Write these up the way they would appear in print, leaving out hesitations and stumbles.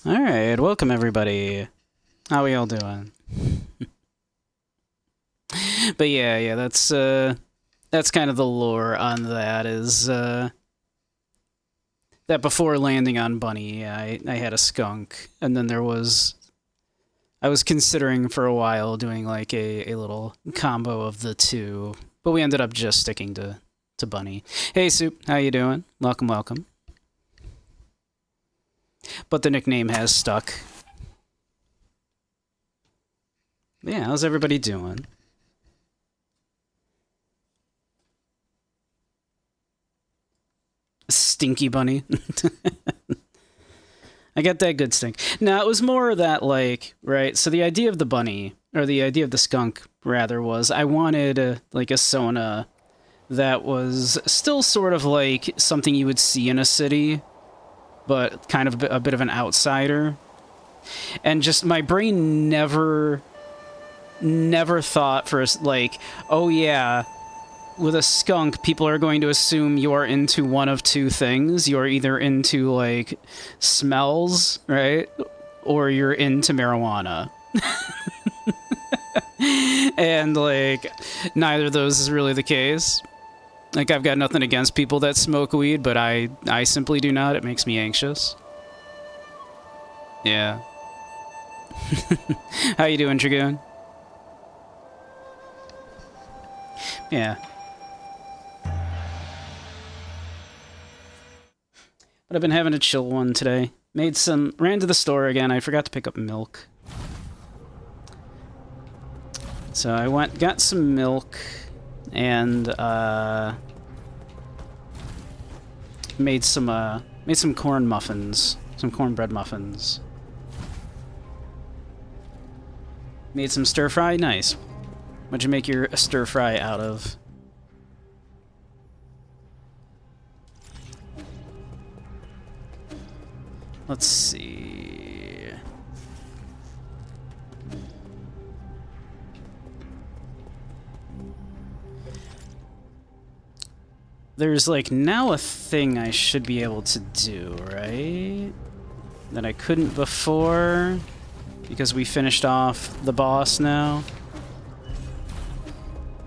Alright, welcome everybody. How we all doing? But yeah, that's kind of the lore on that is that before landing on Bunny, I had a skunk, and then I was considering for a while doing like a little combo of the two, but we ended up just sticking to Bunny. Hey Soup, how you doing? Welcome, welcome. But the nickname has stuck. Yeah, how's everybody doing? Stinky Bunny. I get that good stink. Now, it was more that, like, right, so the idea of the bunny, or the idea of the skunk, rather, was I wanted, like, a Sona that was still sort of like something you would see in a city, but kind of a bit of an outsider. And just my brain never thought for us, like, oh yeah, with a skunk, people are going to assume you're into one of two things. You're either into, like, smells, right? Or you're into marijuana. And, like, neither of those is really the case. Like, I've got nothing against people that smoke weed, but I simply do not. It makes me anxious. Yeah. How you doing, Dragoon? Yeah. But I've been having a chill one today. Ran to the store again. I forgot to pick up milk. So I got some milk, and made some corn muffins, some cornbread muffins. Made some stir fry. Nice. What'd you make your stir fry out of? Let's see. There's, like, now a thing I should be able to do, right? That I couldn't before, because we finished off the boss now.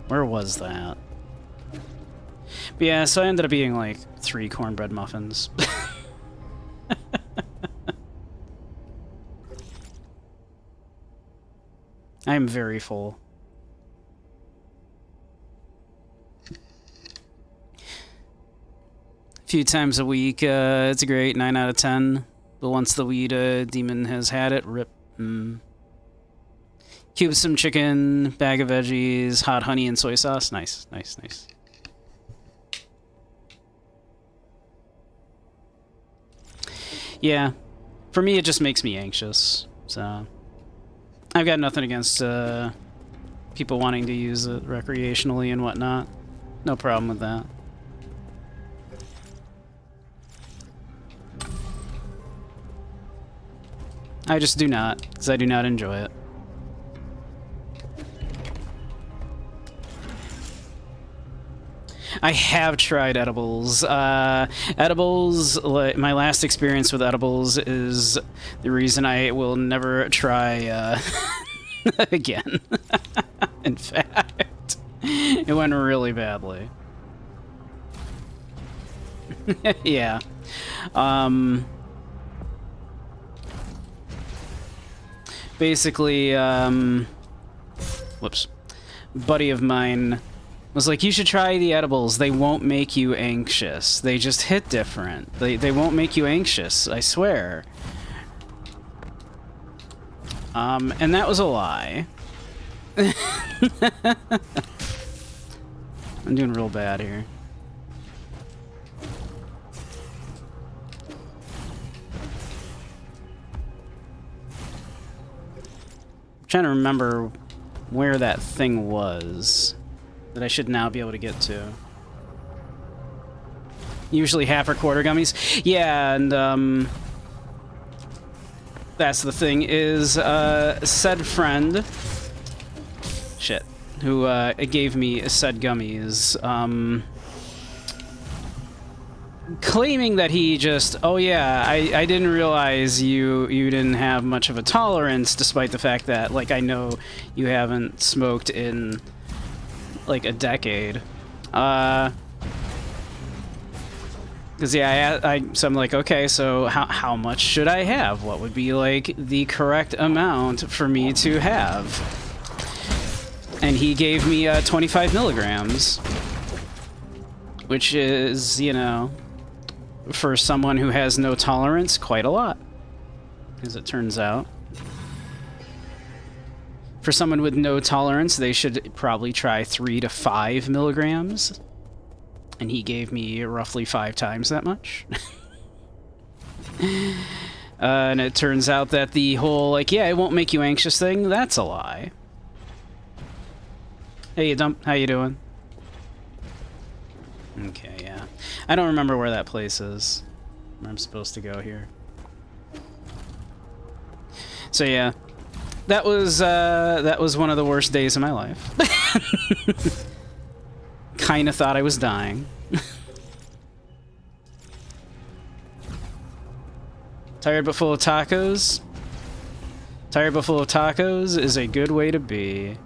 Where was that? But yeah, so I ended up eating, like, 3 cornbread muffins. I am very full. A few times a week, it's a great 9 out of 10. But once the weed demon has had it, rip. Cube some chicken, bag of veggies, hot honey and soy sauce. Nice, nice, nice. Yeah, for me it just makes me anxious, so I've got nothing against people wanting to use it recreationally and whatnot. No problem with that. I just do not, because I do not enjoy it. I have tried edibles. Edibles, my last experience with edibles is the reason I will never try again. In fact, it went really badly. Yeah. Basically, whoops. Buddy of mine was like, you should try the edibles. They won't make you anxious. They just hit different. They won't make you anxious, I swear. And that was a lie. I'm doing real bad here. I'm trying to remember where that thing was that I should now be able to get to. Usually half or quarter gummies. Yeah, and that's the thing, is said friend, shit, who gave me said gummies, claiming that he just, oh yeah, I didn't realize you didn't have much of a tolerance, despite the fact that, like, I know you haven't smoked in, like, a decade. Because, yeah, so I'm like, okay, so how much should I have? What would be, like, the correct amount for me to have? And he gave me 25 milligrams. Which is, you know, for someone who has no tolerance, quite a lot. As it turns out. For someone with no tolerance, they should probably try 3 to 5 milligrams. And he gave me roughly 5 times that much. And it turns out that the whole, like, yeah, it won't make you anxious thing, that's a lie. Hey, you dump, how you doing? Okay, yeah. I don't remember where that place is. Where I'm supposed to go here. So yeah, that was one of the worst days of my life. Kinda thought I was dying. Tired but full of tacos? Tired but full of tacos is a good way to be.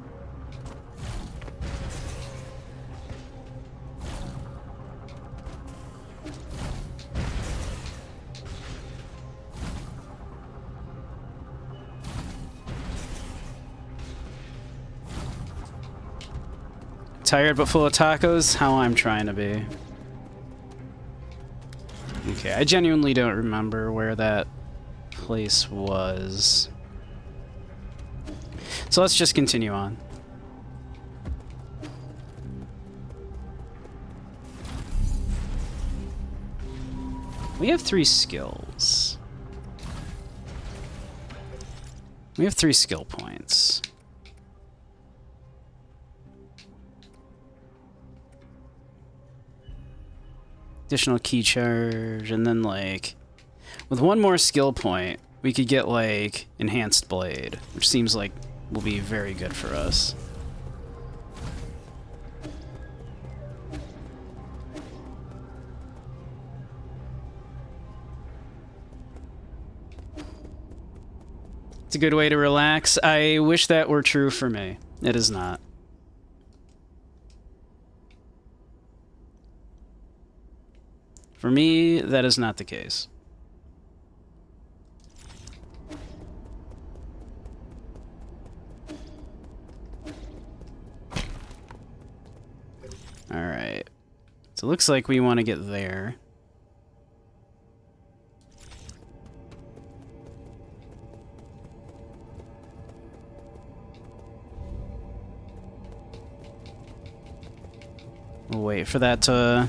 Tired but full of tacos? How I'm trying to be. Okay, I genuinely don't remember where that place was. So let's just continue on. We have 3 skills. We have 3 skill points. Additional key charge, and then, like, with 1 more skill point, we could get, like, enhanced blade, which seems like will be very good for us. It's a good way to relax. I wish that were true for me. It is not. For me, that is not the case. Alright. So it looks like we want to get there. We'll wait for that to...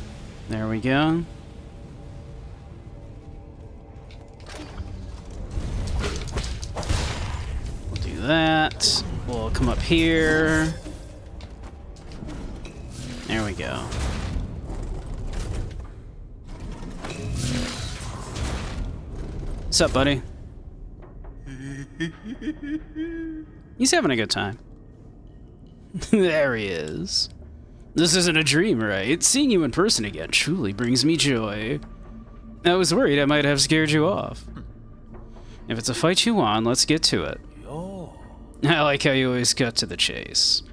There we go. That. We'll come up here. There we go. What's up, buddy? He's having a good time. There he is. This isn't a dream, right? Seeing you in person again truly brings me joy. I was worried I might have scared you off. If it's a fight you want, let's get to it. I like how you always cut to the chase.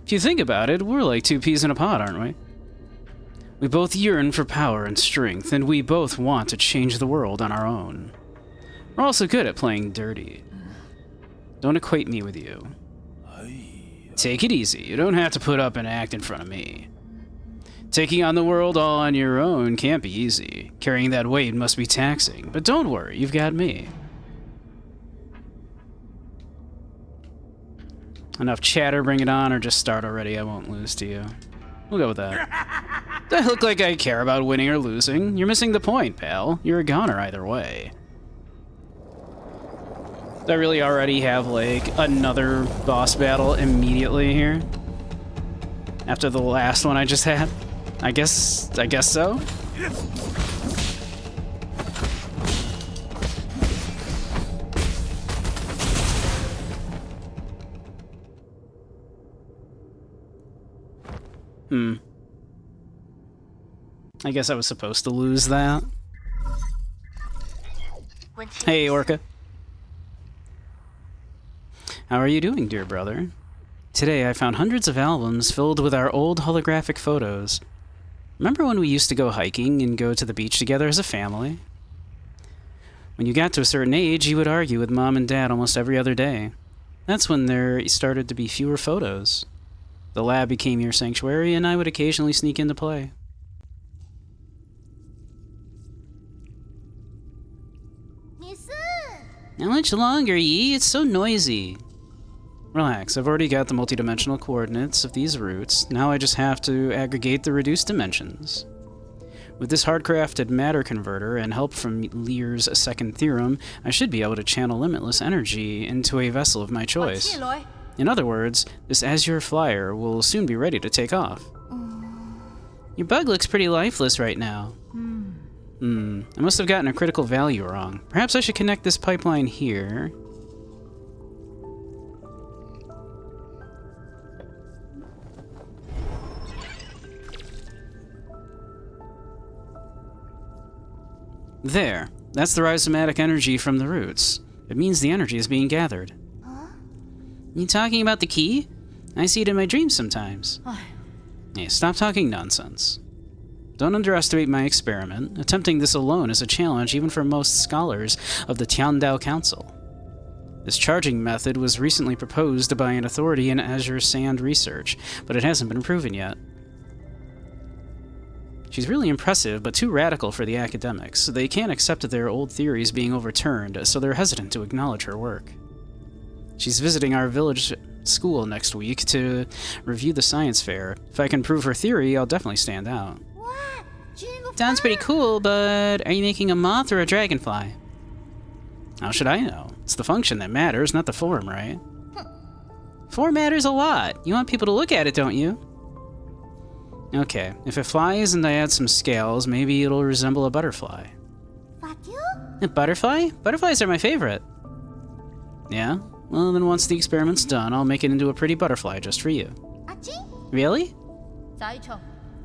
If you think about it, we're like 2 peas in a pod, aren't we? We both yearn for power and strength, and we both want to change the world on our own. We're also good at playing dirty. Don't equate me with you. Take it easy. You don't have to put up an act in front of me. Taking on the world all on your own can't be easy. Carrying that weight must be taxing, but don't worry, you've got me. Enough chatter, bring it on, or just start already, I won't lose to you. We'll go with that. Do I look like I care about winning or losing? You're missing the point, pal. You're a goner either way. Do I really already have, like, another boss battle immediately here? After the last one I just had? I guess so? I guess I was supposed to lose that. Hey, Orca. How are you doing, dear brother? Today I found hundreds of albums filled with our old holographic photos. Remember when we used to go hiking and go to the beach together as a family? When you got to a certain age, you would argue with Mom and Dad almost every other day. That's when there started to be fewer photos. The lab became your sanctuary, and I would occasionally sneak in to play. How much longer, Yi? It's so noisy. Relax, I've already got the multidimensional coordinates of these routes. Now I just have to aggregate the reduced dimensions. With this hard-crafted matter converter and help from Lear's second theorem, I should be able to channel limitless energy into a vessel of my choice. In other words, this Azure Flyer will soon be ready to take off. Your bug looks pretty lifeless right now. I must have gotten a critical value wrong. Perhaps I should connect this pipeline here. There. That's the rhizomatic energy from the roots. It means the energy is being gathered. You talking about the key? I see it in my dreams sometimes. Hey, stop talking nonsense. Don't underestimate my experiment. Attempting this alone is a challenge even for most scholars of the Tiandao Council. This charging method was recently proposed by an authority in Azure Sand research, but it hasn't been proven yet. She's really impressive, but too radical for the academics. They can't accept their old theories being overturned, so they're hesitant to acknowledge her work. She's visiting our village school next week to review the science fair. If I can prove her theory, I'll definitely stand out. Sounds pretty cool, but are you making a moth or a dragonfly? How should I know? It's the function that matters, not the form, right? Form matters a lot. You want people to look at it, don't you? Okay, if it flies and I add some scales, maybe it'll resemble a butterfly. A butterfly? Butterflies are my favorite. Yeah? Well, then once the experiment's done, I'll make it into a pretty butterfly just for you. Really?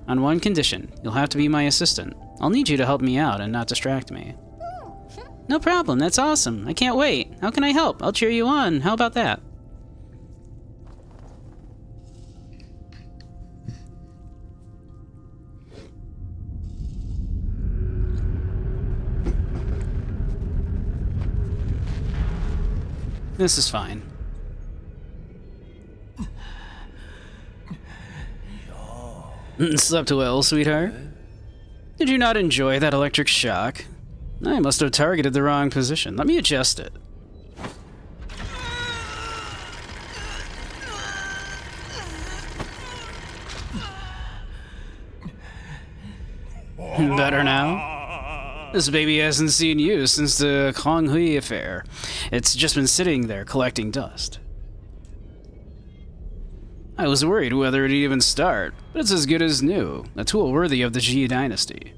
On one condition. You'll have to be my assistant. I'll need you to help me out and not distract me. No problem, that's awesome. I can't wait. How can I help? I'll cheer you on. How about that? This is fine. Slept well, sweetheart? Did you not enjoy that electric shock? I must have targeted the wrong position. Let me adjust it. Better now? This baby hasn't seen you since the Konghui affair. It's just been sitting there collecting dust. I was worried whether it'd even start, but it's as good as new, a tool worthy of the Ji dynasty.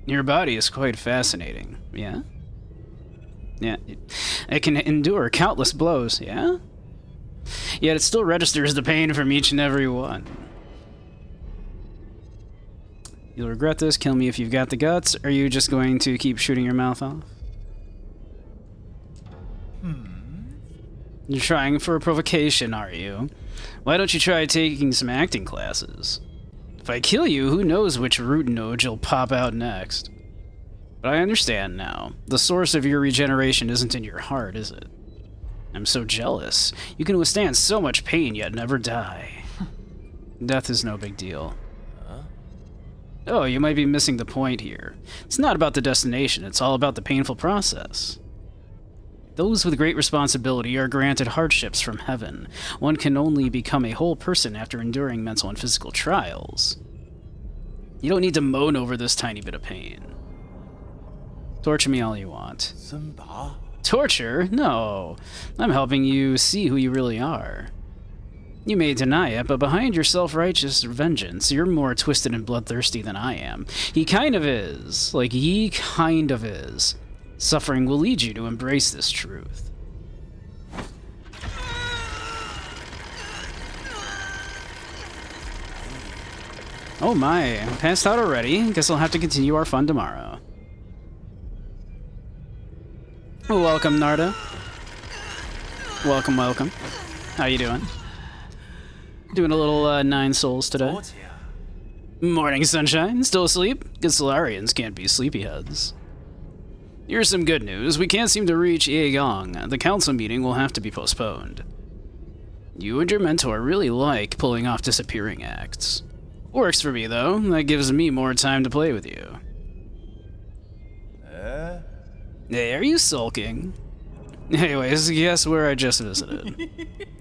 Your body is quite fascinating, yeah? Yeah, it can endure countless blows, yeah? Yet it still registers the pain from each and every one. You'll regret this. Kill me if you've got the guts. Are you just going to keep shooting your mouth off? You're trying for a provocation, are you? Why don't you try taking some acting classes? If I kill you, who knows which root node you'll pop out next. But I understand now. The source of your regeneration isn't in your heart, is it? I'm so jealous. You can withstand so much pain yet never die. Death is no big deal. Oh, you might be missing the point here. It's not about the destination, it's all about the painful process. Those with great responsibility are granted hardships from heaven. One can only become a whole person after enduring mental and physical trials. You don't need to moan over this tiny bit of pain. Torture me all you want. Torture? No. I'm helping you see who you really are. You may deny it, but behind your self-righteous vengeance, you're more twisted and bloodthirsty than I am. He kind of is. Like, he kind of is. Suffering will lead you to embrace this truth. Oh my, passed out already. Guess I'll have to continue our fun tomorrow. Welcome, Narda. Welcome, welcome. How you doing? Doing a little 9 souls today. Morning, sunshine. Still asleep? Good Solarians can't be sleepyheads. Here's some good news. We can't seem to reach Aegong. The council meeting will have to be postponed. You and your mentor really like pulling off disappearing acts. Works for me, though. That gives me more time to play with you. Hey, are you sulking? Anyways, guess where I just visited?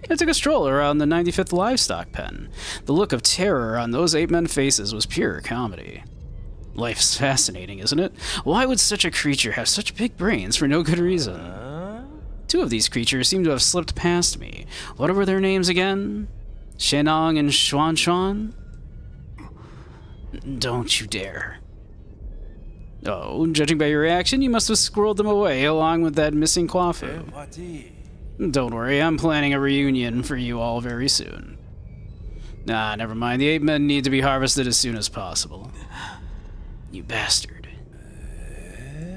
I took a stroll around the 95th livestock pen. The look of terror on those 8 men's faces was pure comedy. Life's fascinating, isn't it? Why would such a creature have such big brains for no good reason? 2 of these creatures seem to have slipped past me. What were their names again? Shenong and Xuan Xuan? Don't you dare. Oh, judging by your reaction, you must have squirreled them away along with that missing Quafu. Don't worry, I'm planning a reunion for you all very soon. Nah, never mind. The 8 men need to be harvested as soon as possible. You bastard.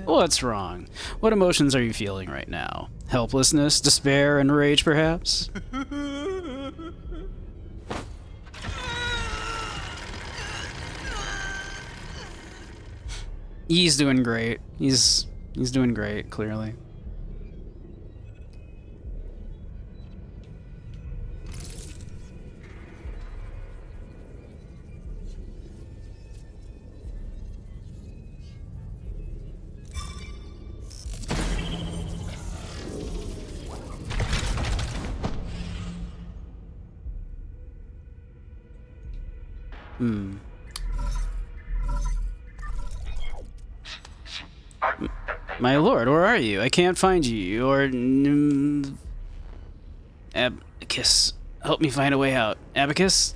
What's wrong? What emotions are you feeling right now? Helplessness, despair, and rage, perhaps? He's doing great. He's doing great, clearly. My lord, where are you? I can't find you. You're... Abacus. Help me find a way out. Abacus?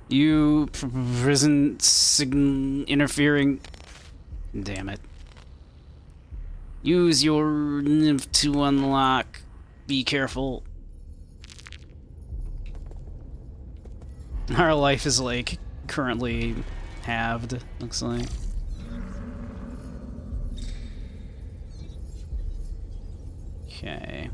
You prison interfering... Damn it. Use your nymph to unlock. Be careful. Our life is, like, currently halved, looks like. Okay.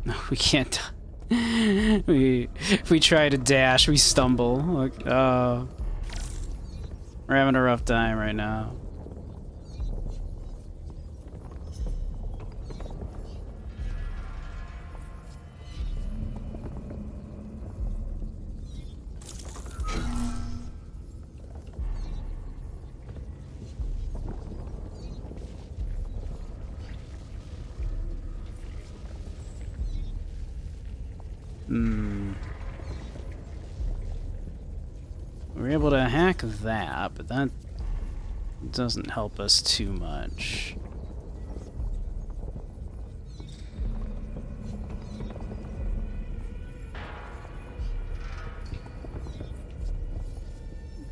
No, we can't. If we try to dash, we stumble. Like, we're having a rough time right now. We're able to hack that, but that doesn't help us too much.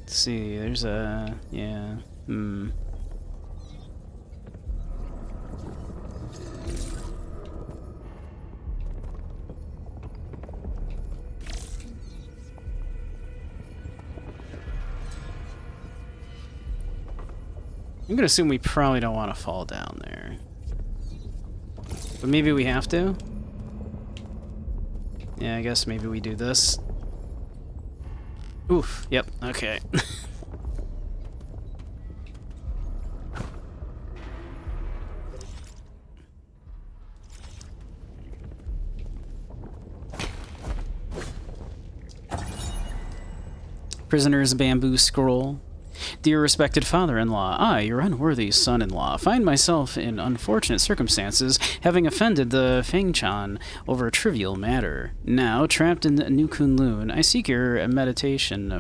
Let's see, there's a... yeah, I'm gonna assume we probably don't want to fall down there. But maybe we have to? Yeah, I guess maybe we do this. Oof, yep, okay. Prisoner's bamboo scroll. Dear respected father-in-law, I, your unworthy son-in-law, find myself in unfortunate circumstances, having offended the Fengchan over a trivial matter. Now, trapped in New Kunlun, I seek your mediation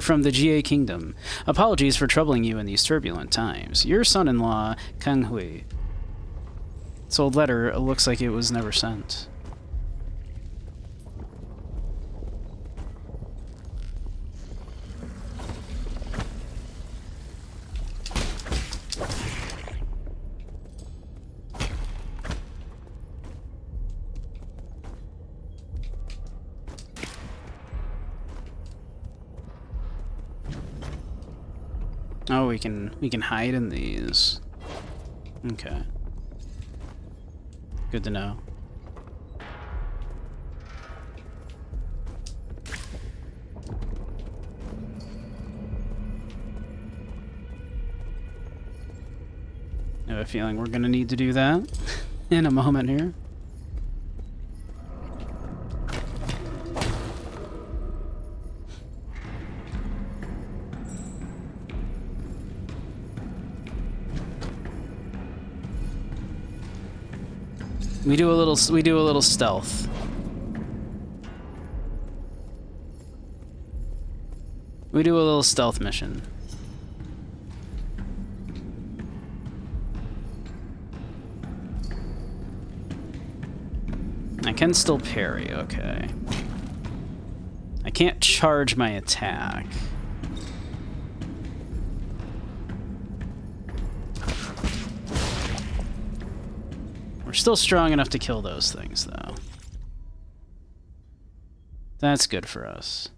from the Jie Kingdom. Apologies for troubling you in these turbulent times. Your son-in-law, Kang Hui. This old letter looks like it was never sent. Oh, we can hide in these. Okay. Good to know. I have a feeling we're gonna need to do that in a moment here. We do a little stealth. We do a little stealth mission. I can still parry, okay. I can't charge my attack. We're still strong enough to kill those things, though. That's good for us.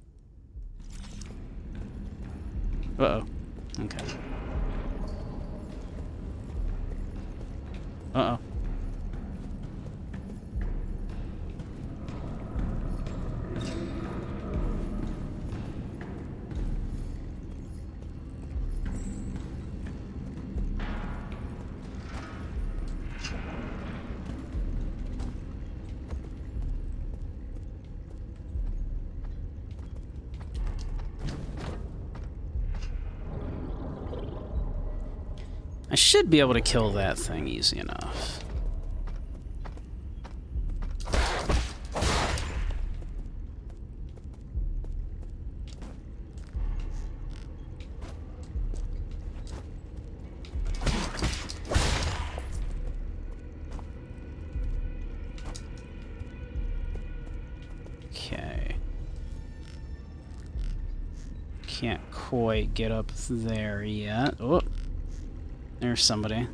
Uh-oh. Okay. Uh-oh. I should be able to kill that thing easy enough. Okay. Can't quite get up there yet. Oh. There's somebody.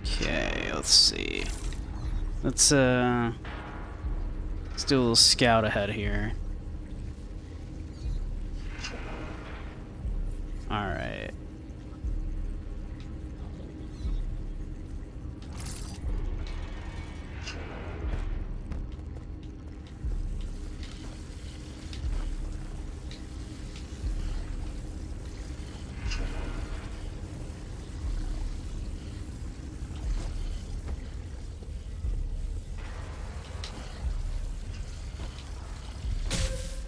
Okay, let's see. Let's do a little scout ahead here. Alright.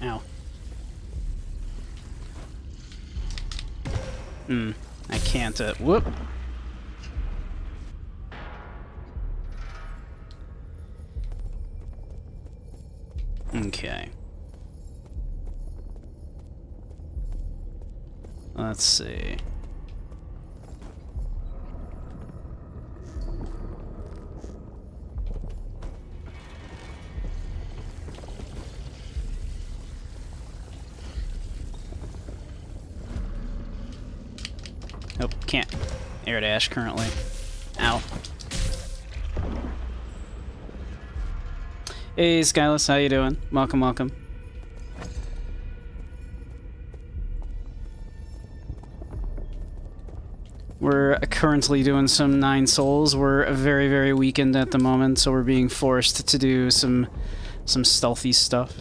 Ow. I can't, whoop. Okay. Let's see. Nope, can't. Air dash currently. Ow. Hey, Skyless, how you doing? Welcome, welcome. We're currently doing some 9 souls. We're very, very weakened at the moment, so we're being forced to do some stealthy stuff.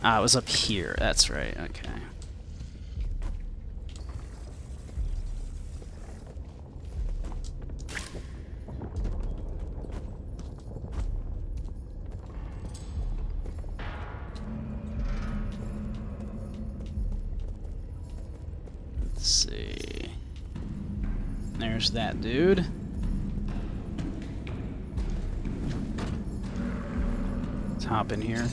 Ah, it was up here. That's right. Okay. Let's see. There's that dude. Let's hop in here.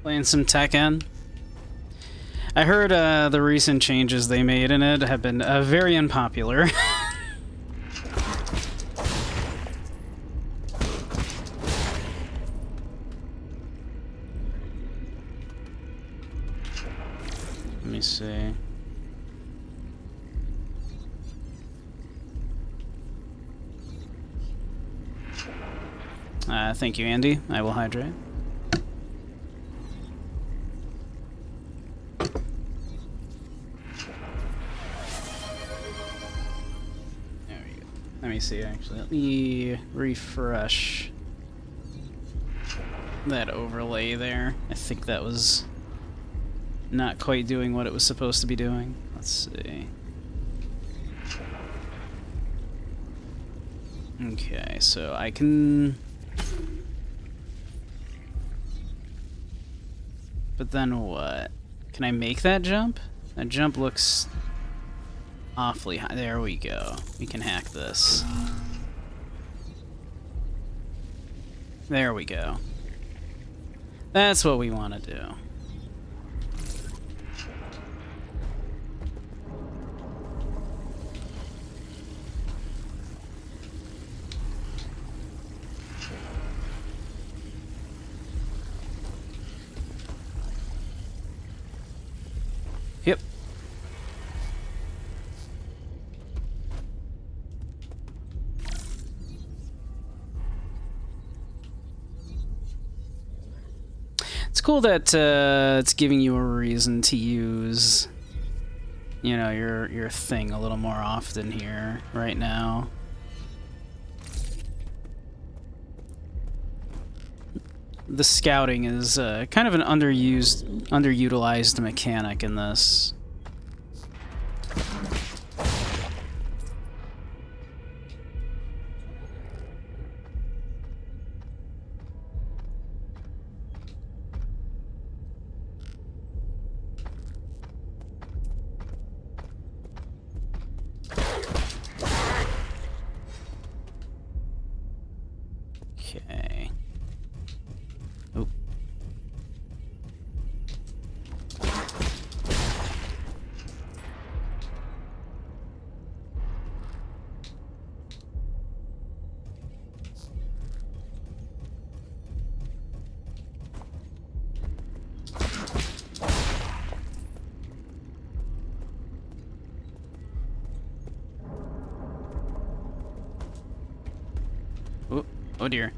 Playing some Tekken. I heard the recent changes they made in it have been very unpopular. Let me see. Thank you, Andy. I will hydrate. There we go. Let me see, actually. Let me refresh that overlay there. I think that was not quite doing what it was supposed to be doing. Let's see. Okay, so I can... But then what? Can I make that jump? That jump looks awfully high. There we go. We can hack this. There we go. That's what we want to do. Yep. It's cool that it's giving you a reason to use, you know, your thing a little more often here right now. The scouting is kind of an underutilized mechanic in this. Okay. Oh. Oh, oh dear.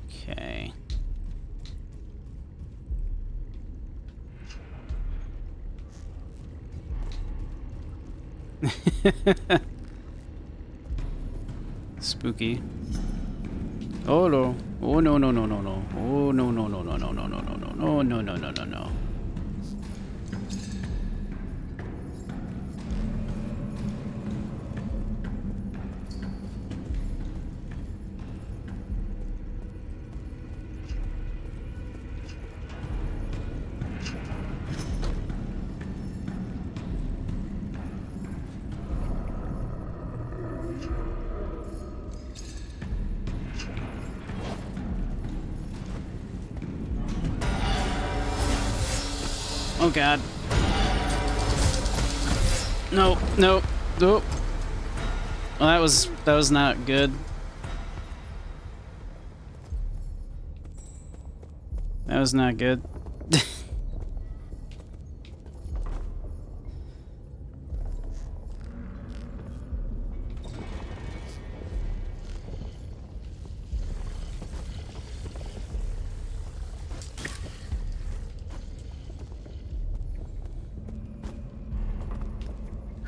Okay. Spooky. Oh no. Oh no no no no no. Oh no no no no no no no no no no no no no no no. Oh god. No, no, no. Well, that was not good. That was not good.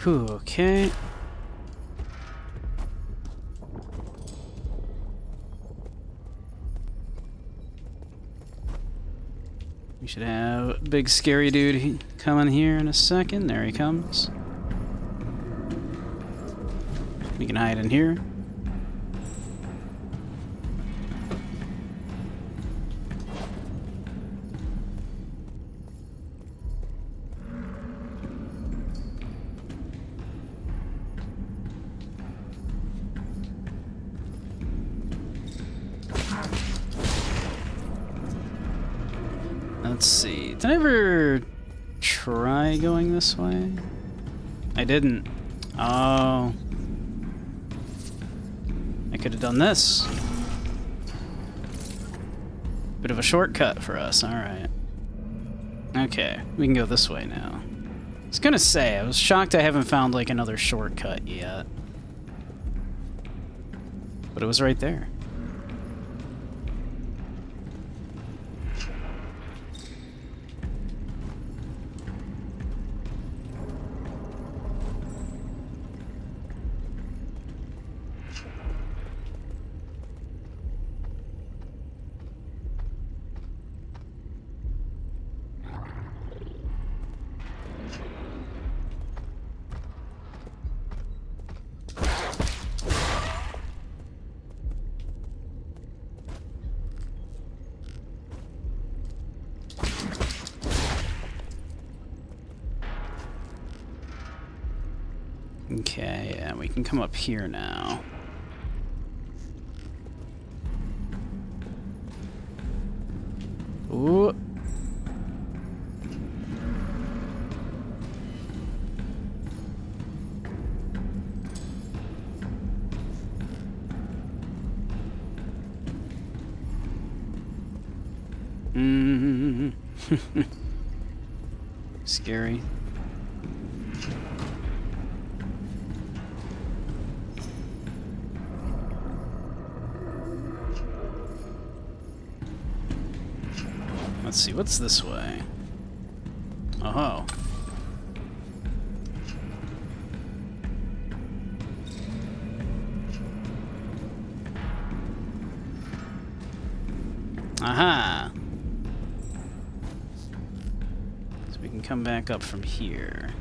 Whew, okay. We should have a big scary dude coming here in a second. There he comes. We can hide in here. Did I ever try going this way? I didn't. Oh. I could have done this. Bit of a shortcut for us, alright. Okay, we can go this way now. I was gonna say, I was shocked I haven't found, like, another shortcut yet. But it was right there. Okay, yeah, we can come up here now. Ooh. Scary. Let's see, what's this way? Oh. Aha! So we can come back up from here.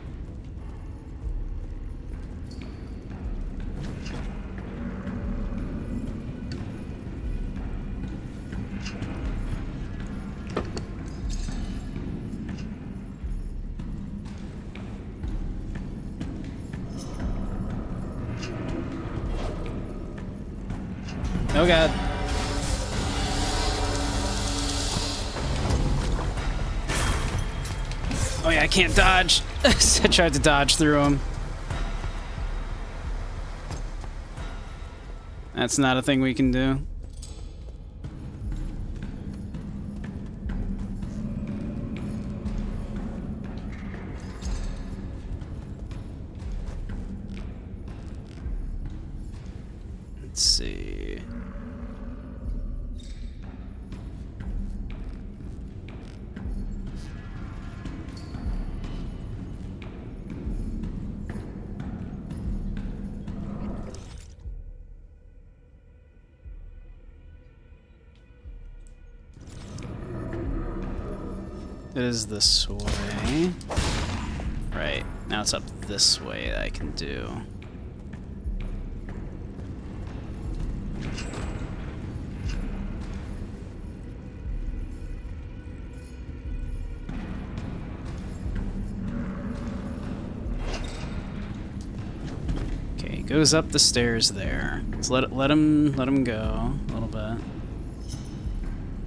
Oh god. Oh yeah, I can't dodge. I tried to dodge through him. That's not a thing we can do. Let's see. It is this way. Right, now it's up this way that I can do. Okay, he goes up the stairs there. So let him go a little bit.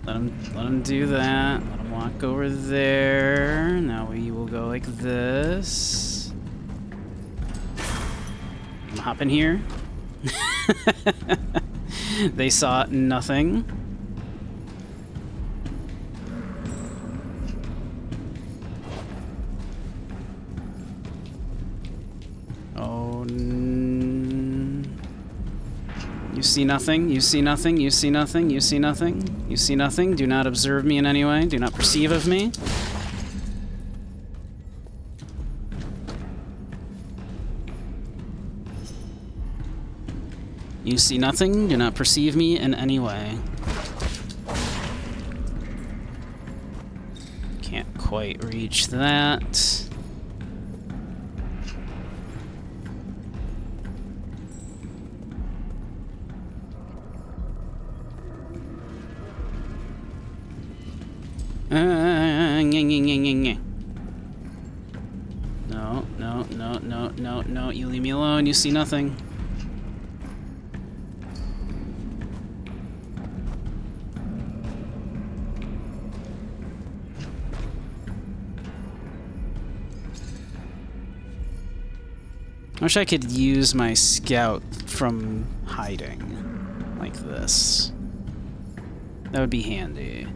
Let him do that. Let him walk over there. Now we will go like this. I'm hopping here. They saw nothing. Oh, you see nothing, you see nothing, you see nothing, you see nothing, you see nothing. Do not observe me in any way. Do not perceive of me. You see nothing. Do not perceive me in any way. Can't quite reach that. No, no, no, no, no, no. You leave me alone. You see nothing. I wish I could use my scout from hiding like this. That would be handy.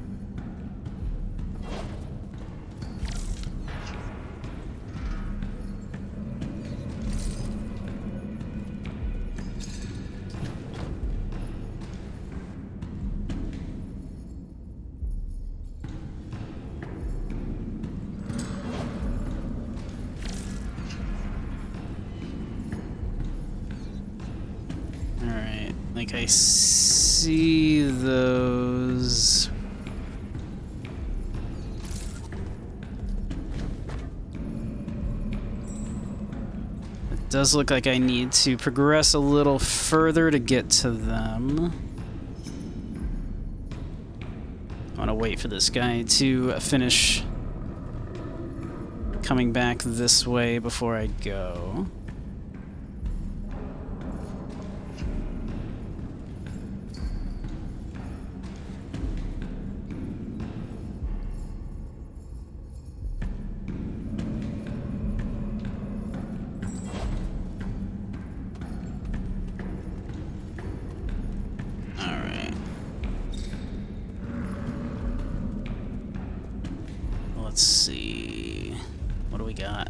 Like, I see those. It does look like I need to progress a little further to get to them. I want to wait for this guy to finish coming back this way before I go. Let's see. What do we got?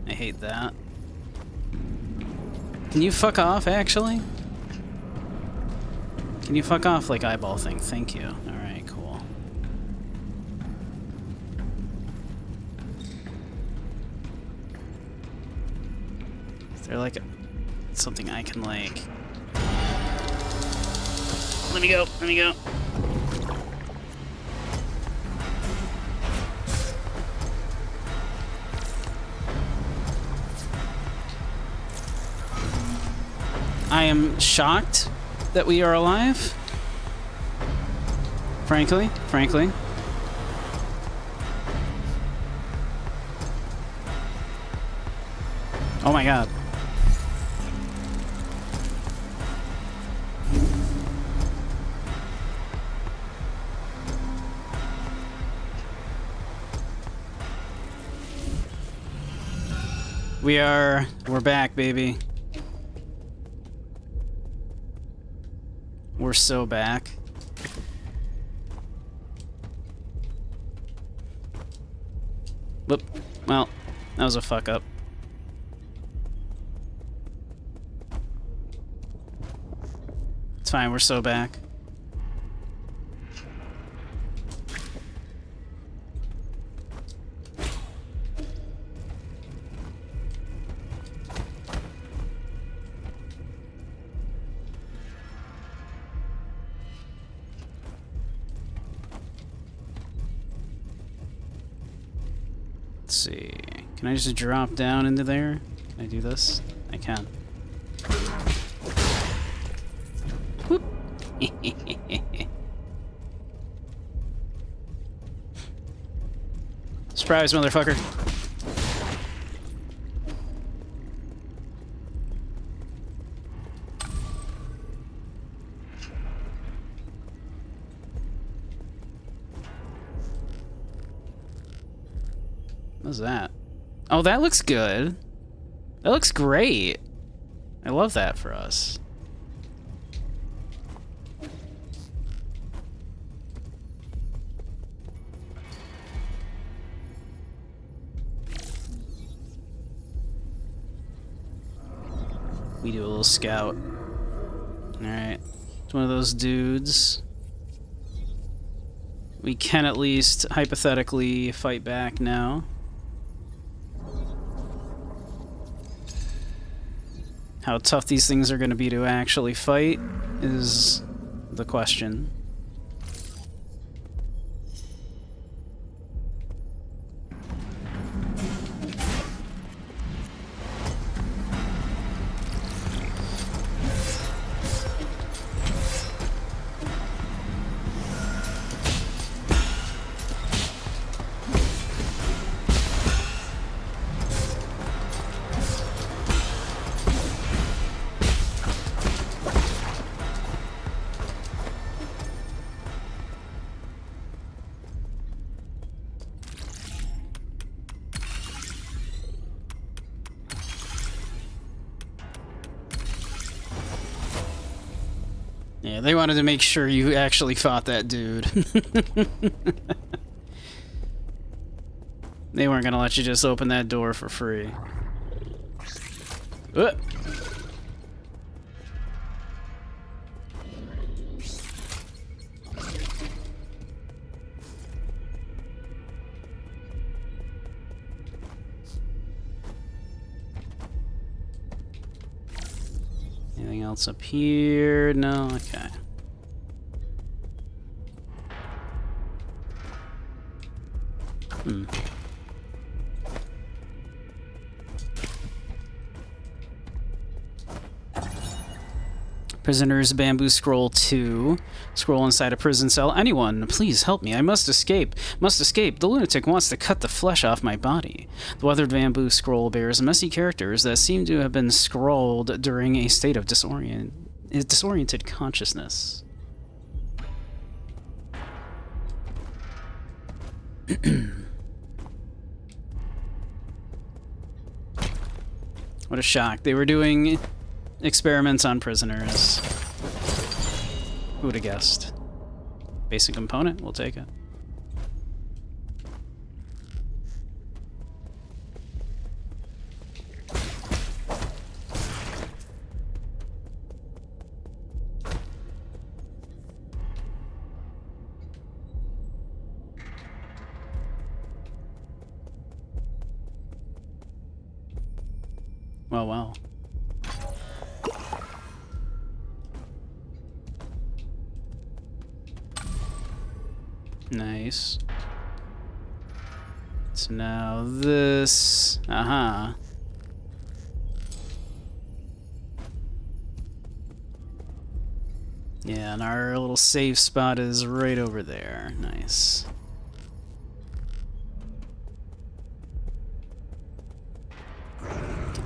I hate that. Can you fuck off, actually? Can you fuck off, like, eyeball thing? Thank you. Alright, cool. Is there, like, something I can, like... Let me go, let me go. I am shocked that we are alive. Frankly. Oh my god. We're back, baby. We're so back. Whoop. Well, that was a fuck up. It's fine, we're so back. Let's see. Can I just drop down into there? Can I do this? I can. Whoop. Surprise, motherfucker. What's that? Oh, that looks good. That looks great. I love that for us. We do a little scout. Alright. It's one of those dudes. We can at least hypothetically fight back now. How tough these things are going to be to actually fight is the question. Yeah, they wanted to make sure you actually fought that dude. They weren't gonna let you just open that door for free. Anything else up here? No? Okay. Prisoner's bamboo scroll 2. Scroll inside a prison cell. Anyone, please help me. I must escape. Must escape. The lunatic wants to cut the flesh off my body. The weathered bamboo scroll bears messy characters that seem to have been scrawled during a state of disoriented consciousness. What a shock. They were doing experiments on prisoners. Who would have guessed? Basic component, we'll take it. Well, well. Nice. So now this... Aha. Yeah, and our little safe spot is right over there. Nice.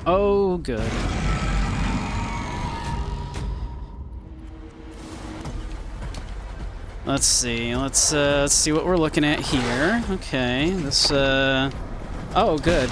Oh, good. Let's see. Let's see what we're looking at here. Okay, this. Oh, good.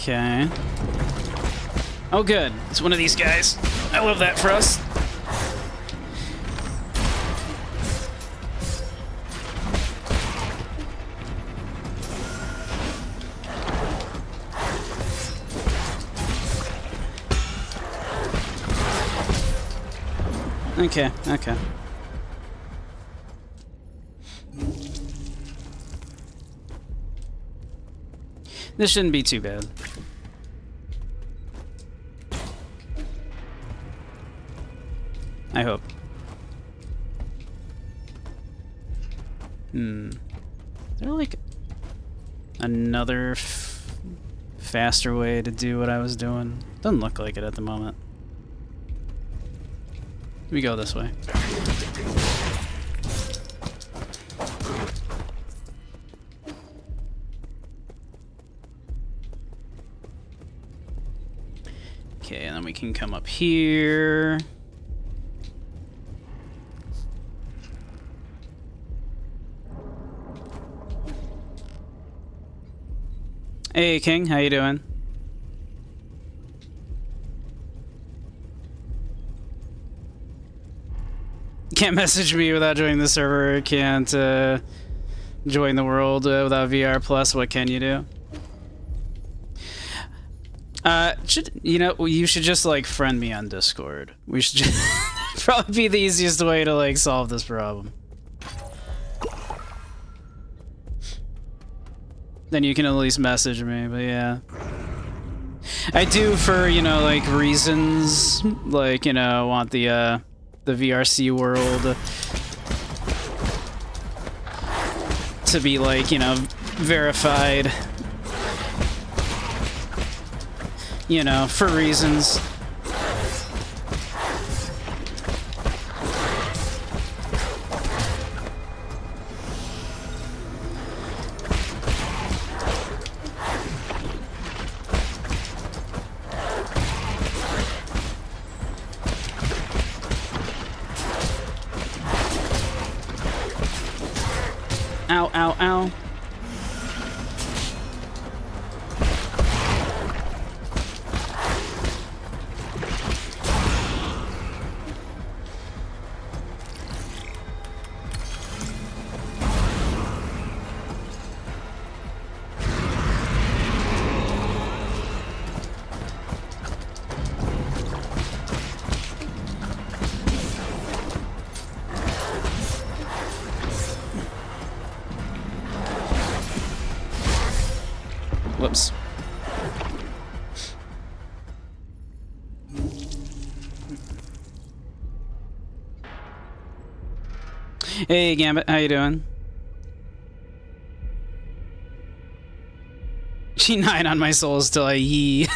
Okay. Oh, good. It's one of these guys. I love that for us. Okay, okay. This shouldn't be too bad. I hope. Is there like another faster way to do what I was doing? Doesn't look like it at the moment. We go this way. Okay, and then we can come up here. Hey, King, how you doing? Can't message me without joining the server. Can't join the world without VR Plus. What can you do? You should just like friend me on Discord. We should just probably be the easiest way to like solve this problem. then you can at least message me, but yeah. I do for, you know, like, reasons, like, you know, I want the VRC world to be, like, you know, verified. You know, for reasons. Ow, ow, ow. Whoops. Hey, Gambit, how you doing? She 9 on my souls till I yee.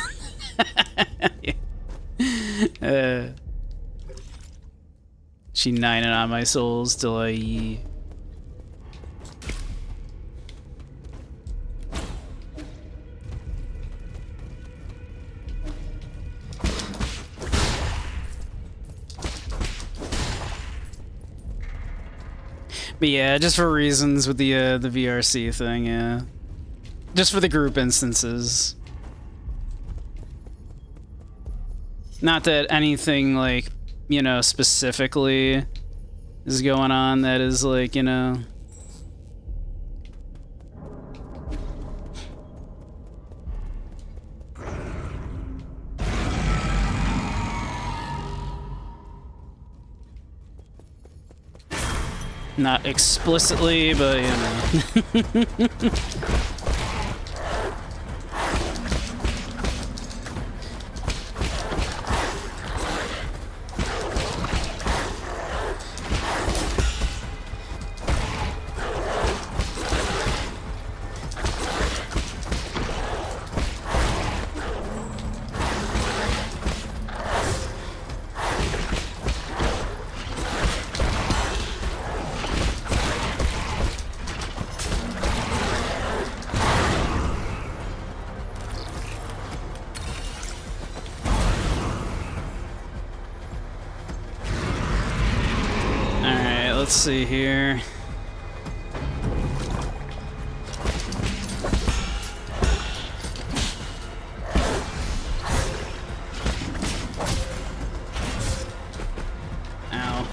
She 9 on my souls till I yee. But yeah, just for reasons with the VRC thing, yeah. Just for the group instances. Not that anything, like, you know, specifically is going on that is, like, you know... Not explicitly, but, you know. Let's see here. Ow.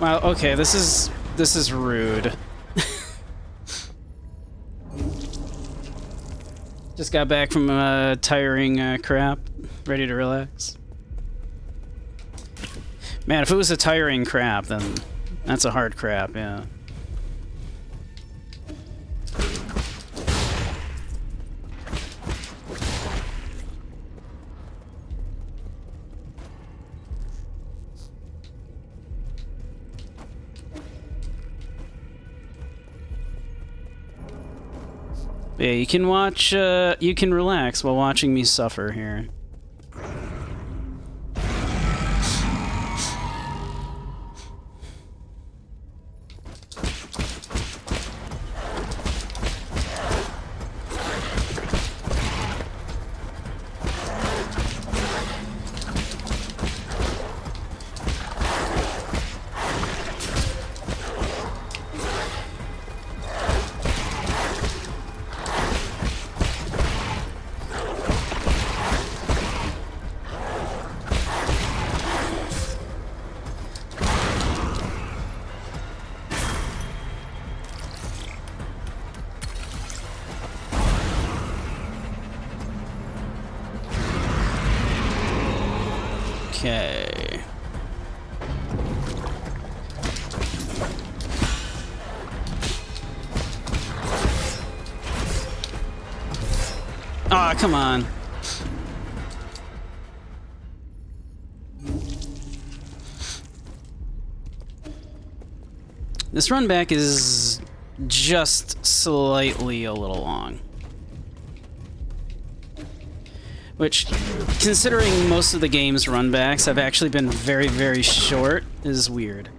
Wow, okay, this is rude. Just got back from tiring crap. Ready to relax. Man, if it was a tiring crap, then that's a hard crap, yeah. Yeah, you can watch, you can relax while watching me suffer here. Okay. Aw, come on. This run back is just slightly a little long. Which, considering most of the game's runbacks have actually been very, very short, is weird.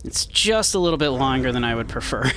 It's just a little bit longer than I would prefer.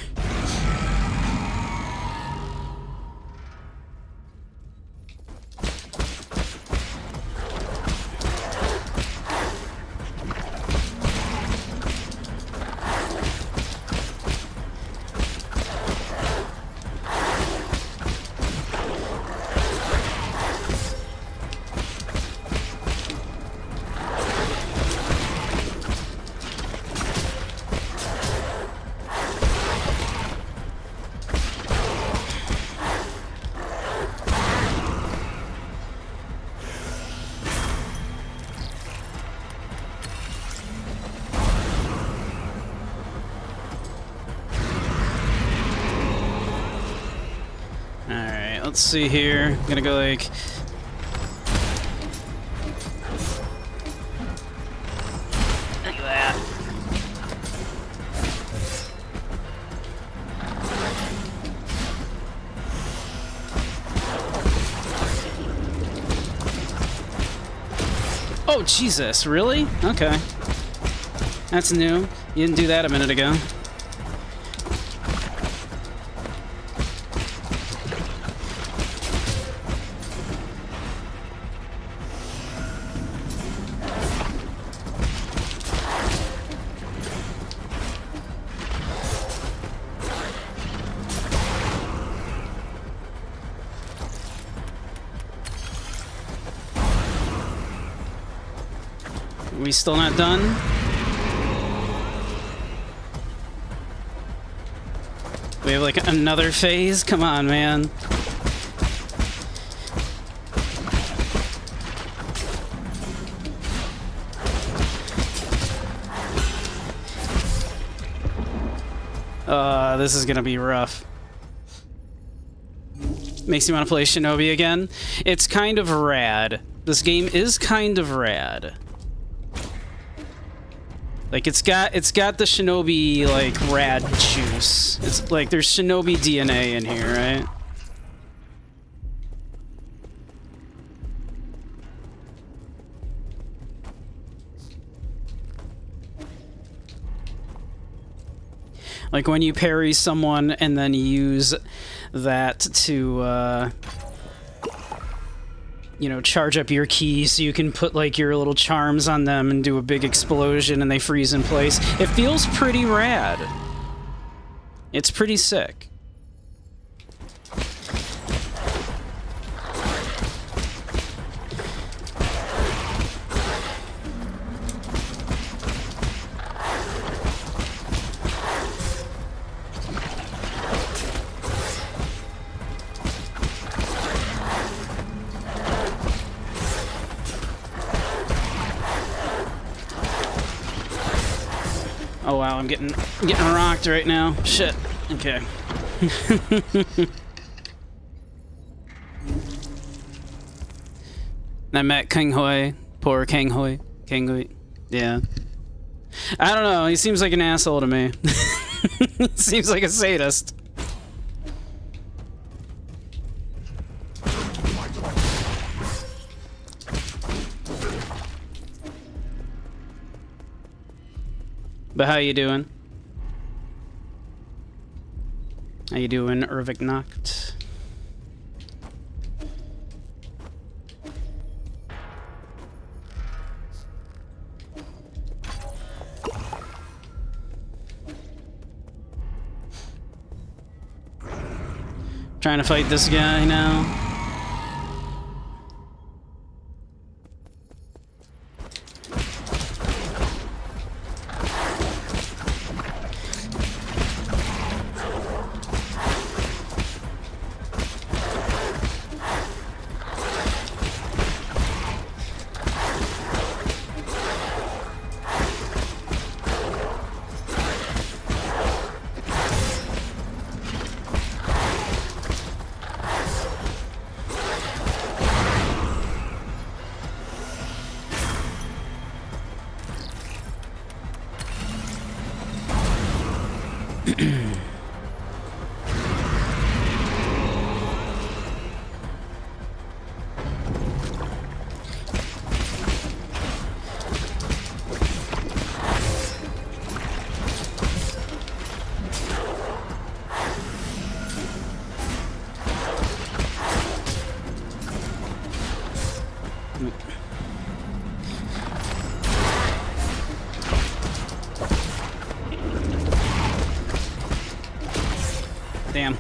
Let's see here. I'm gonna go like... Look at that. Oh, Jesus, really? Okay. That's new. You didn't do that a minute ago. We still not done? We have like another phase? Come on, man. This is gonna be rough. Makes me want to play Shinobi again. It's kind of rad. This game is kind of rad. Like it's got the Shinobi like rad juice. It's like there's Shinobi DNA in here, right? Like when you parry someone and then use that to you know, charge up your key so you can put like your little charms on them and do a big explosion and they freeze in place. It feels pretty rad. It's pretty sick. Oh wow, I'm getting rocked right now. Shit. Okay. I met King Hui. Poor King Hui. King Hui. Yeah. I don't know. He seems like an asshole to me. He seems like a sadist. But how you doing? How you doing, Ervik Nacht? Trying to fight this guy now. Damn.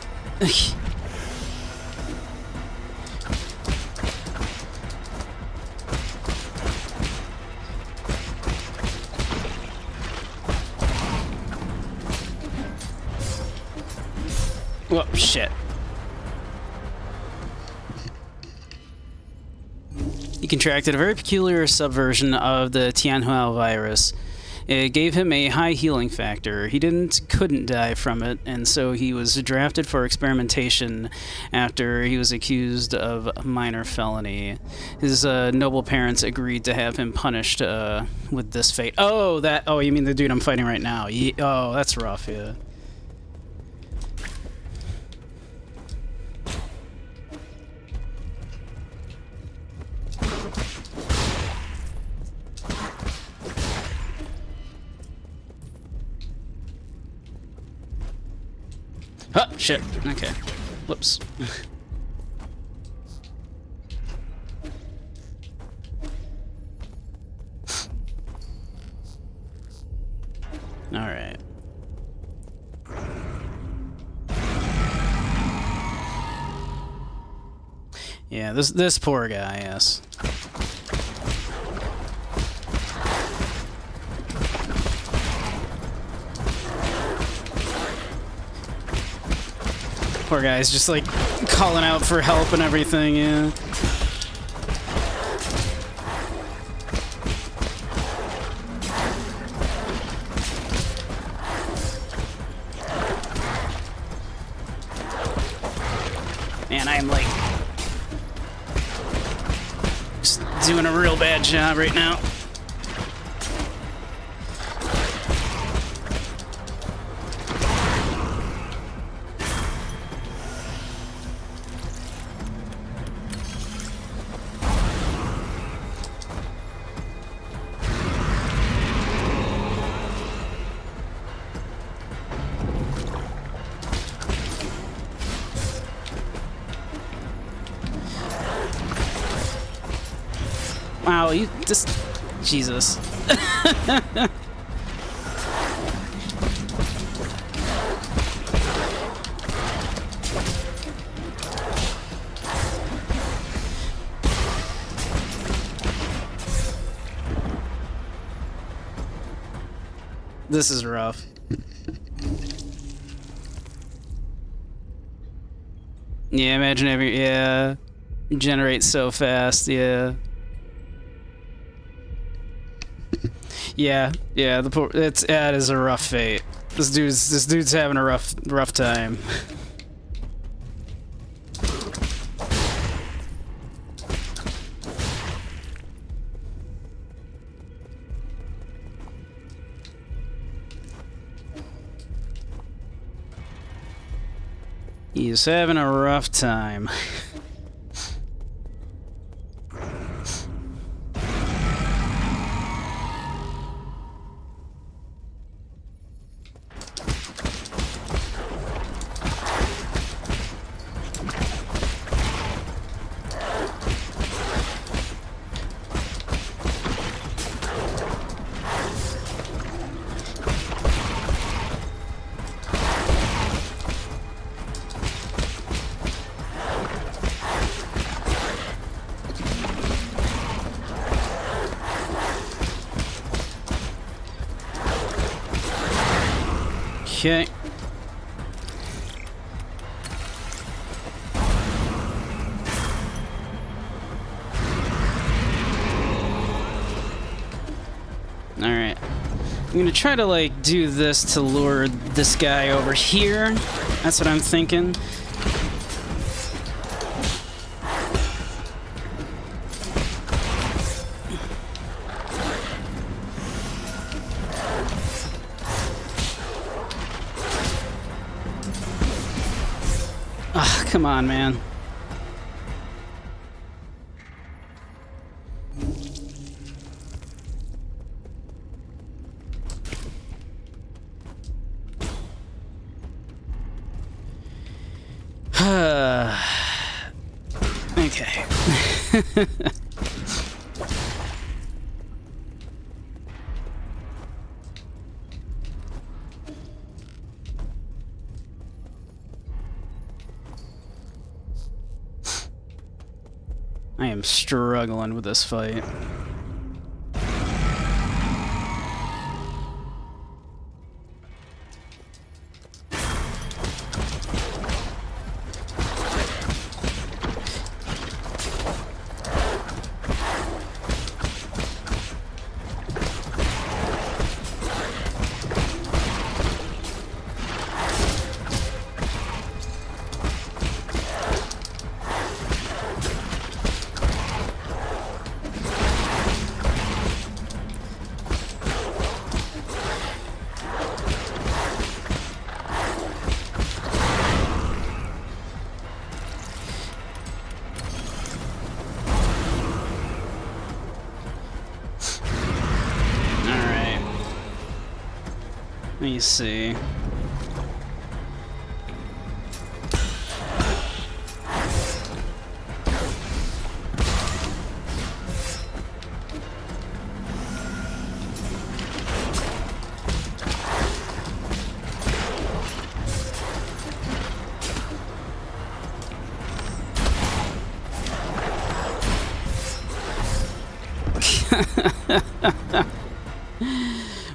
Whoa, shit. He contracted a very peculiar subversion of the Tianhua virus. It gave him a high healing factor. He couldn't die from it, and so he was drafted for experimentation after he was accused of a minor felony. His noble parents agreed to have him punished with this fate. Oh, you mean the dude I'm fighting right now? Oh, that's rough, yeah. Oh, shit. Okay. Whoops. Alright. Yeah, this poor guy, yes. Poor guy's just like calling out for help and everything, yeah. Man, I am like just doing a real bad job right now. Wow, you just... Jesus. This is rough. Yeah, imagine yeah. Generate so fast, yeah. Yeah, that is a rough fate. This dude's having a rough time. He's having a rough time. Okay. Alright. I'm gonna try to, like, do this to lure this guy over here. That's what I'm thinking. Ah, come on, man. Okay. am struggling with this fight. Let me see.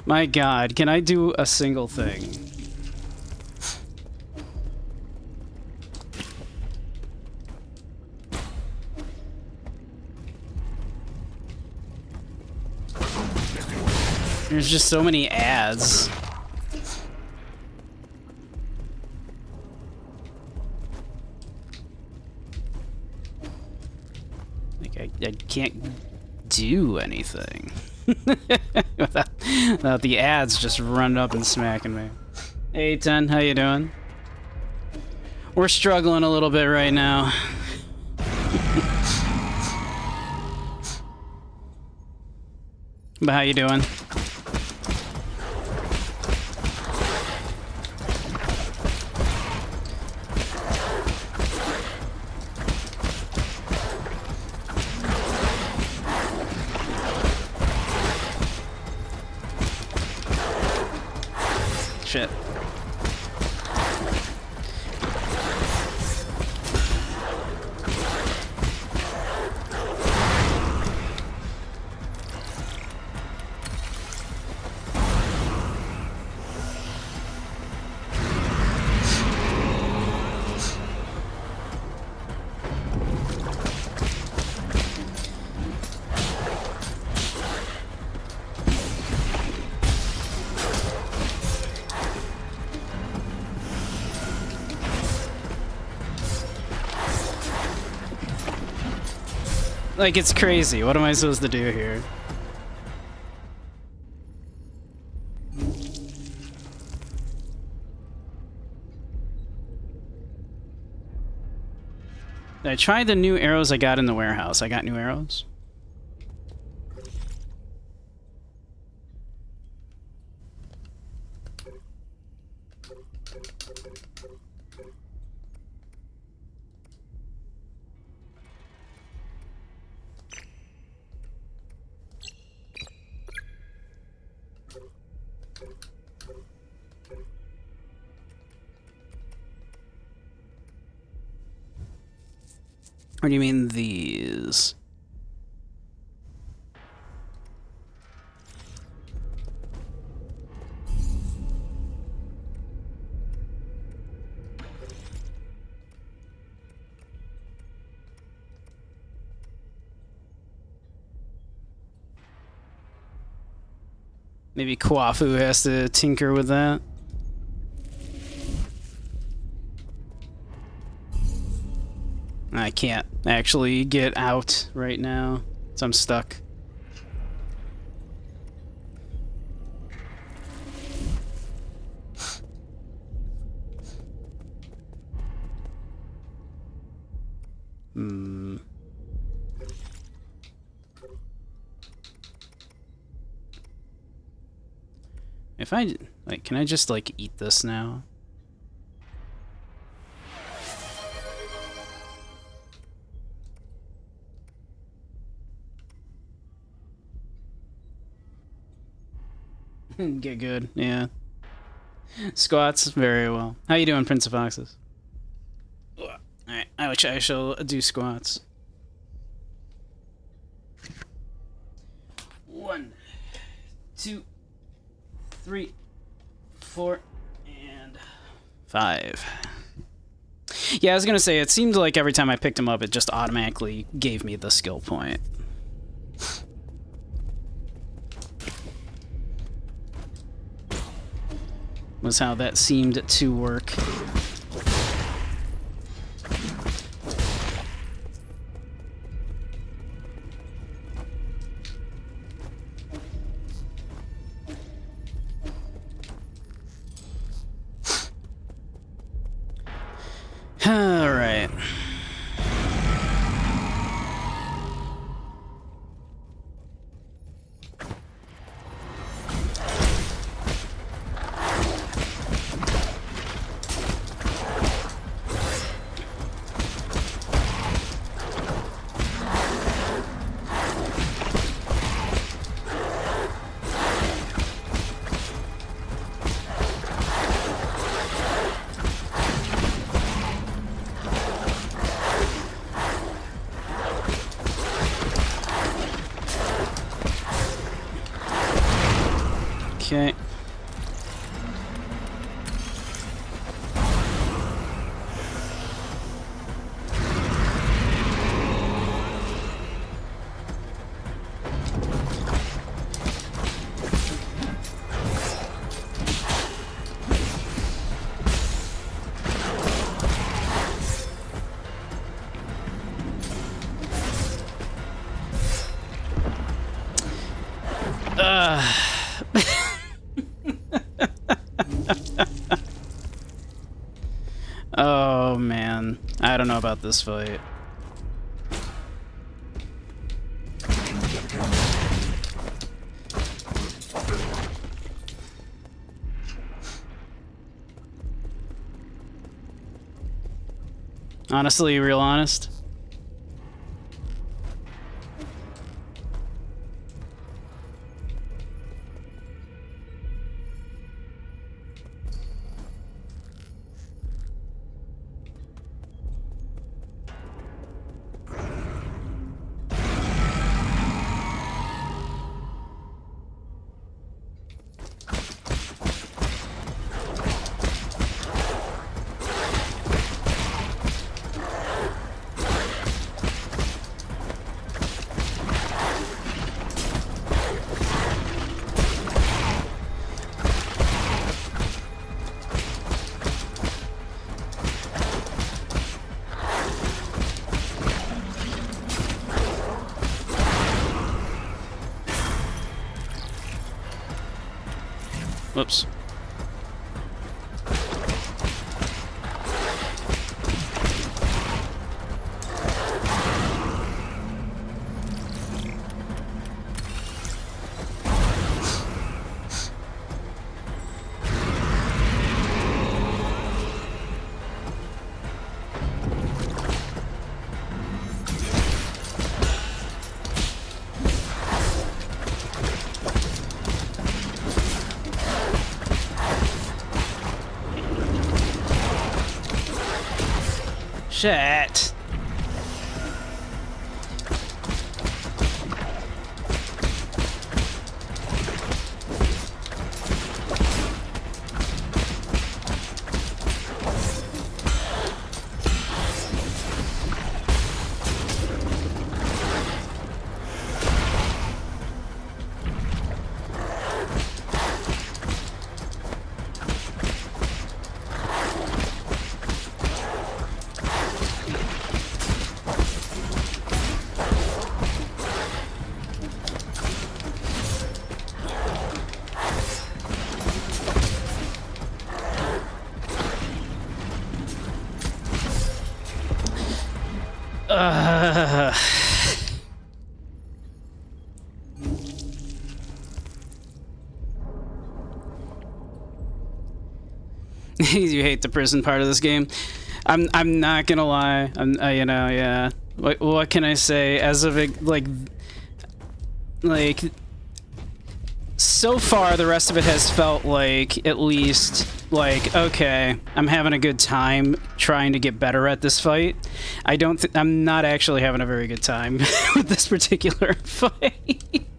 My God, can I do a single thing? There's just so many ads. Like, I can't do anything. without the ads just running up and smacking me. Hey, 10, how you doing? We're struggling a little bit right now. But how you doing? Shit. Like, it's crazy. What am I supposed to do here? I tried the new arrows I got in the warehouse. I got new arrows. Or do you mean these? Maybe Kwafu has to tinker with that. I can't actually get out right now, so I'm stuck. If I, like, can I just, like, eat this now? Get good, yeah. Squats, very well. How you doing, Prince of Foxes? Alright, I shall do squats. 1, 2, 3, 4, and 5. Yeah, I was gonna say, it seemed like every time I picked him up, it just automatically gave me the skill point. Was how that seemed to work. All right. Okay. Oh man, I don't know about this fight. Honestly, real honest. Whoops. Shit. You hate the prison part of this game. I'm not gonna lie. You know, yeah. What can I say? As of like so far, the rest of it has felt like at least like okay, I'm having a good time trying to get better at this fight. I'm not actually having a very good time with this particular fight.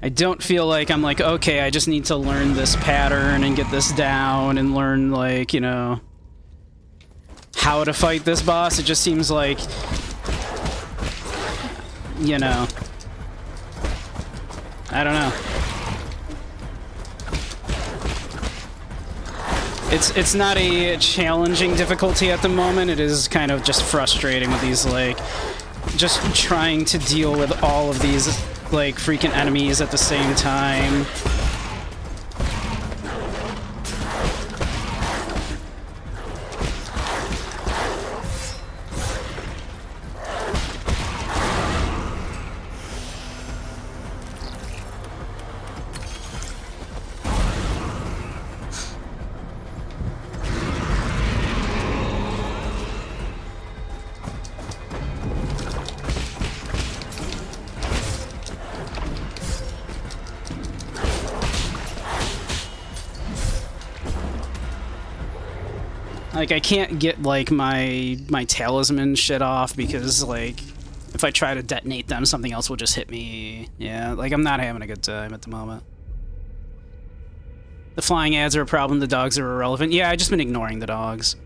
I don't feel like I'm like, okay, I just need to learn this pattern and get this down and learn, like, you know, how to fight this boss. It just seems like, you know, I don't know. It's not a challenging difficulty at the moment. It is kind of just frustrating with these, like, just trying to deal with all of these, like, freaking enemies at the same time. Like, I can't get, like, my talisman shit off because, like, if I try to detonate them, something else will just hit me. Yeah, like, I'm not having a good time at the moment. The flying ads are a problem, the dogs are irrelevant. Yeah, I've just been ignoring the dogs.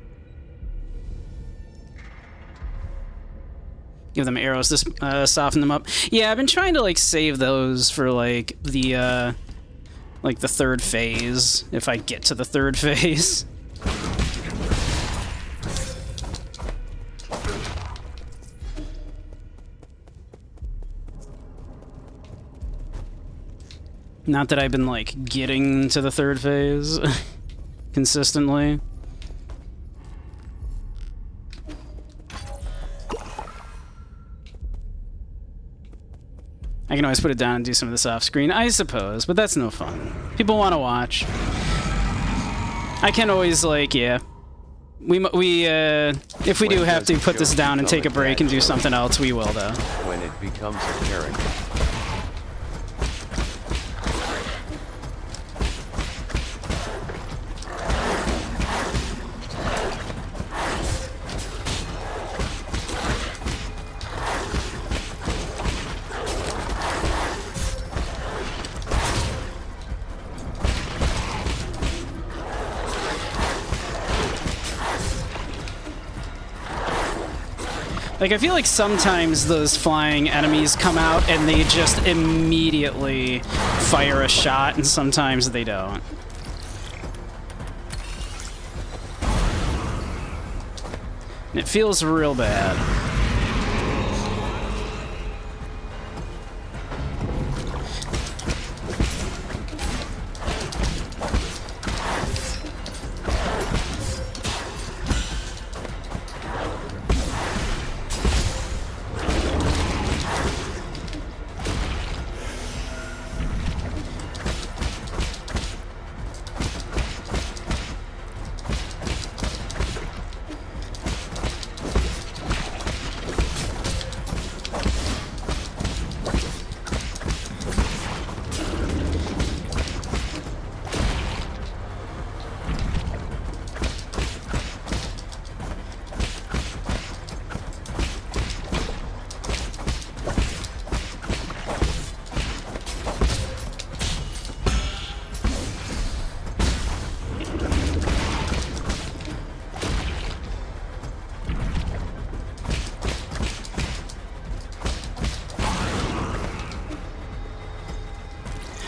Give them arrows to soften them up. Yeah, I've been trying to, like, save those for, like, the third phase, if I get to the third phase. Not that I've been, like, getting to the third phase consistently. I can always put it down and do some of this off screen, I suppose, but that's no fun. People want to watch. I can always, like, yeah. If we do have to put this down and take a break and do something else, we will, though. When it becomes apparent. Like, I feel like sometimes those flying enemies come out and they just immediately fire a shot, and sometimes they don't. And it feels real bad.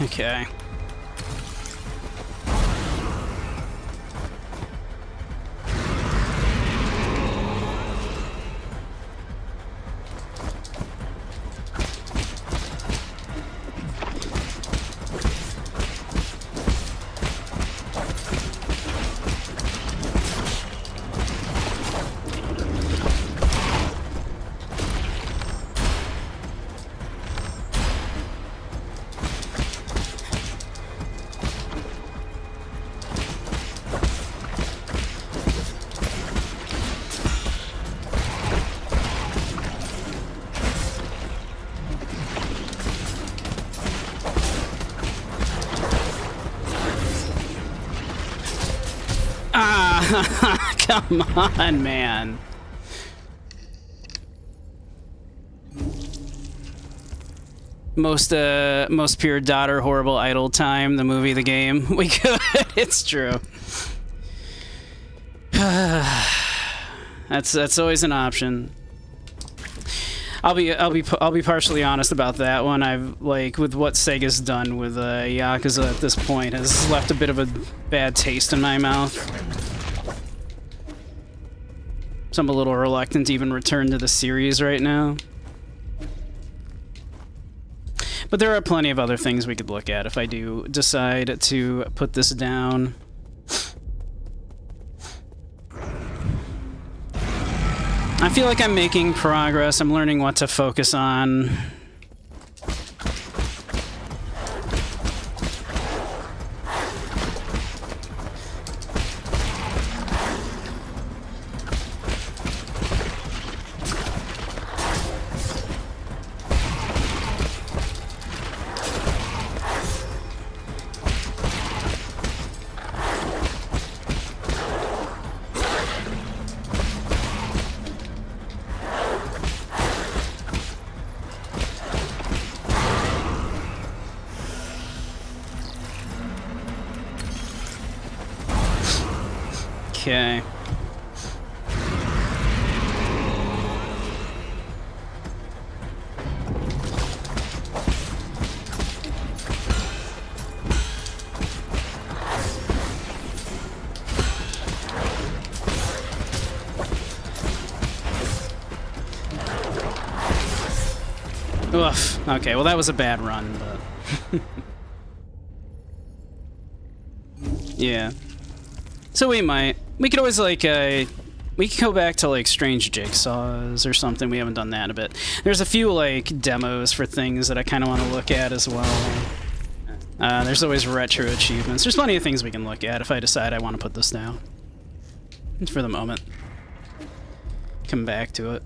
Okay. Come on, man. most pure daughter horrible idol time, the movie, the game. We could. It's true. That's always an option. I'll be partially honest about that one. I've like with what Sega's done with Yakuza at this point has left a bit of a bad taste in my mouth. So I'm a little reluctant to even return to the series right now. But there are plenty of other things we could look at if I do decide to put this down. I feel like I'm making progress. I'm learning what to focus on. Okay. Oof. Okay, well that was a bad run, but... yeah. So we could always, like, we could go back to, like, Strange Jigsaws or something. We haven't done that in a bit. There's a few, like, demos for things that I kind of want to look at as well. There's always retro achievements. There's plenty of things we can look at if I decide I want to put this down. For the moment. Come back to it.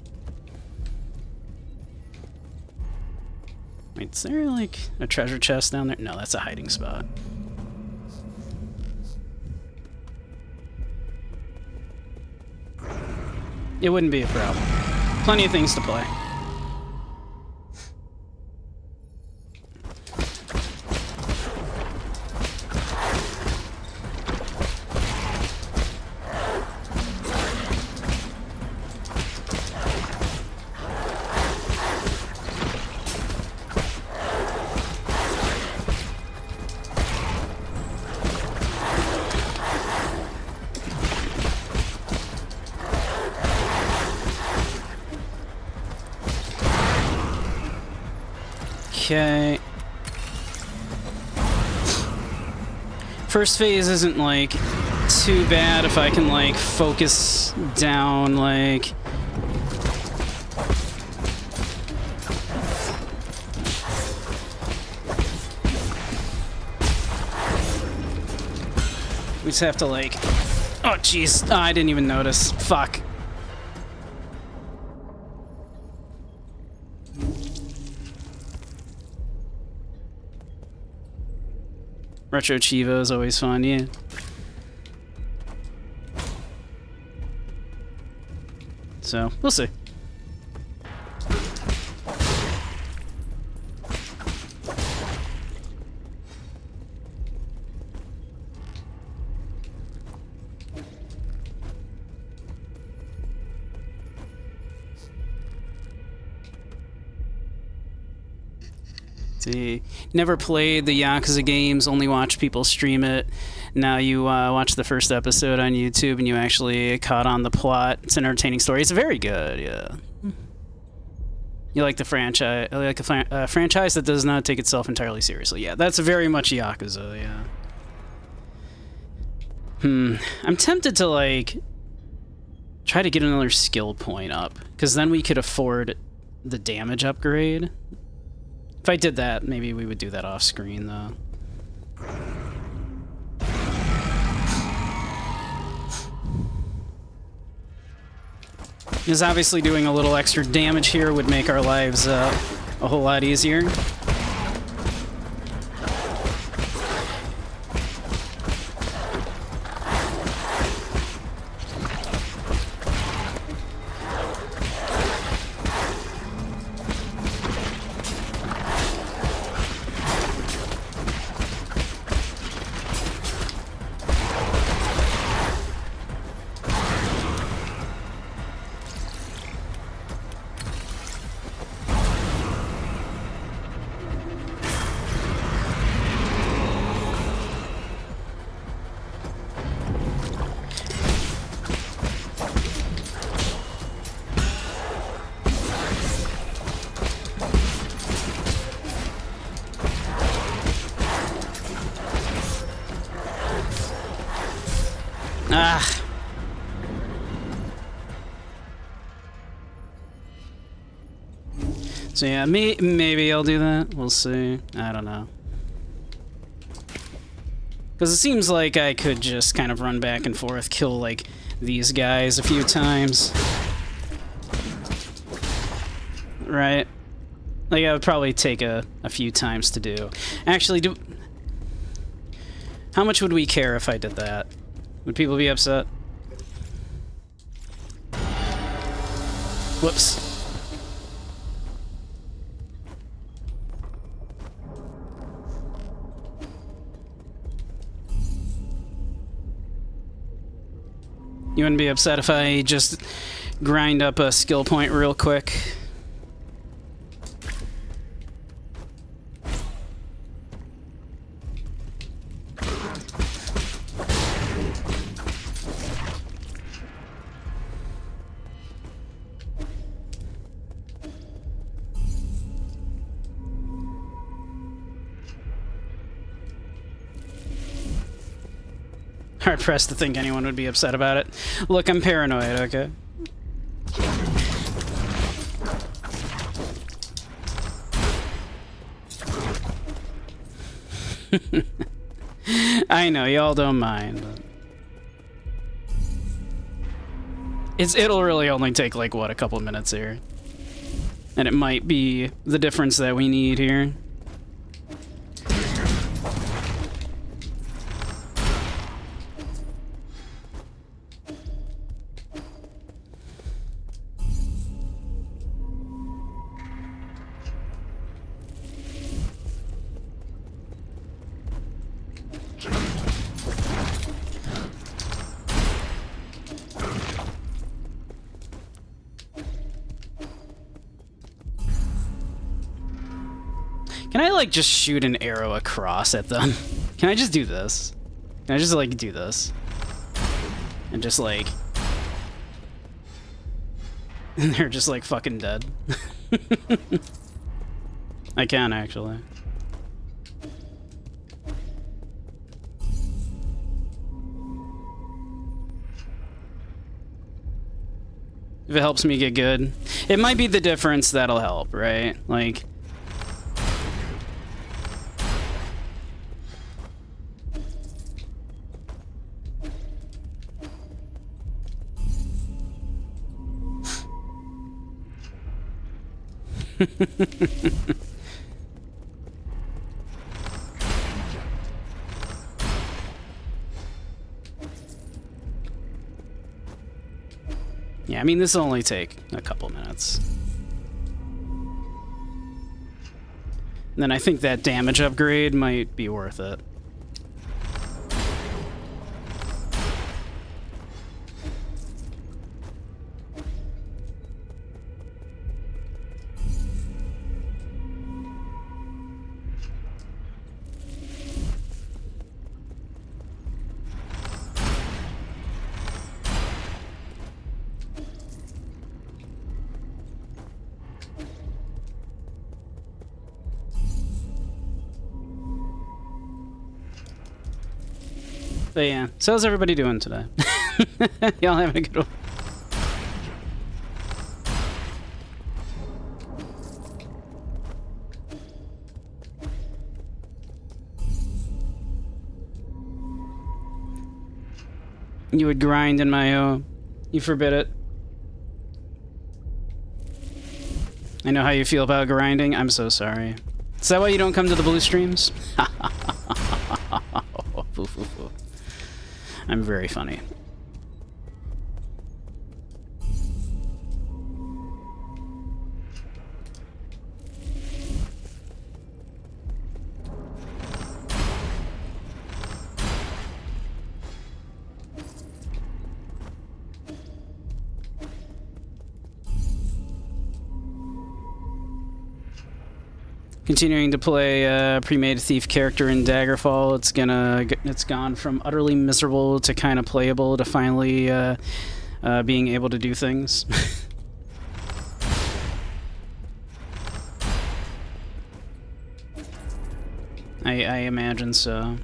Wait, is there, like, a treasure chest down there? No, that's a hiding spot. It wouldn't be a problem. Plenty of things to play. Okay. First phase isn't, like, too bad if I can, like, focus down, like... We just have to, like... Oh, jeez. Oh, I didn't even notice. Fuck. Retro Chivo is always fun, yeah. So, we'll see. See, never played the Yakuza games, only watch people stream it. Now you watch the first episode on YouTube and you actually caught on the plot. It's an entertaining story. It's very good, yeah. You like the franchise, like a franchise that does not take itself entirely seriously. Yeah, that's very much Yakuza, yeah. I'm tempted to, like, try to get another skill point up, because then we could afford the damage upgrade. If I did that, maybe we would do that off screen, though. Because obviously doing a little extra damage here would make our lives a whole lot easier. So yeah, maybe I'll do that. We'll see. I don't know. Because it seems like I could just kind of run back and forth, kill, like, these guys a few times. Right? Like, it would probably take a few times to do. Actually, how much would we care if I did that? Would people be upset? Whoops. You wouldn't be upset if I just grind up a skill point real quick? Hard pressed to think anyone would be upset about it. Look, I'm paranoid, okay? I know, y'all don't mind. It'll really only take, like, what, a couple minutes here. And it might be the difference that we need here. Can I, like, just shoot an arrow across at them? Can I just do this? Can I just, like, do this? And just, like... And they're just, like, fucking dead. I can, actually. If it helps me get good. It might be the difference that'll help, right? Like... Yeah, I mean, this will only take a couple minutes. And then I think that damage upgrade might be worth it. But yeah, so how's everybody doing today? Y'all having a good one? You would grind in my O. You forbid it. I know how you feel about grinding. I'm so sorry. Is that why you don't come to the blue streams? I'm very funny. Continuing to play a pre-made thief character in Daggerfall. It's gone from utterly miserable to kind of playable to finally being able to do things. I imagine so.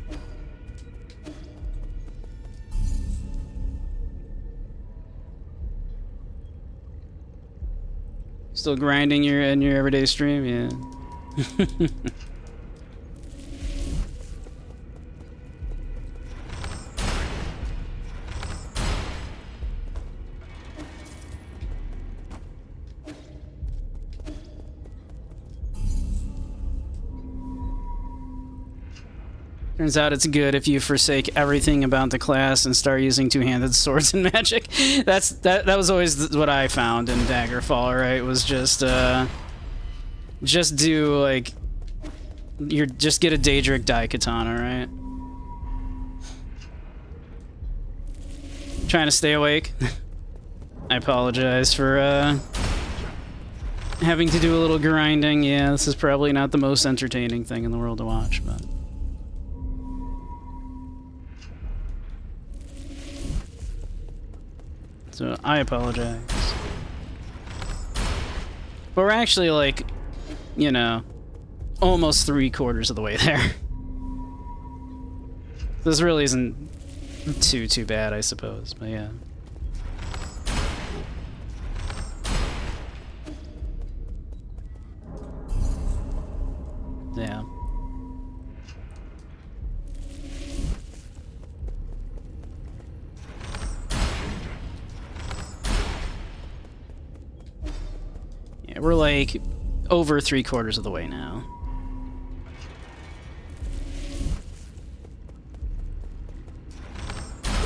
Still grinding in your everyday stream, yeah. Turns out it's good if you forsake everything about the class and start using two-handed swords in Magic. That was always what I found in Daggerfall, right? Was just do like just get a Daedric Daikatana, right? Trying to stay awake. I apologize for having to do a little grinding. Yeah, this is probably not the most entertaining thing in the world to watch, but. So I apologize. But we're actually like, you know, almost 3/4 of the way there. This really isn't too bad, I suppose, but yeah. Yeah. We're like over 3/4 of the way now.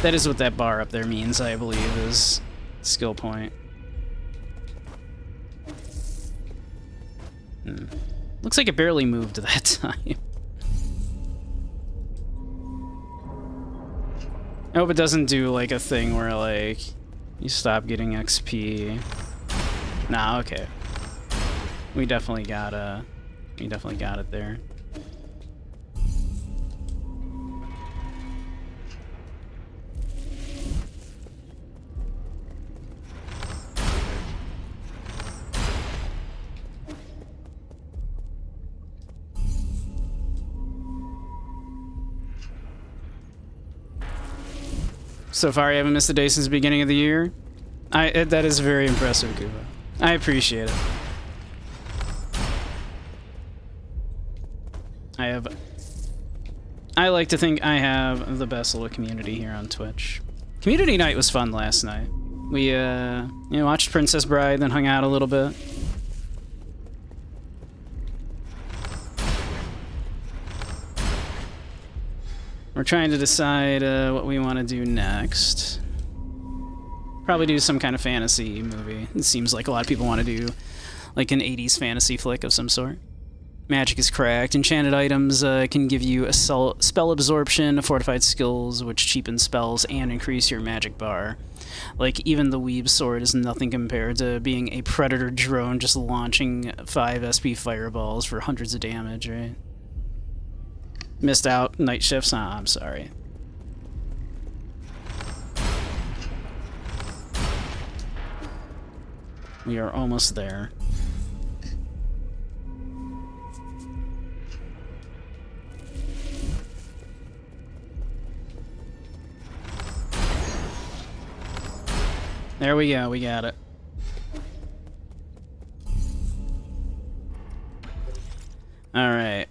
That is what that bar up there means, I believe, is skill point. Looks like it barely moved that time. I hope it doesn't do like a thing where like you stop getting XP. Nah, okay. We definitely got it there. So far, you haven't missed a day since the beginning of the year. That is very impressive, Kuba. I appreciate it. I like to think I have the best little community here on Twitch. Community night was fun last night. We, watched Princess Bride, then hung out a little bit. We're trying to decide what we want to do next. Probably do some kind of fantasy movie. It seems like a lot of people want to do like an 80s fantasy flick of some sort. Magic is cracked. Enchanted items can give you a spell absorption, fortified skills, which cheapen spells and increase your magic bar. Like, even the Weeb Sword is nothing compared to being a Predator drone just launching 5 SP fireballs for hundreds of damage, right? Missed out night shifts? Ah, I'm sorry. We are almost there. There we go, we got it. Alright.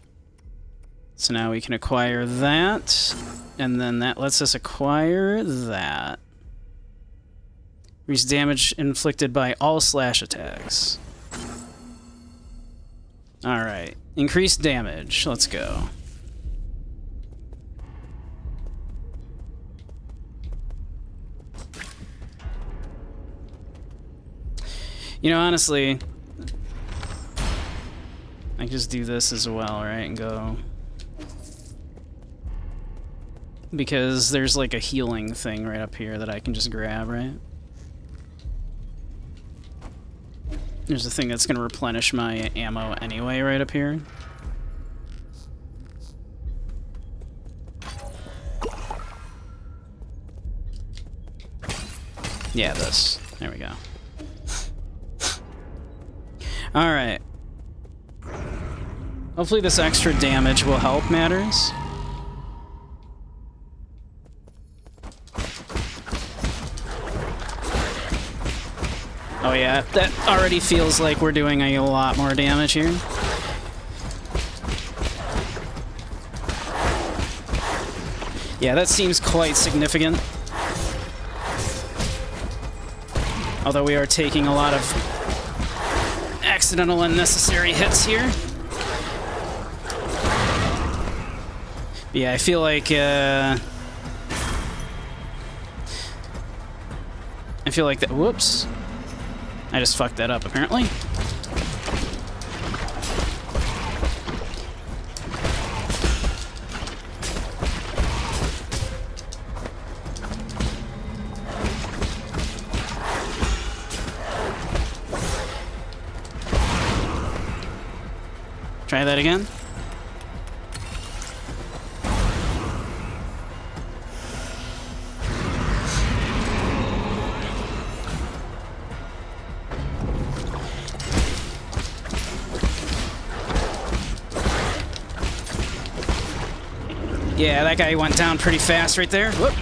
So now we can acquire that, and then that lets us acquire that. Increase damage inflicted by all slash attacks. Alright. Increased damage. Let's go. You know, honestly, I can just do this as well, right, and go... Because there's like a healing thing right up here that I can just grab, right? There's a thing that's going to replenish my ammo anyway right up here. Yeah, this. There we go. Alright. Hopefully this extra damage will help matters. Oh yeah, that already feels like we're doing a lot more damage here. Yeah, that seems quite significant. Although we are taking a lot of accidental unnecessary hits here. Yeah, I feel like that. Whoops. I just fucked that up, apparently. Try that again. Yeah, that guy went down pretty fast right there. Whoop.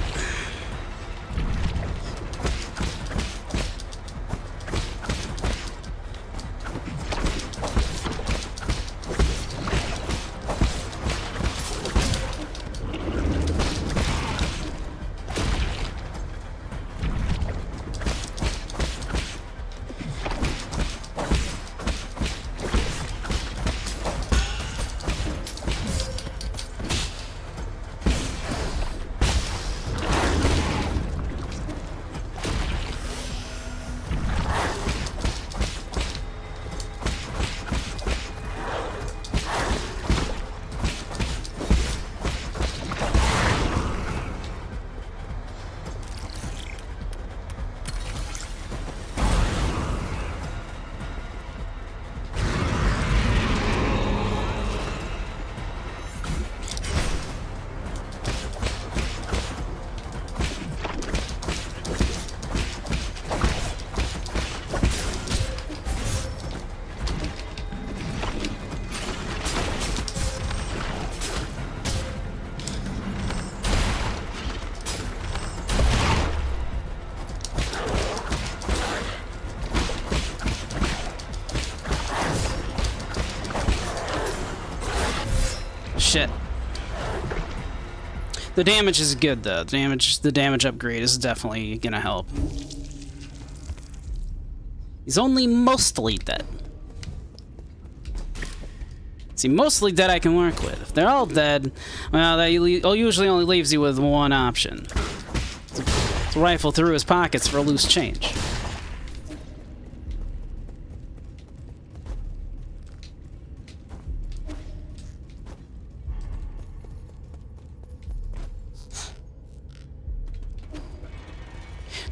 Shit. The damage is good though. The damage upgrade is definitely gonna help. He's only mostly dead. See, mostly dead I can work with. If they're all dead, well, that usually only leaves you with one option. To rifle through his pockets for loose change.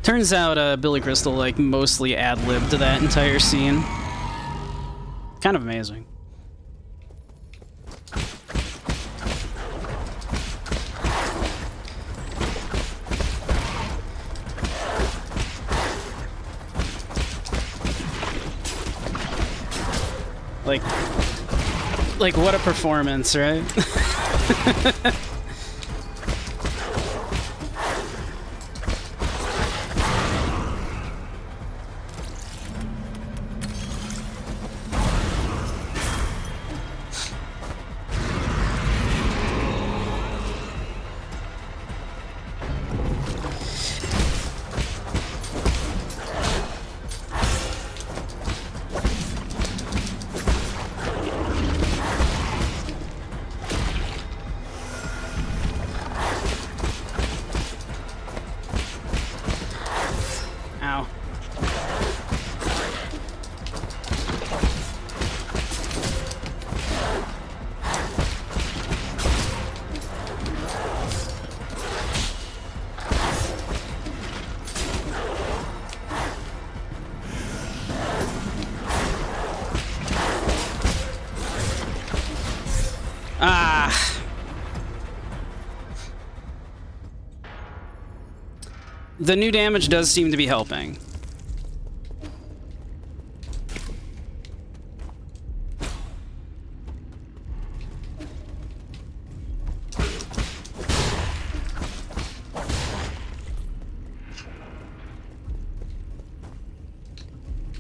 Turns out Billy Crystal like mostly ad-libbed that entire scene. Kind of amazing. Like what a performance, right? Ow. Ah. The new damage does seem to be helping.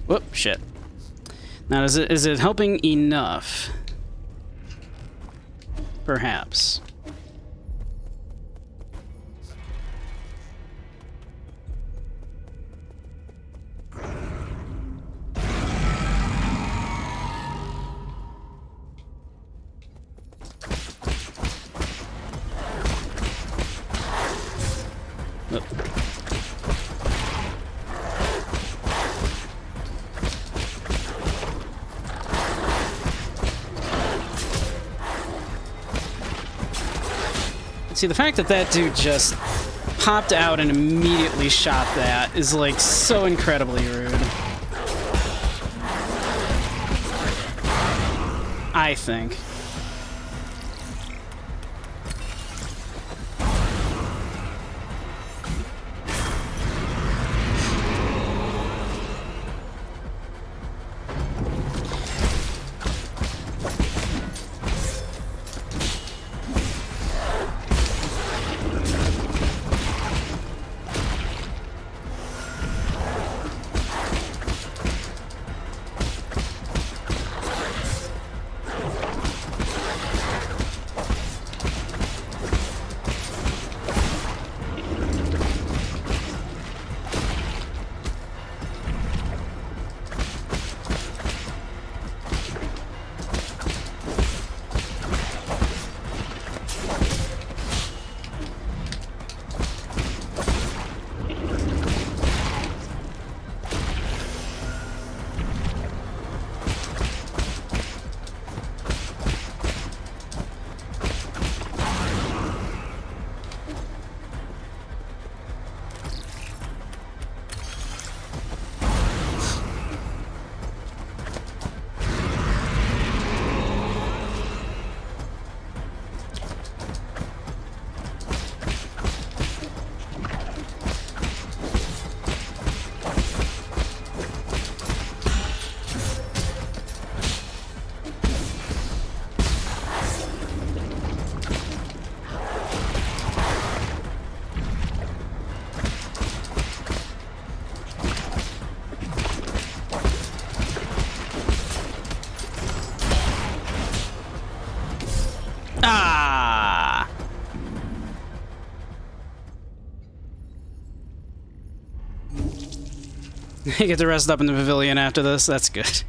Whoop, shit. Now, is it helping enough? Perhaps. See, the fact that that dude just popped out and immediately shot that is, like, so incredibly rude. I think. I get to rest up in the pavilion after this. That's good.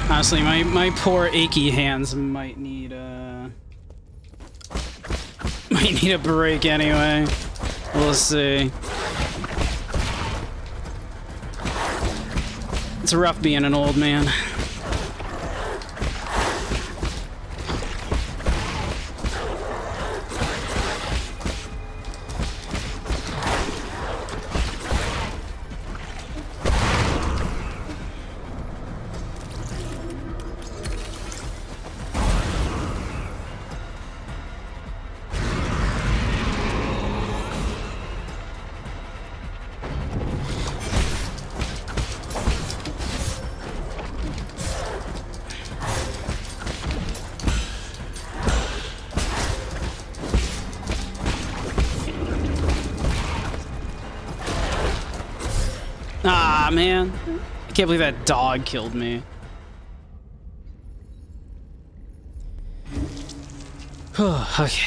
Honestly, my poor achy hands might need a break anyway. We'll see. It's rough being an old man. Ah, man. I can't believe that dog killed me. Okay.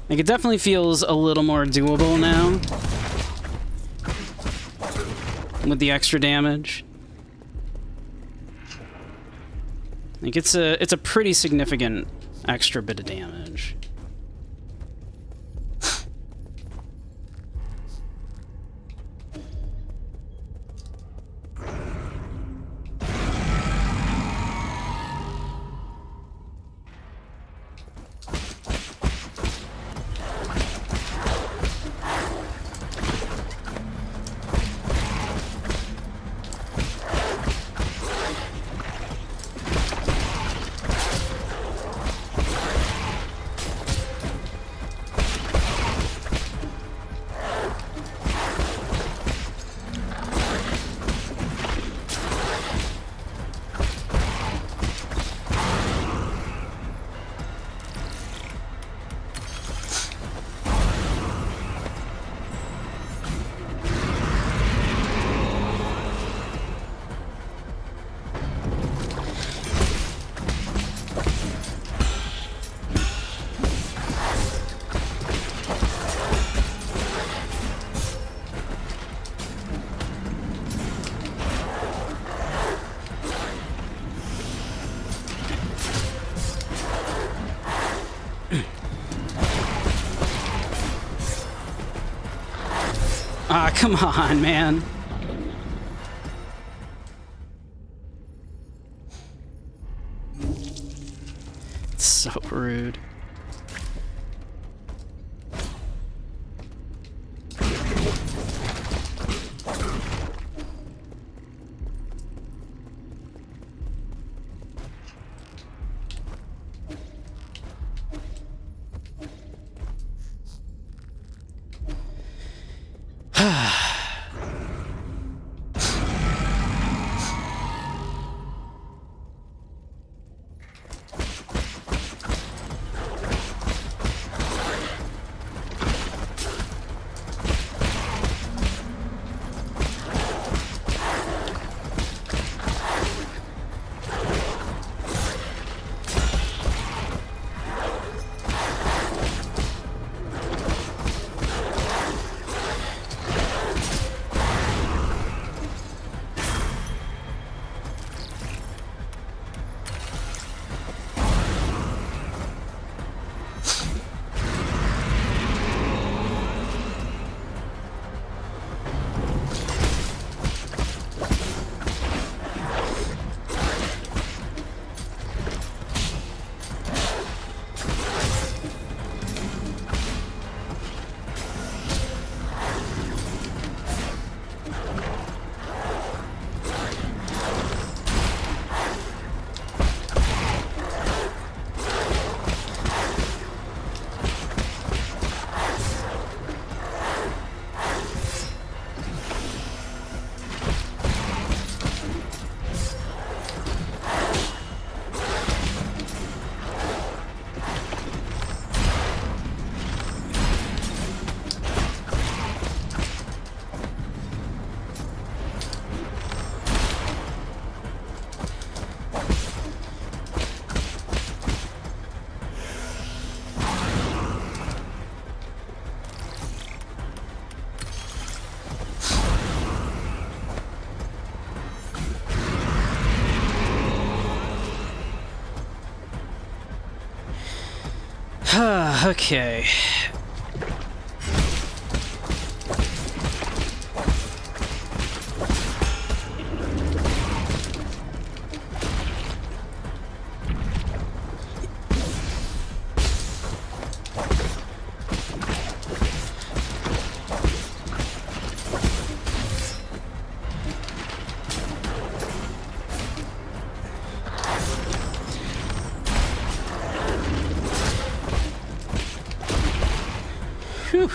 Like, it definitely feels a little more doable now. With the extra damage. Like, it's a pretty significant extra bit of damage. come on, man. It's so rude. Okay. Whew.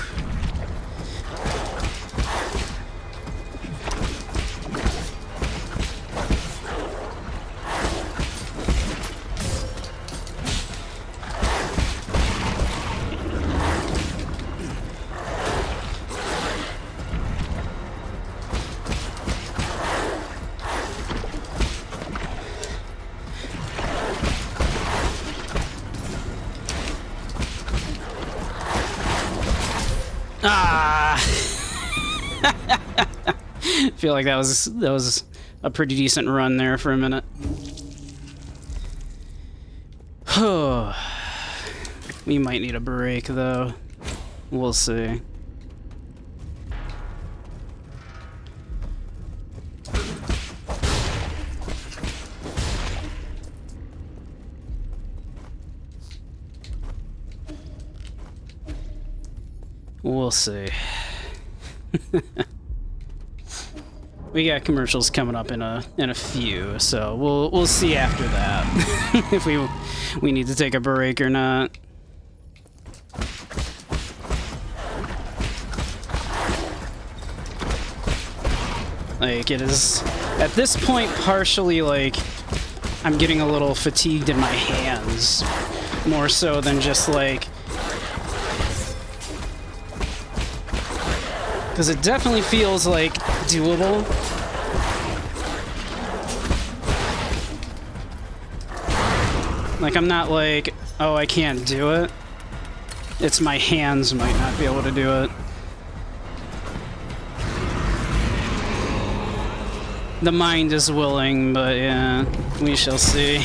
Ah! Feel like that was a pretty decent run there for a minute. We might need a break though. We'll see. We'll see. We got commercials coming up in a few, so we'll see after that if we need to take a break or not. Like, it is at this point partially like I'm getting a little fatigued in my hands, more so than just like, because it definitely feels like doable. Like, I'm not like, oh, I can't do it. It's my hands might not be able to do it. The mind is willing, but yeah, we shall see.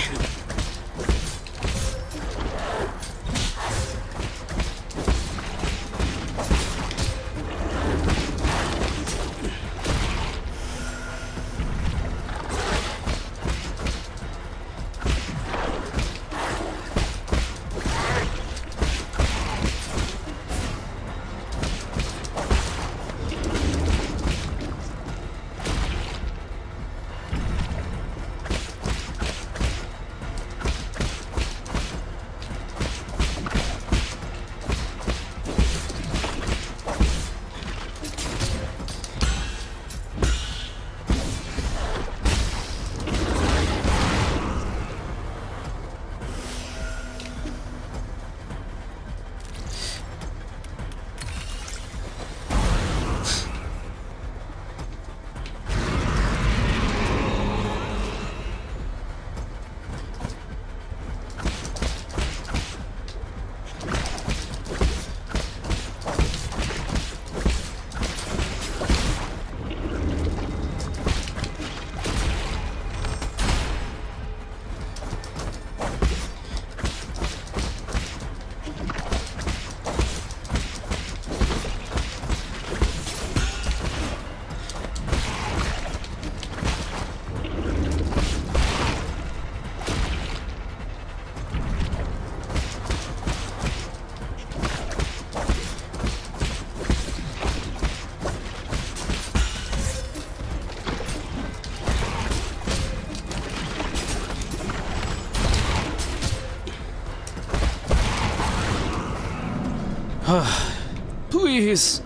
Please.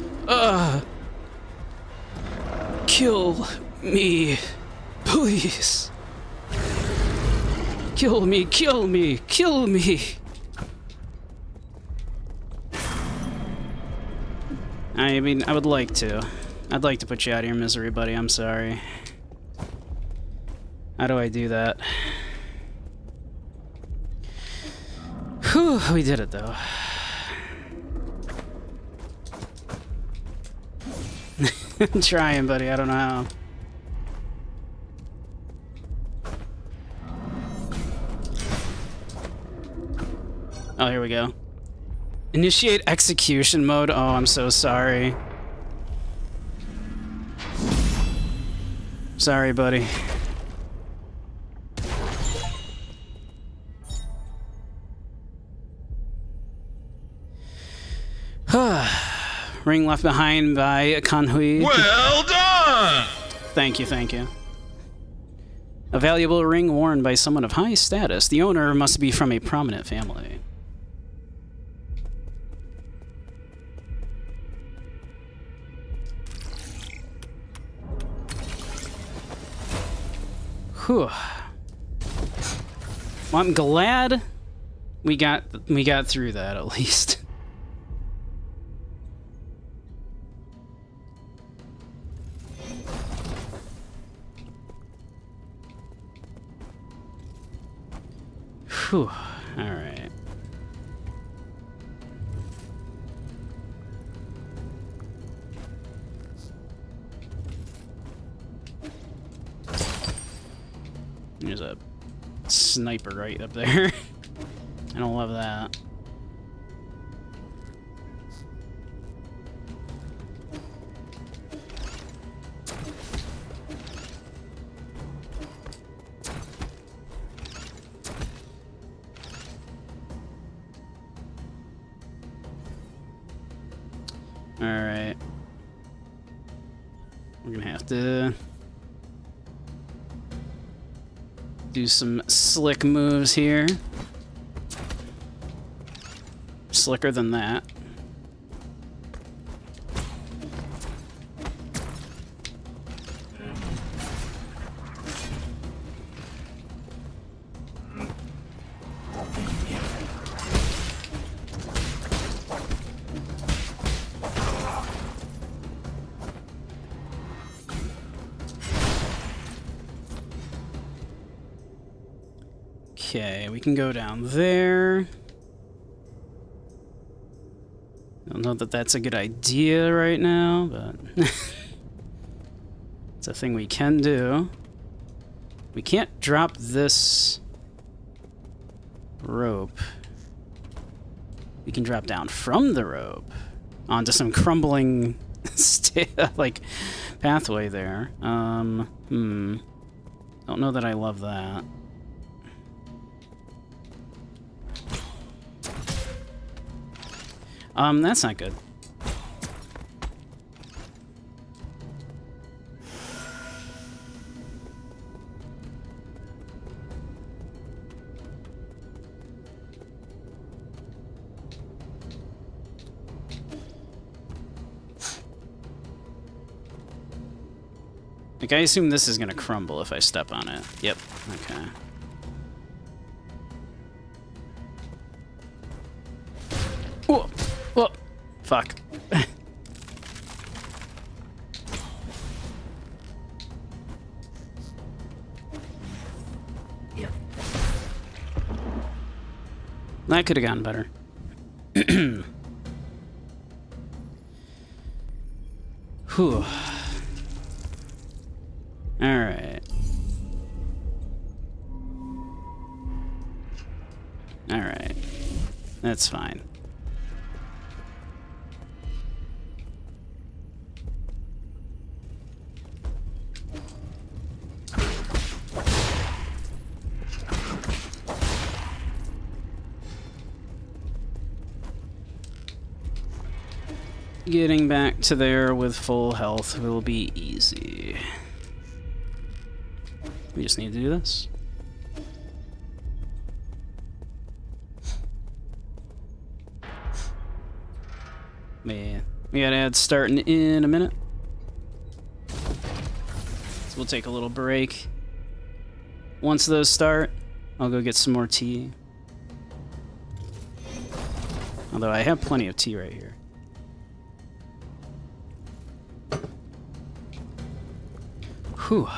Kill me. Please. Kill me, kill me, kill me. I mean, I would like to. I'd like to put you out of your misery, buddy. I'm sorry. How do I do that? Whew, we did it, though. I'm trying, buddy. I don't know how. Oh, here we go. Initiate execution mode. Oh, I'm so sorry. Sorry, buddy. Ring left behind by Kanhui. Well done! Thank you, thank you. A valuable ring worn by someone of high status. The owner must be from a prominent family. Whew. Well, I'm glad we got through that at least. Whew. All right. There's a sniper right up there. I don't love that. All right. We're gonna have to do some slick moves here. Slicker than that. Okay, we can go down there. I don't know that that's a good idea right now, but it's a thing we can do. We can't drop this rope. We can drop down from the rope onto some crumbling like pathway there. Don't know that I love that. That's not good. Like, I assume this is gonna crumble if I step on it. Yep, okay. Whoa! Whoa! Fuck. That could have gone better. Whew. Alright. Alright. That's fine. Getting back to there with full health will be easy. We just need to do this. Man. We got ads starting in a minute. So we'll take a little break. Once those start, I'll go get some more tea. Although I have plenty of tea right here. Whew.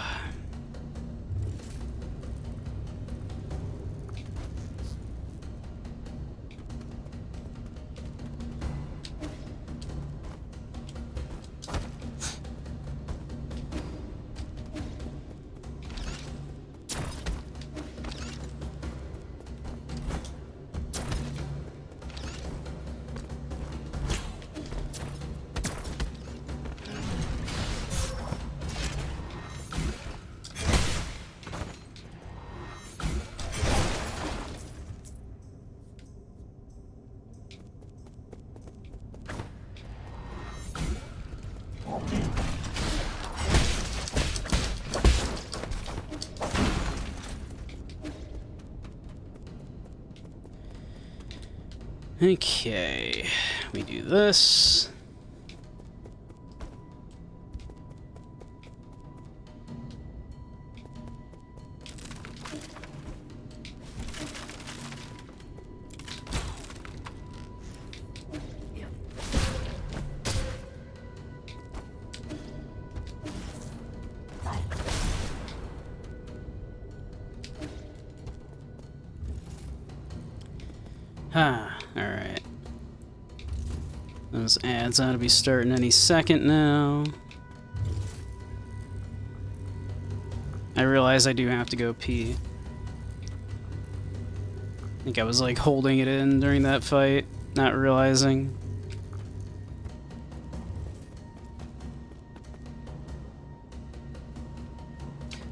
Okay, we do this. Alright. Those ads ought to be starting any second now. I realize I do have to go pee. I think I was like holding it in during that fight, not realizing.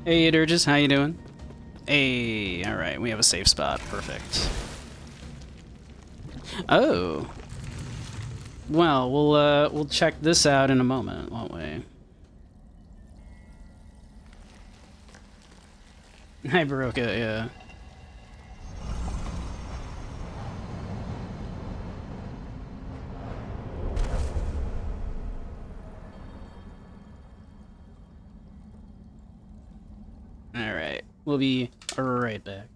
Hey Dirges, how you doing? Hey, alright, we have a safe spot. Perfect. Oh. Well, we'll check this out in a moment, won't we? Hi, Baroka, yeah. Alright, we'll be right back.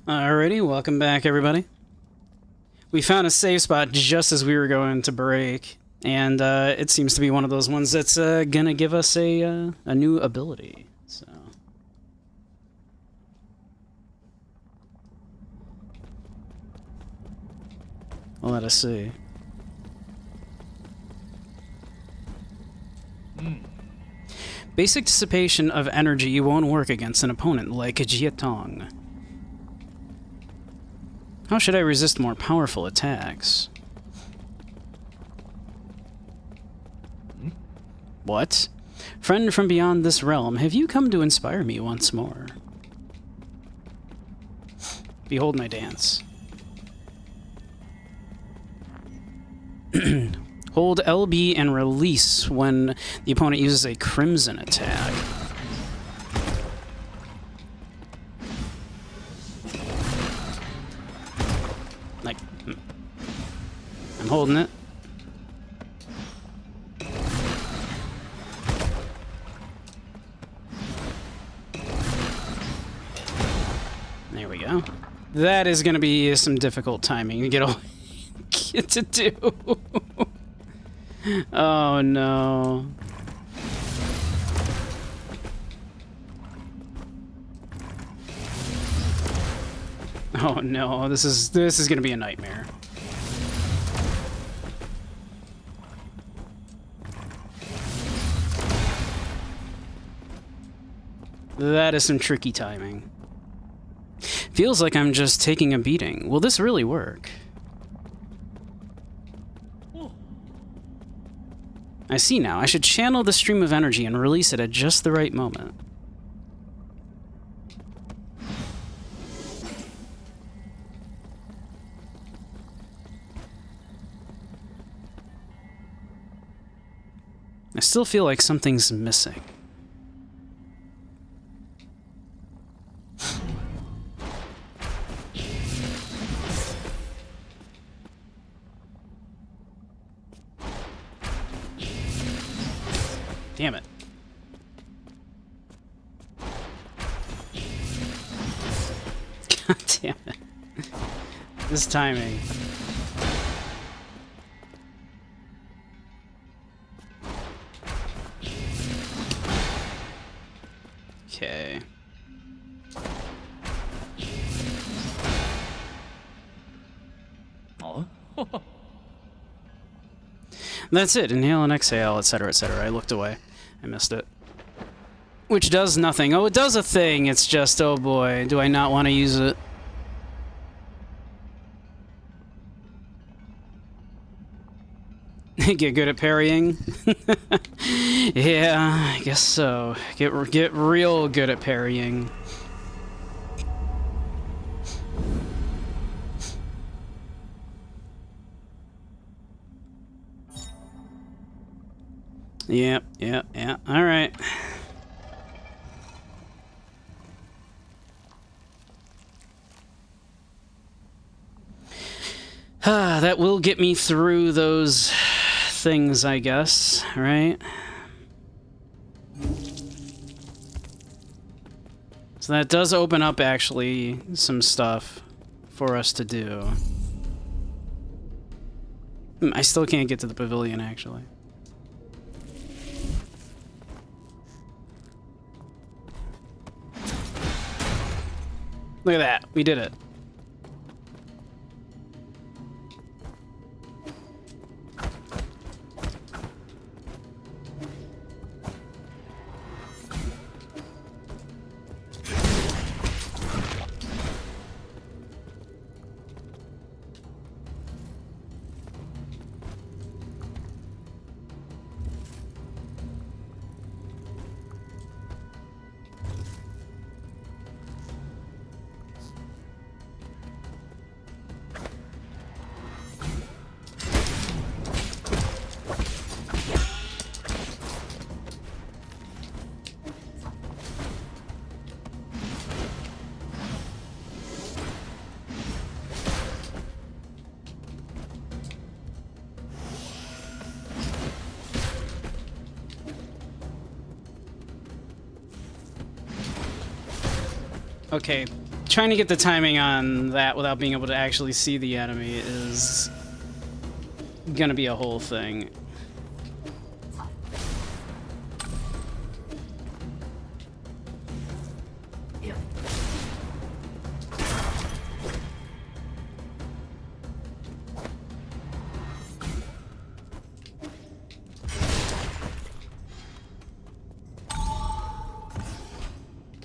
Alrighty, welcome back, everybody. We found a safe spot just as we were going to break, and it seems to be one of those ones that's gonna give us a new ability. So, well, let us see. Basic dissipation of energy won't work against an opponent like a Jiatong. How should I resist more powerful attacks? What? Friend from beyond this realm, have you come to inspire me once more? Behold my dance. Hold LB and release when the opponent uses a crimson attack. Like, I'm holding it. There we go. That is going to be some difficult timing to get to do. Oh no. Oh no, this is gonna be a nightmare. That is some tricky timing. Feels like I'm just taking a beating. Will this really work? I see now. I should channel the stream of energy and release it at just the right moment. I still feel like something's missing. Damn it. God damn it. This timing. Okay. That's it. Inhale and exhale, etc., etc. I looked away. I missed it. Which does nothing. Oh, it does a thing. It's just, oh boy, do I not want to use it. Get good at parrying? Yeah, I guess so. Get real good at parrying. Yep, yep, yep. All right. That will get me through those things, I guess, right? So that does open up, actually, some stuff for us to do. I still can't get to the pavilion, actually. Look at that. We did it. Okay, trying to get the timing on that without being able to actually see the enemy is gonna be a whole thing.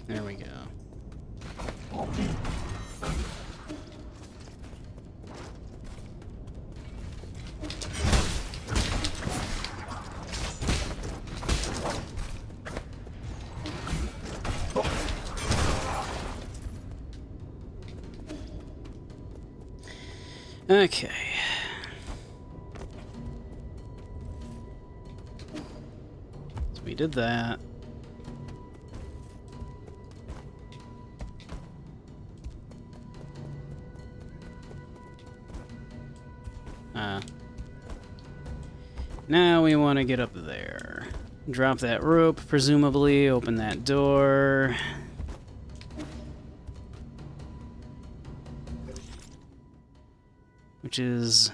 There we go. Okay. So we did that. Now we want to get up there. Drop that rope, presumably, open that door. Which is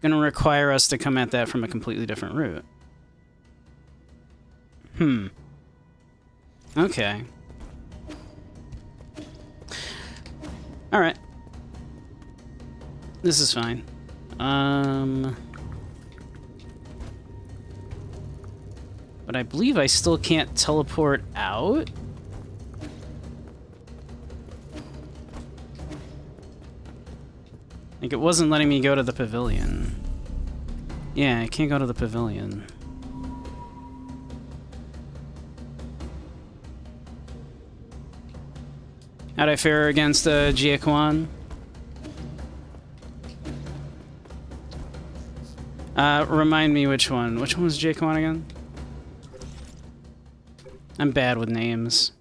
going to require us to come at that from a completely different route. Okay. Alright. This is fine. But I believe I still can't teleport out. Like, it wasn't letting me go to the pavilion. Yeah, I can't go to the pavilion. How'd I fare against Jia Quan? Remind me which one. Which one was Jia Quan again? I'm bad with names.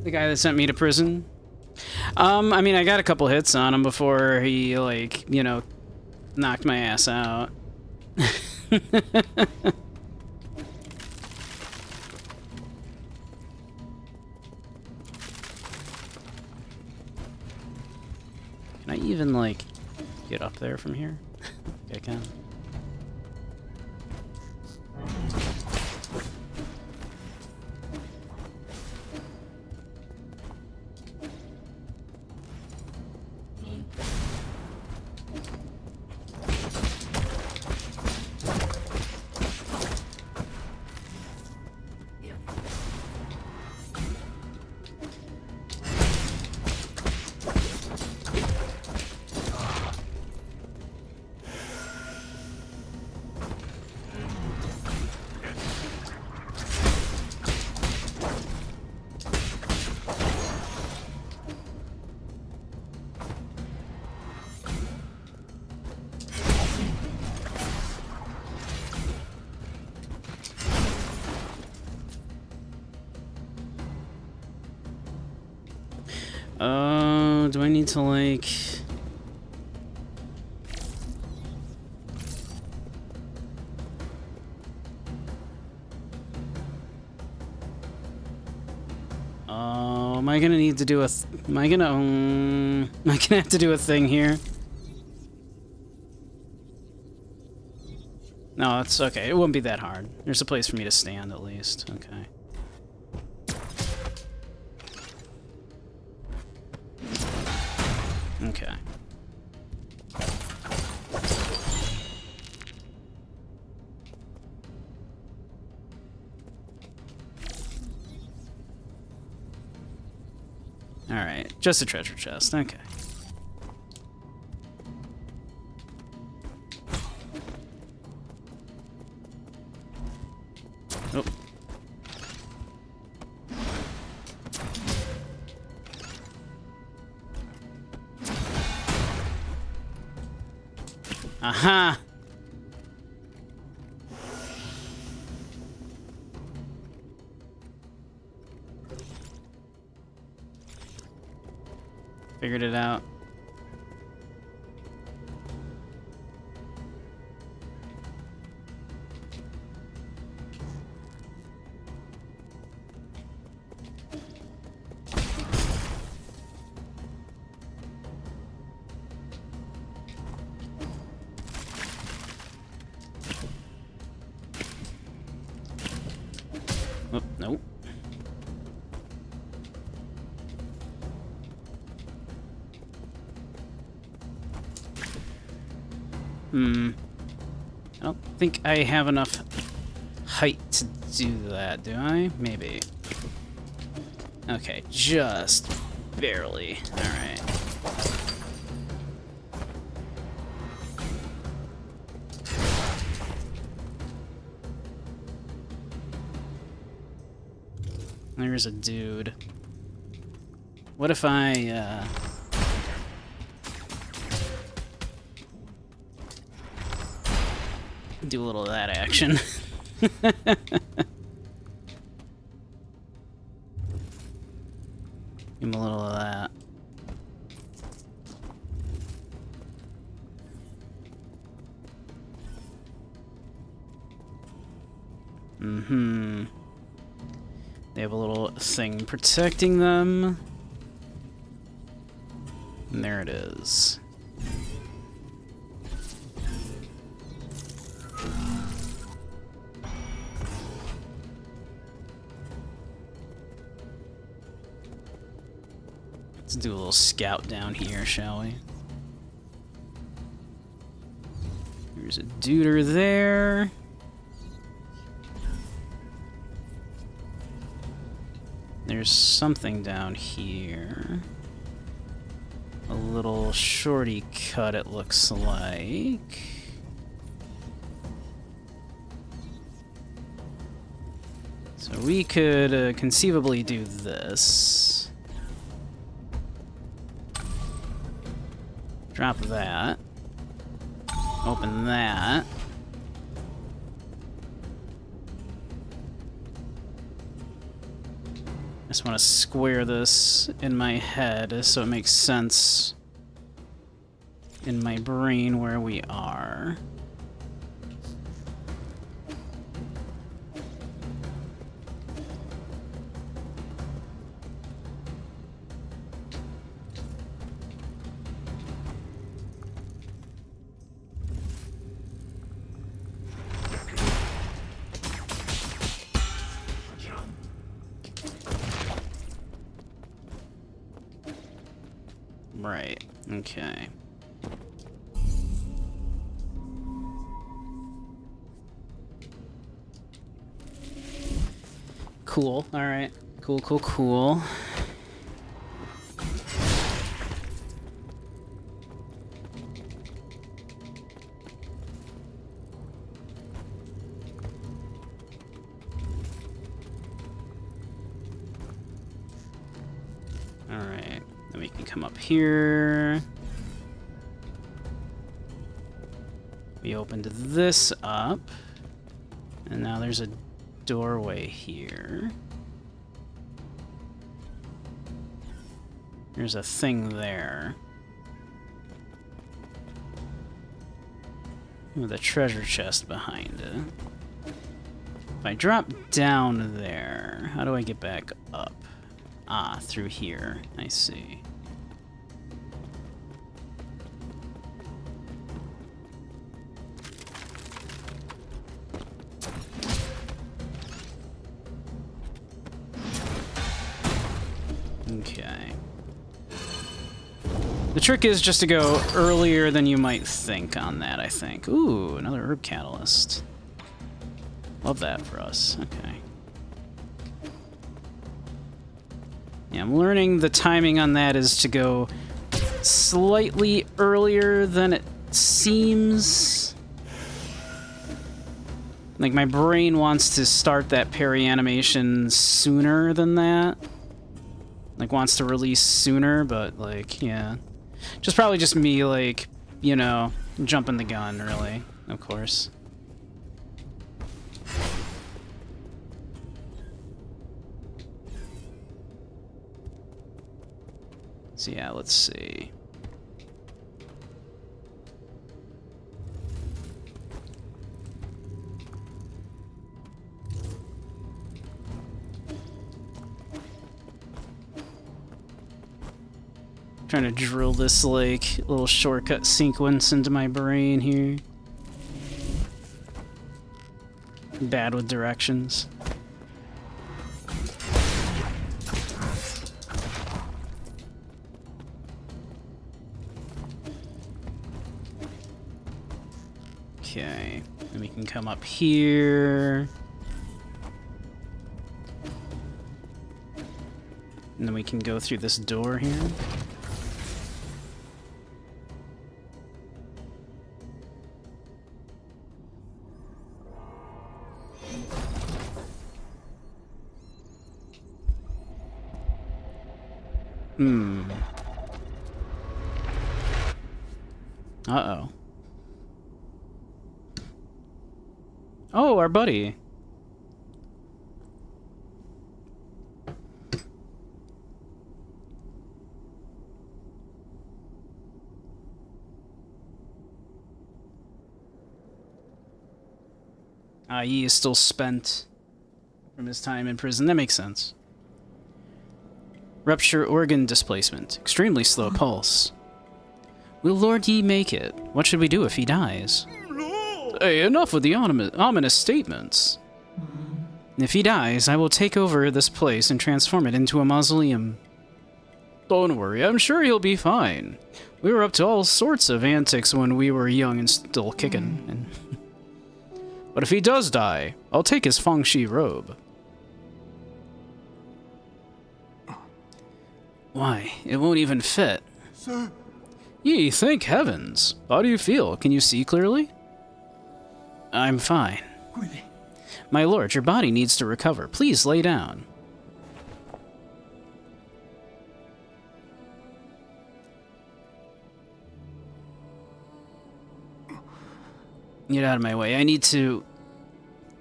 The guy that sent me to prison? I mean, I got a couple hits on him before he, like, you know, knocked my ass out. Can I even, like, get up there from here? I can. Do I need to, like... am I gonna need to do a... am I gonna have to do a thing here? No, it's okay. It wouldn't be that hard. There's a place for me to stand, at least. Okay. Okay. Alright, just a treasure chest. Okay. Oh. Aha! Figured it out. Oh, nope. I don't think I have enough height to do that, do I? Maybe. Okay, just barely. Alright. There's a dude. What if I, do a little of that action? Give him a little of that. They have a little thing protecting them. And there it is. Let's do a little scout down here, shall we? There's a duder there. There's something down here. A little shorty cut, it looks like. So we could conceivably do this. Drop that. Open that. I just want to square this in my head so it makes sense in my brain where we are. Right, okay. Cool, alright. Cool, cool, cool. Alright, then we can come up here. We opened this up. And now there's a doorway here. There's a thing there. With a treasure chest behind it. If I drop down there, how do I get back up? Ah, through here. I see. Okay. The trick is just to go earlier than you might think on that, I think. Ooh, another herb catalyst. Love that for us. Okay. Yeah, I'm learning the timing on that is to go slightly earlier than it seems. Like, my brain wants to start that parry animation sooner than that. Like, wants to release sooner, but, like, yeah. Just probably just me, like, you know, jumping the gun, really, of course. So yeah, let's see. Trying to drill this like little shortcut sequence into my brain here. Bad with directions. Okay, then we can come up here. And then we can go through this door here. Uh-oh. Oh, our buddy. He is still spent from his time in prison. That makes sense. Rupture organ displacement. Extremely slow pulse. Will Lord Yi make it? What should we do if he dies? Hey, enough with the ominous statements. If he dies, I will take over this place and transform it into a mausoleum. Don't worry, I'm sure he'll be fine. We were up to all sorts of antics when we were young and still kicking. But if he does die, I'll take his Feng Shi robe. Why, it won't even fit. Sir. Ye, thank heavens. How do you feel? Can you see clearly? I'm fine. My lord, your body needs to recover. Please lay down. Get out of my way. I need to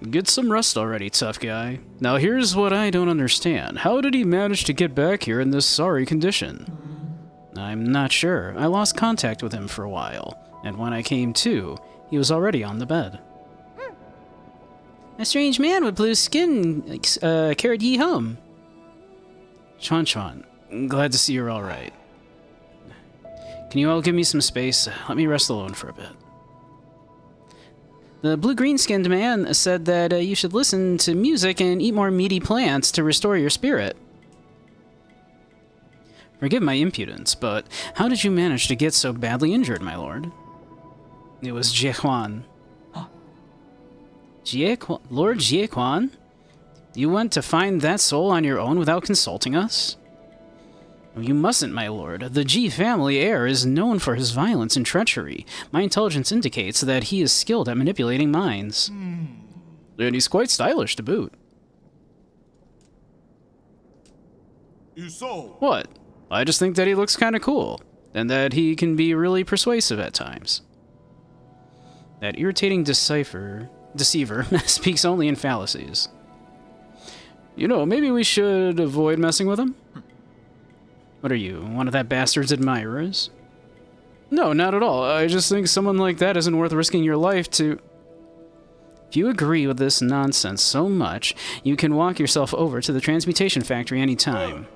get some rest already, tough guy. Now here's what I don't understand. How did he manage to get back here in this sorry condition? I'm not sure. I lost contact with him for a while, and when I came to, he was already on the bed. A strange man with blue skin carried ye home. Chuan Chuan, glad to see you're all right. Can you all give me some space? Let me rest alone for a bit. The blue-green-skinned man said that you should listen to music and eat more meaty plants to restore your spirit. Forgive my impudence, but how did you manage to get so badly injured, my lord? It was Jie Quan. Lord Jie Quan? You went to find that soul on your own without consulting us? You mustn't, my lord. The Ji family heir is known for his violence and treachery. My intelligence indicates that he is skilled at manipulating minds. And he's quite stylish to boot. You saw. What? I just think that he looks kind of cool, and that he can be really persuasive at times. That irritating deceiver speaks only in fallacies. You know, maybe we should avoid messing with him? What are you, one of that bastard's admirers? No, not at all. I just think someone like that isn't worth risking your life to... If you agree with this nonsense so much, you can walk yourself over to the transmutation factory anytime.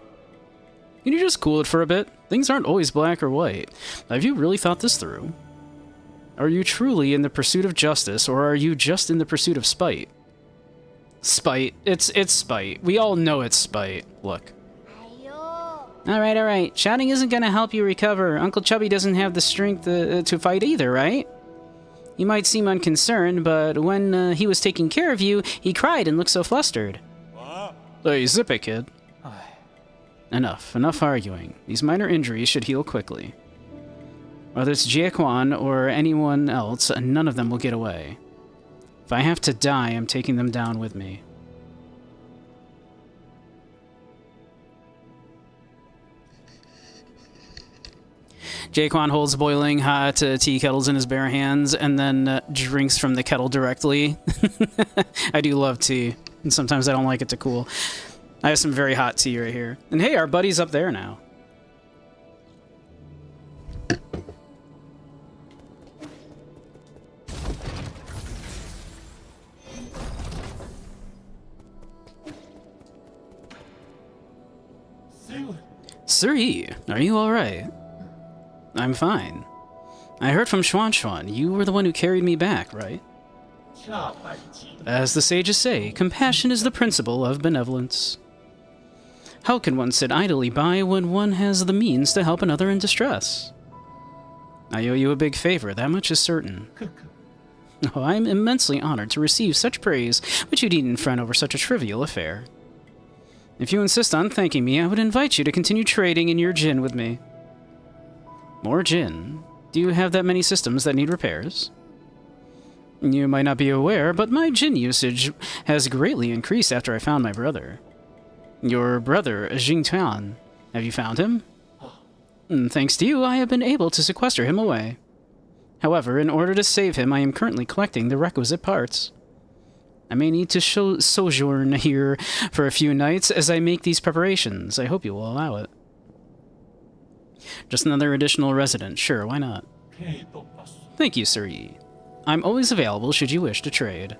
Can you just cool it for a bit? Things aren't always black or white. Have you really thought this through? Are you truly in the pursuit of justice, or are you just in the pursuit of spite? Spite. It's spite. We all know it's spite. Look. Alright. Shouting isn't gonna help you recover. Uncle Chubby doesn't have the strength to fight either, right? You might seem unconcerned, but when he was taking care of you, he cried and looked so flustered. Hey, zip it, kid. Enough arguing. These minor injuries should heal quickly. Whether it's Jie Quan or anyone else, none of them will get away. If I have to die, I'm taking them down with me. Jie Quan holds boiling hot tea kettles in his bare hands and then drinks from the kettle directly. I do love tea, and sometimes I don't like it to cool. I have some very hot tea right here. And hey, our buddy's up there now. Suri, are you alright? I'm fine. I heard from Xuan Xuan, you were the one who carried me back, right? As the sages say, compassion is the principle of benevolence. How can one sit idly by when one has the means to help another in distress? I owe you a big favor, that much is certain. Oh, I am immensely honored to receive such praise, but you needn't fret over such a trivial affair. If you insist on thanking me, I would invite you to continue trading in your Jin with me. More Jin? Do you have that many systems that need repairs? You might not be aware, but my Jin usage has greatly increased after I found my brother. Your brother, Jing Tuan. Have you found him? Thanks to you, I have been able to sequester him away. However, in order to save him, I am currently collecting the requisite parts. I may need to sojourn here for a few nights as I make these preparations. I hope you will allow it. Just another additional resident. Sure, why not? Thank you, Sir Yi. I'm always available should you wish to trade.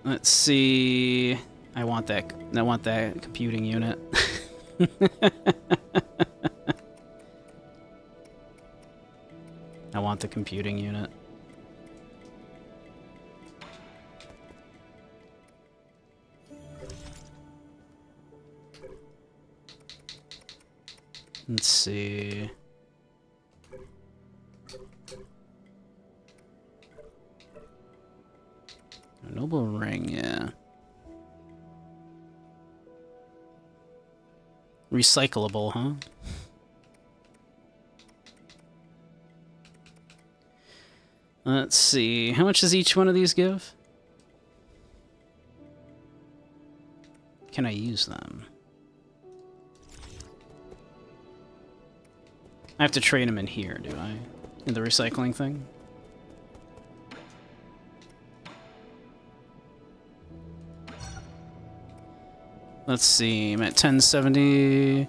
Let's see. I want that computing unit. I want the computing unit. Let's see. A noble ring, yeah. Recyclable, huh? Let's see. How much does each one of these give? Can I use them? I have to trade them in here, do I? In the recycling thing? Let's see, I'm at 1070.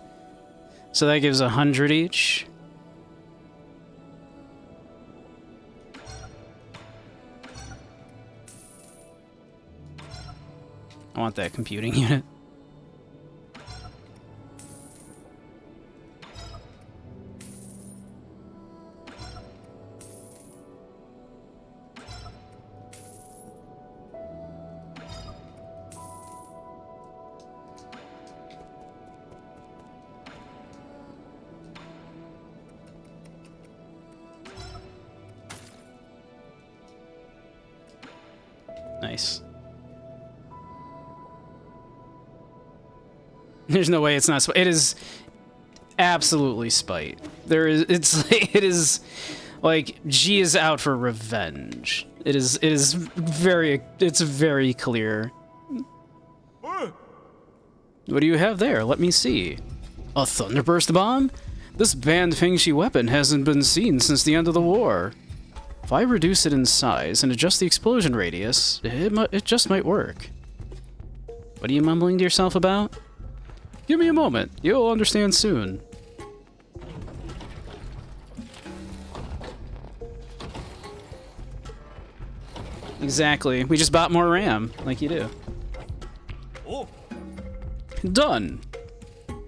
So that gives 100 each. I want that computing unit. Nice. There's no way it's not spite. It is absolutely spite. There is. It is like G is out for revenge. It is very. It's very clear. What do you have there? Let me see. A thunderburst bomb? This banned Fengshi weapon hasn't been seen since the end of the war. If I reduce it in size and adjust the explosion radius, it just might work. What are you mumbling to yourself about? Give me a moment. You'll understand soon. Exactly. We just bought more RAM, like you do. Oh. Done.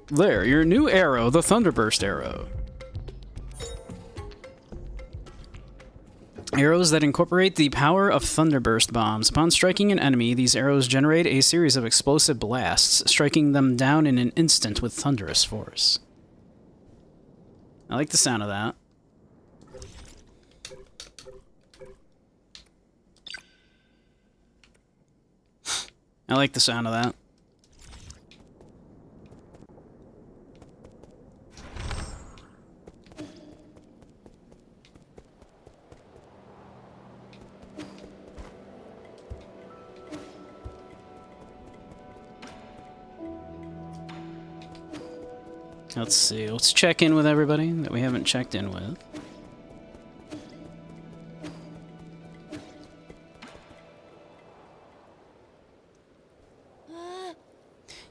There, your new arrow, the Thunderburst arrow. Arrows that incorporate the power of Thunderburst bombs. Upon striking an enemy, these arrows generate a series of explosive blasts, striking them down in an instant with thunderous force. I like the sound of that. I like the sound of that. Let's see, let's check in with everybody that we haven't checked in with.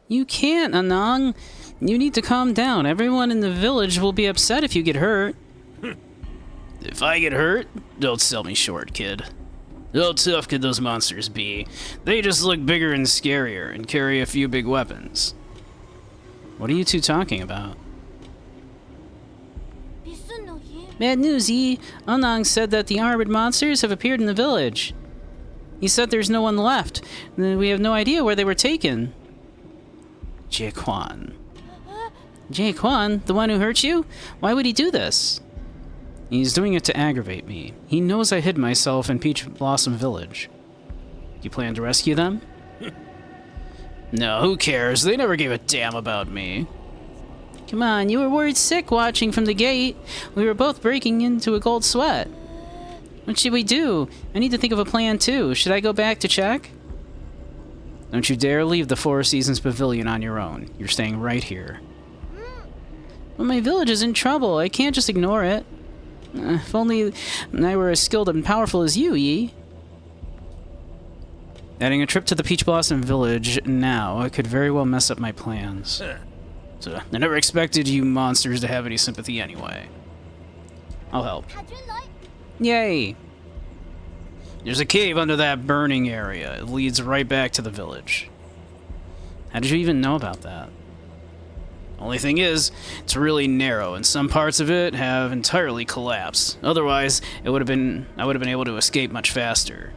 You can't, Anang. You need to calm down. Everyone in the village will be upset if you get hurt. If I get hurt, don't sell me short, kid. How tough could those monsters be? They just look bigger and scarier and carry a few big weapons. What are you two talking about? Bad news, Yi. Anang said that the armored monsters have appeared in the village. He said there's no one left. We have no idea where they were taken. Jie Quan. Jie Quan? The one who hurt you? Why would he do this? He's doing it to aggravate me. He knows I hid myself in Peach Blossom Village. Do you plan to rescue them? No, who cares? They never gave a damn about me. Come on, you were worried sick watching from the gate. We were both breaking into a cold sweat. What should we do? I need to think of a plan too. Should I go back to check? Don't you dare leave the Four Seasons Pavilion on your own. You're staying right here. But my village is in trouble. I can't just ignore it. If only I were as skilled and powerful as you, Yi. Adding a trip to the Peach Blossom Village now could very well mess up my plans. So, I never expected you monsters to have any sympathy anyway. I'll help. Yay! There's a cave under that burning area. It leads right back to the village. How did you even know about that? Only thing is, it's really narrow, and some parts of it have entirely collapsed. Otherwise, I would have been able to escape much faster.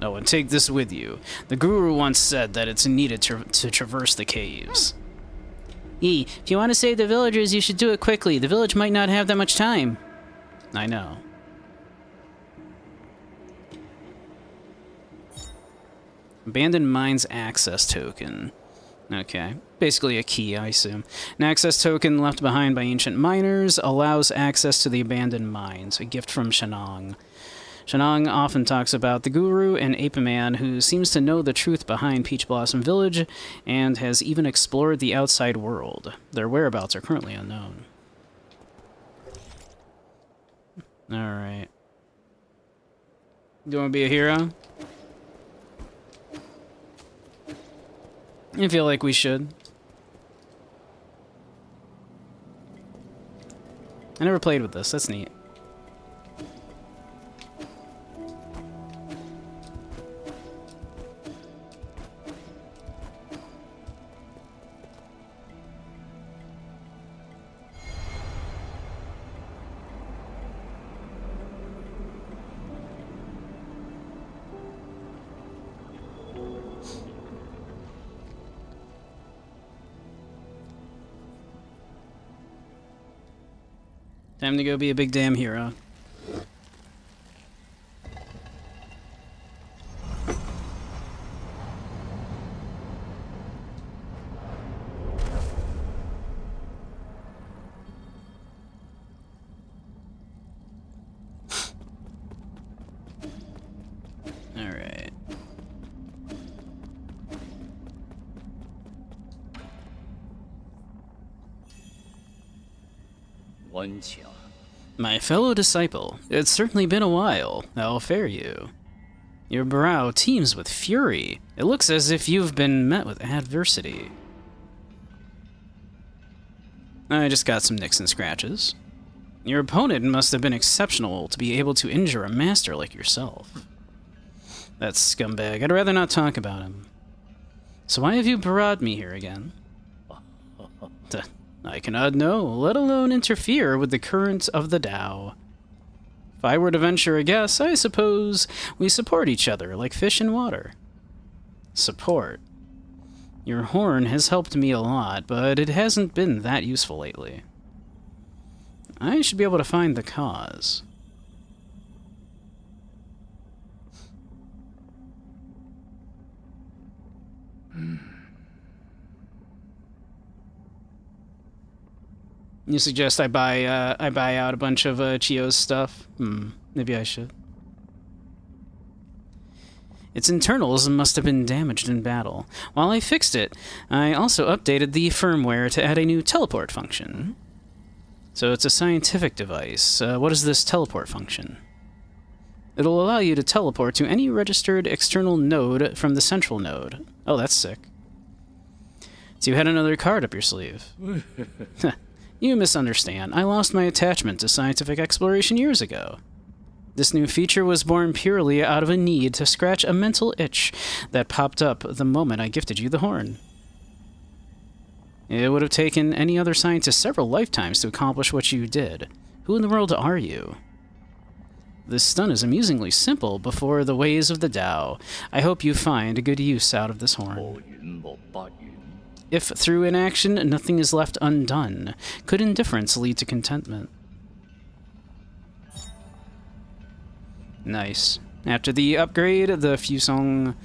Oh, and take this with you. The guru once said that it's needed to traverse the caves. Yi, if you want to save the villagers, you should do it quickly. The village might not have that much time. I know. Abandoned Mines Access Token. Okay. Basically a key, I assume. An access token left behind by ancient miners allows access to the abandoned mines, a gift from Shenong. Shenong often talks about the Guru, an ape man who seems to know the truth behind Peach Blossom Village and has even explored the outside world. Their whereabouts are currently unknown. Alright. Do you want to be a hero? I feel like we should. I never played with this. That's neat. Time to go be a big damn hero. Alright. My fellow disciple, it's certainly been a while. How fare you? Your brow teems with fury. It looks as if you've been met with adversity. I just got some nicks and scratches. Your opponent must have been exceptional to be able to injure a master like yourself. That scumbag, I'd rather not talk about him. So why have you brought me here again? I cannot know, let alone interfere with the current of the Tao. If I were to venture a guess, I suppose we support each other like fish in water. Support. Your horn has helped me a lot, but it hasn't been that useful lately. I should be able to find the cause. You suggest I buy out a bunch of Chio's stuff? Maybe I should. Its internals must have been damaged in battle. While I fixed it, I also updated the firmware to add a new teleport function. So it's a scientific device. What is this teleport function? It'll allow you to teleport to any registered external node from the central node. Oh, that's sick. So you had another card up your sleeve. You misunderstand. I lost my attachment to scientific exploration years ago. This new feature was born purely out of a need to scratch a mental itch that popped up the moment I gifted you the horn. It would have taken any other scientist several lifetimes to accomplish what you did. Who in the world are you? This stun is amusingly simple before the ways of the Tao. I hope you find good use out of this horn. If through inaction nothing is left undone, could indifference lead to contentment? Nice. After the upgrade, the Fusong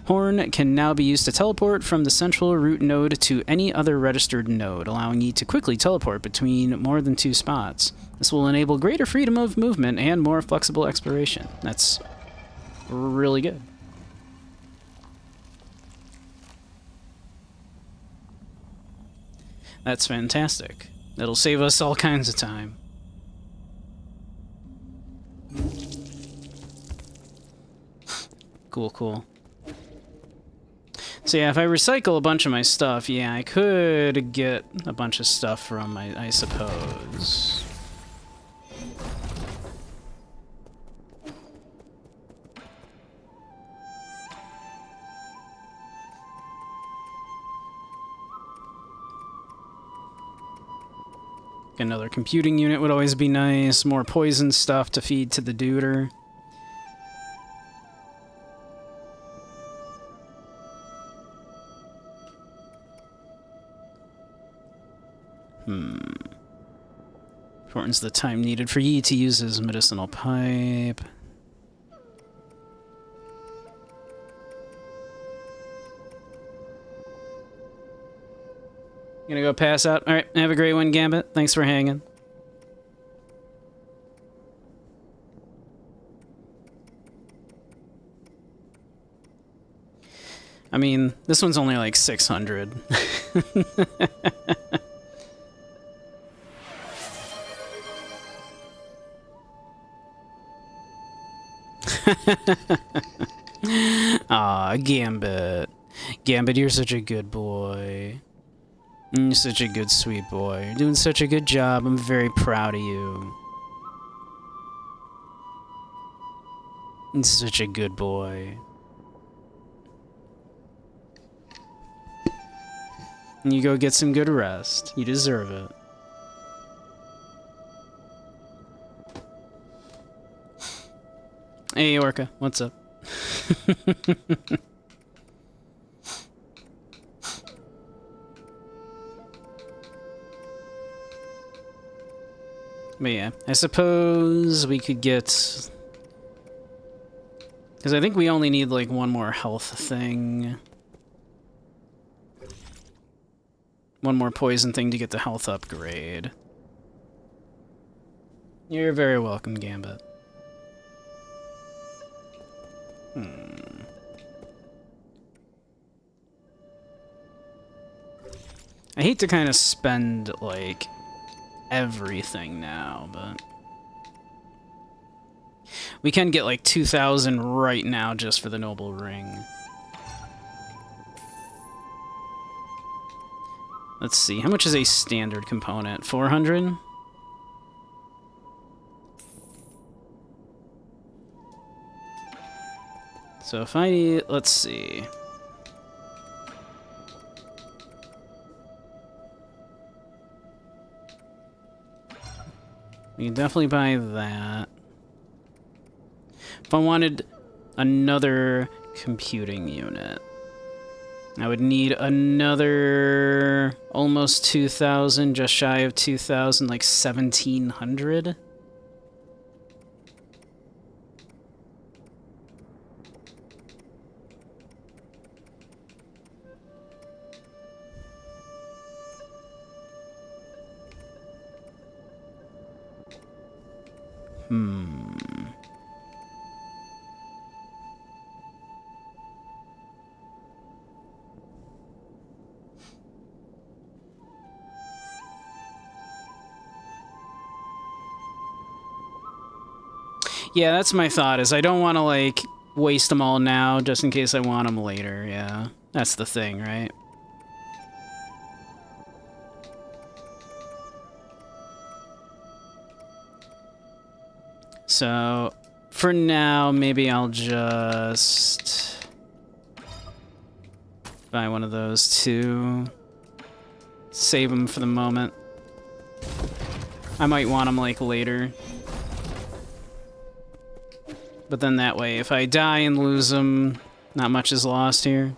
horn can now be used to teleport from the central root node to any other registered node, allowing you to quickly teleport between more than 2 spots. This will enable greater freedom of movement and more flexible exploration. That's really good. That's fantastic. That'll save us all kinds of time. Cool, cool. So yeah, if I recycle a bunch of my stuff, yeah, I could get a bunch of stuff from, I suppose. Another computing unit would always be nice. More poison stuff to feed to the duder. Shortens the time needed for Yi to use his medicinal pipe. Gonna go pass out. Alright, have a great one, Gambit. Thanks for hanging. I mean, this one's only like 600. Aw, Gambit. Gambit, you're such a good boy. You're such a good, sweet boy. You're doing such a good job. I'm very proud of you. You're such a good boy. And you go get some good rest. You deserve it. Hey, Orca. What's up? But yeah, I suppose we could get... Because I think we only need, like, one more health thing. One more poison thing to get the health upgrade. You're very welcome, Gambit. I hate to kind of spend, like, everything now, but... We can get, like, 2,000 right now just for the Noble Ring. Let's see, how much is a standard component? 400? So if I... let's see... We can definitely buy that. If I wanted another computing unit, I would need another almost 2,000, just shy of 2,000, like 1,700. Yeah, that's my thought, is I don't want to, like, waste them all now, just in case I want them later, yeah. That's the thing, right? So, for now, maybe I'll just buy one of those too. Save them for the moment. I might want them like later. But then that way, if I die and lose them, not much is lost here.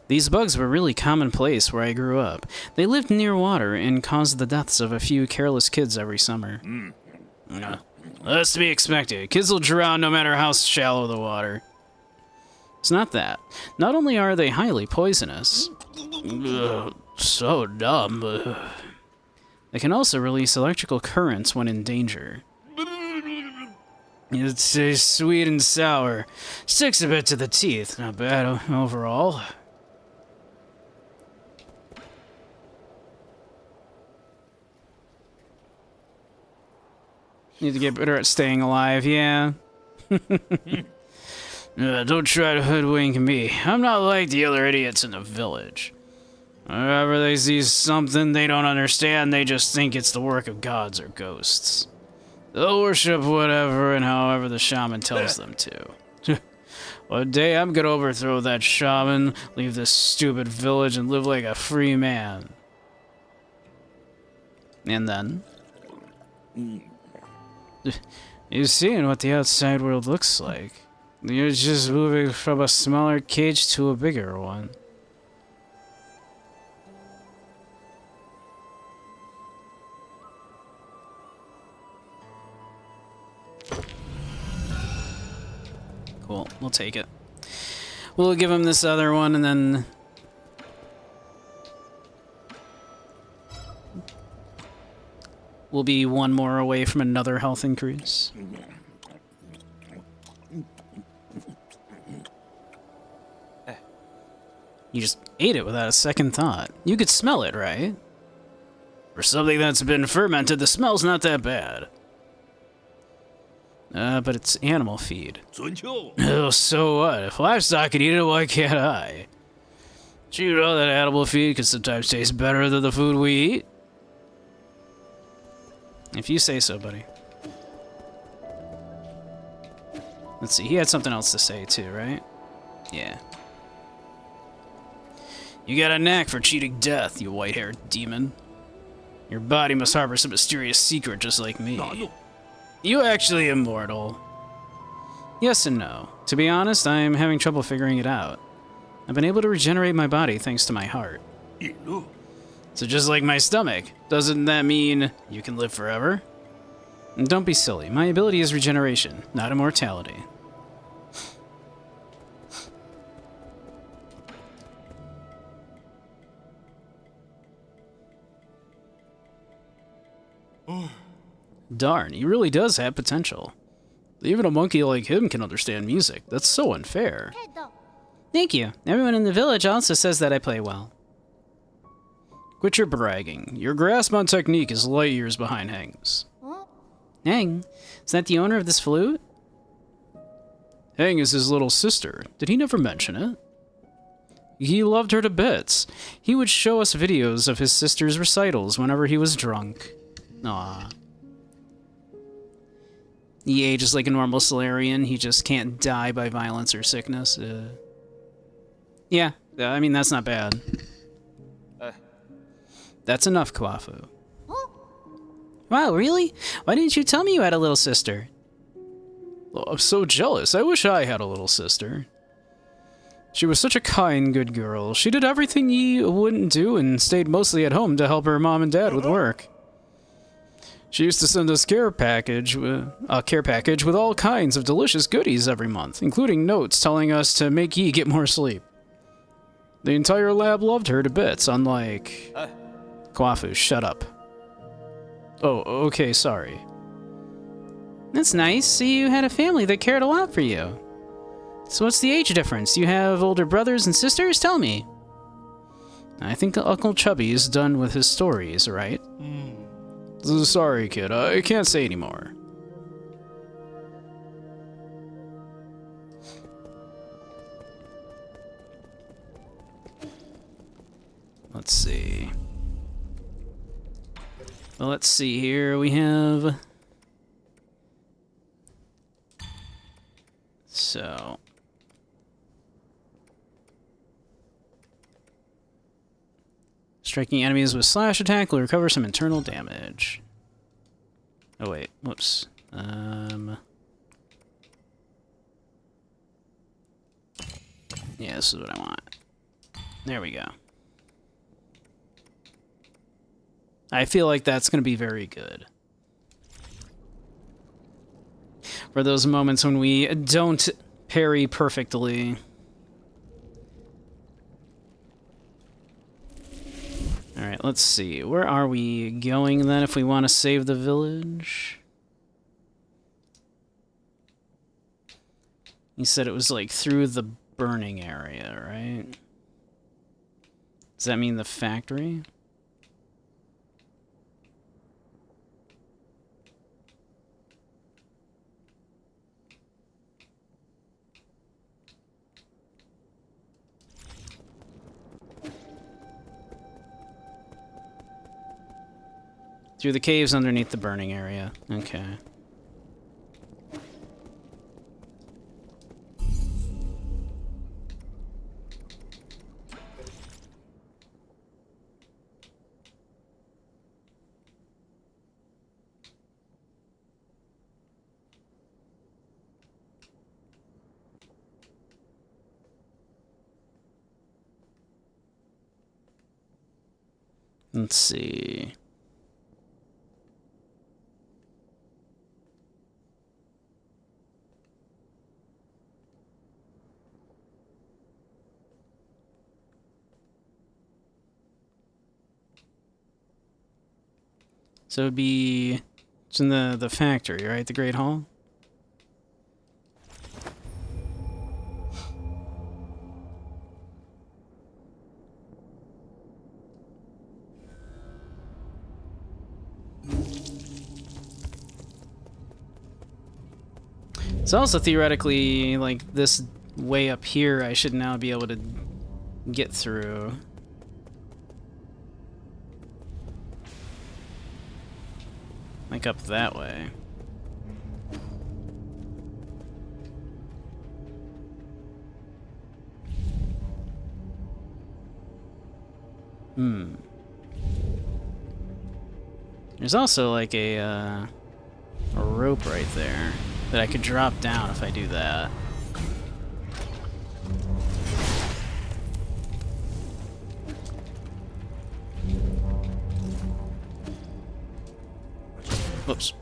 These bugs were really commonplace where I grew up. They lived near water and caused the deaths of a few careless kids every summer. Yeah. That's to be expected. Kids will drown no matter how shallow the water. It's not that. Not only are they highly poisonous, so dumb, they can also release electrical currents when in danger. It tastes sweet and sour. Sticks a bit to the teeth. Not bad overall. Need to get better at staying alive, yeah. Don't try to hoodwink me. I'm not like the other idiots in the village. Whenever they see something they don't understand, they just think it's the work of gods or ghosts. They'll worship whatever and however the shaman tells them to. One day I'm gonna overthrow that shaman, leave this stupid village, and live like a free man. And then... You've seen what the outside world looks like. You're just moving from a smaller cage to a bigger one. Cool, we'll take it. We'll give him this other one and then... We'll be one more away from another health increase. You just ate it without a second thought. You could smell it, right? For something that's been fermented, the smell's not that bad. But it's animal feed. Oh, so what? If livestock can eat it, why can't I? Do you know that animal feed can sometimes taste better than the food we eat? If you say so, buddy. Let's see, he had something else to say too, right? Yeah. You got a knack for cheating death, you white-haired demon. Your body must harbor some mysterious secret just like me. You actually immortal? Yes and no. To be honest, I'm having trouble figuring it out. I've been able to regenerate my body thanks to my heart. So just like my stomach, doesn't that mean you can live forever? And don't be silly. My ability is regeneration, not immortality. Darn, he really does have potential. Even a monkey like him can understand music. That's so unfair. Thank you. Everyone in the village also says that I play well. Quit your bragging. Your grasp on technique is light years behind Heng's. Heng? Is that the owner of this flute? Heng is his little sister. Did he never mention it? He loved her to bits. He would show us videos of his sister's recitals whenever he was drunk. Aww. He ages like a normal Solarian. He just can't die by violence or sickness. Yeah, I mean, that's not bad. That's enough, Kwafu. Wow, really? Why didn't you tell me you had a little sister? Well, I'm so jealous. I wish I had a little sister. She was such a kind, good girl. She did everything ye wouldn't do and stayed mostly at home to help her mom and dad with work. She used to send us a care package with all kinds of delicious goodies every month, including notes telling us to make ye get more sleep. The entire lab loved her to bits, unlike... Kwafu, shut up. Oh, okay, sorry. That's nice. So you had a family that cared a lot for you. So what's the age difference? You have older brothers and sisters? Tell me. I think Uncle Chubby is done with his stories, right? Sorry, kid. I can't say anymore. let's see. Well, let's see here. We have... So... Striking enemies with slash attack will recover some internal damage. Oh wait, whoops. Yeah, this is what I want. There we go. I feel like that's going to be very good. For those moments when we don't parry perfectly. Alright, let's see. Where are we going then if we want to save the village? You said it was like through the burning area, right? Does that mean the factory? Through the caves underneath the burning area. Okay. Let's see. So it'd be... It's in the factory, right? The Great Hall? It's also theoretically, like, this way up here I should now be able to get through. Like up that way. There's also like a rope right there that I could drop down if I do that. Whoops.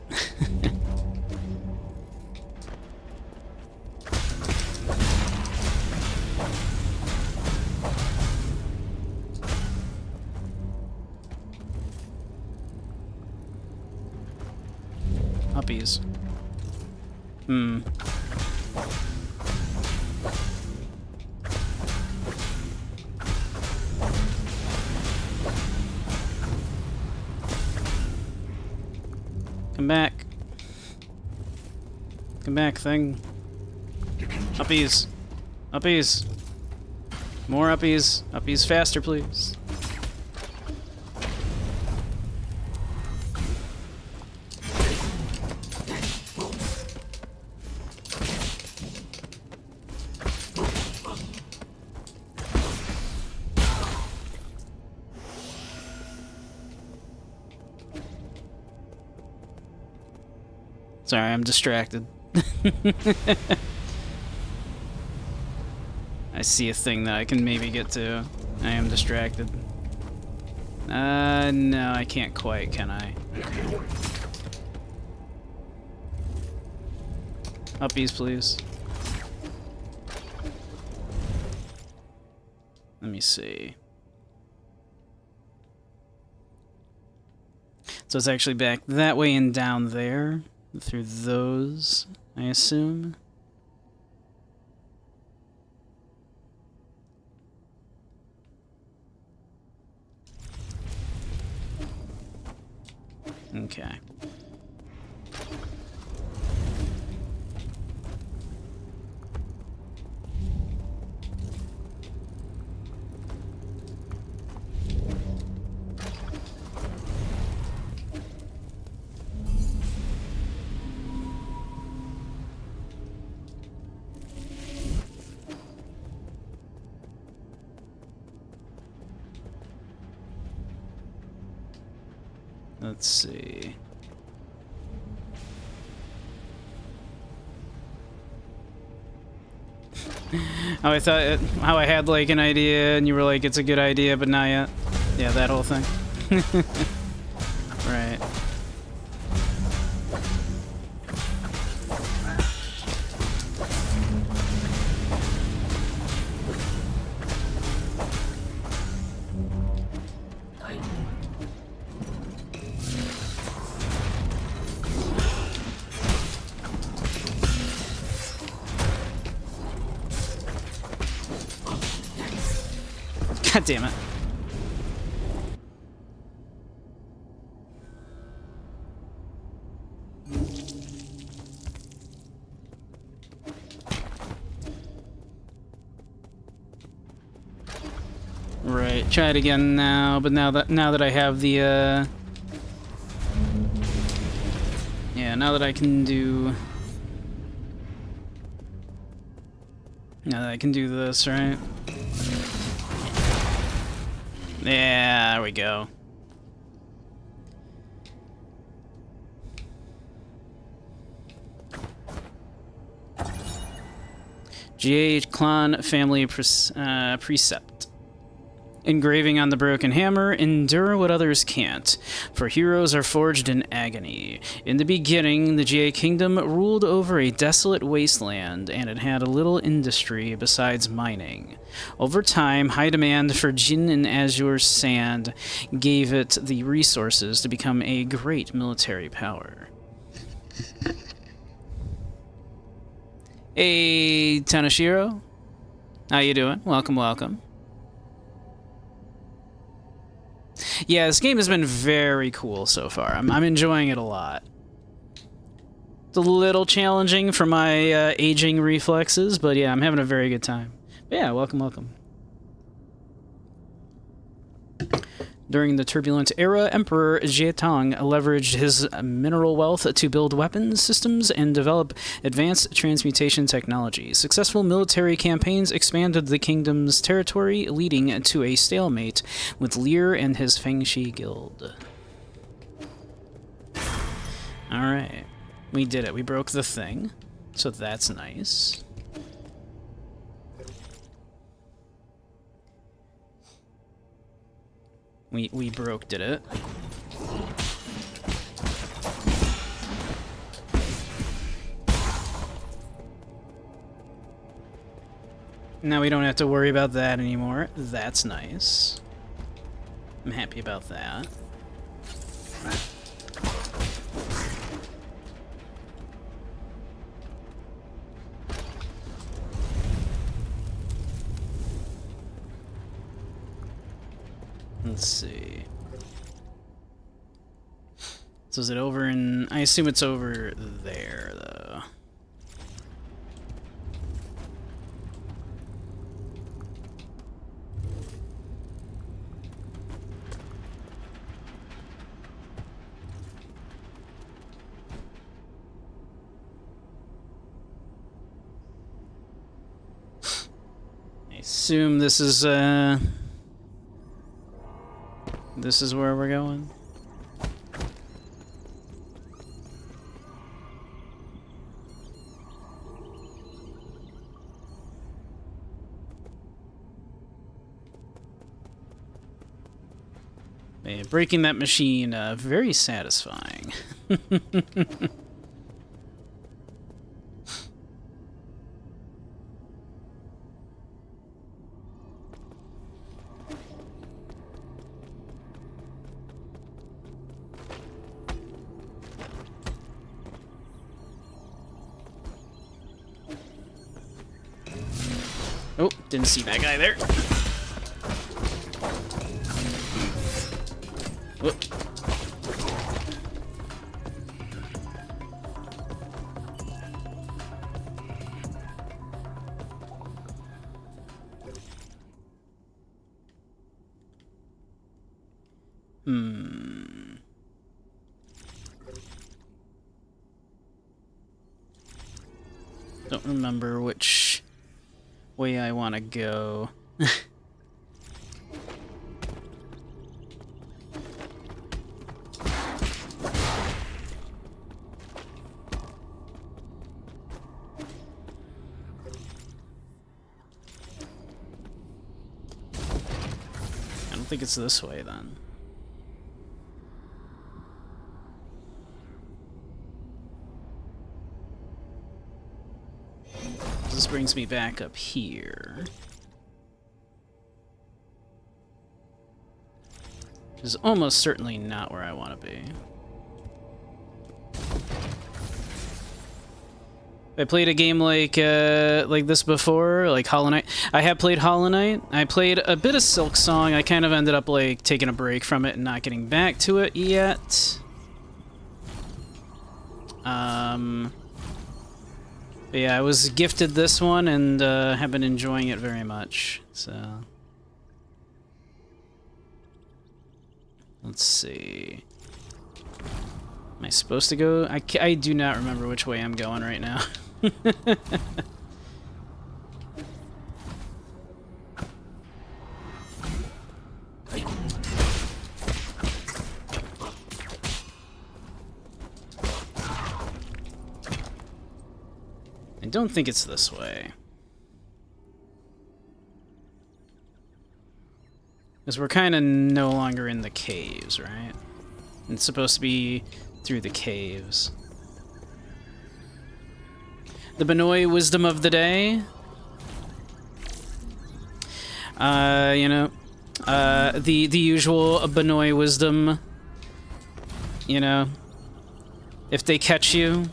Uppies. Come back. Come back, thing. Uppies. Uppies. More uppies. Uppies faster, please. Sorry, I'm distracted. I see a thing that I can maybe get to. I am distracted. No, I can't quite, can I? Uppies, please. Let me see. So it's actually back that way and down there. Through those, I assume. Okay. Let's see. How I had like an idea and you were like, it's a good idea, but not yet. Yeah, that whole thing. Right. God damn it. Right, try it again now, but now that I have the yeah, now that I can do this, right? Yeah, there we go. GH Clan Family Precept. Engraving on the broken hammer, endure what others can't, for heroes are forged in agony. In the beginning, the GA Kingdom ruled over a desolate wasteland, and it had a little industry besides mining. Over time, high demand for Jin and Azure sand gave it the resources to become a great military power. Hey, Tanashiro. How you doing? Welcome, welcome. Yeah, this game has been very cool so far. I'm enjoying it a lot. It's a little challenging for my aging reflexes, but yeah, I'm having a very good time. But yeah, welcome, welcome. During the turbulent era, Emperor Jietang leveraged his mineral wealth to build weapons systems and develop advanced transmutation technology. Successful military campaigns expanded the kingdom's territory, leading to a stalemate with Lear and his Fengshi guild. Alright. We did it. We broke the thing. So that's nice. We did it. Now we don't have to worry about that anymore. That's nice. I'm happy about that. Let's see. So is it over in... I assume it's over there, though. I assume this is, this is where we're going. Yeah, breaking that machine, very satisfying. Oh, didn't see that guy there. Whoop. Don't remember which way I want to go. don't think it's this way then. This brings me back up here. Which is almost certainly not where I want to be. I played a game like this before, like Hollow Knight. I have played Hollow Knight. I played a bit of Silk Song. I kind of ended up like taking a break from it and not getting back to it yet. But yeah, I was gifted this one and have been enjoying it very much. So let's see. Am I supposed to go? I do not remember which way I'm going right now. I don't think it's this way. Because we're kind of no longer in the caves, right? It's supposed to be through the caves. The Benoi wisdom of the day. You know, the usual Benoi wisdom. You know, if they catch you,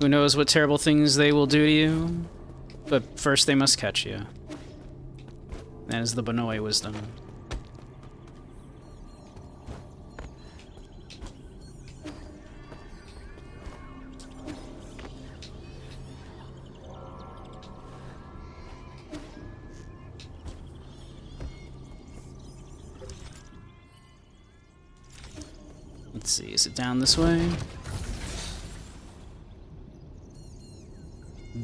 who knows what terrible things they will do to you? But first they must catch you. That is the Benoi wisdom. Let's see, is it down this way?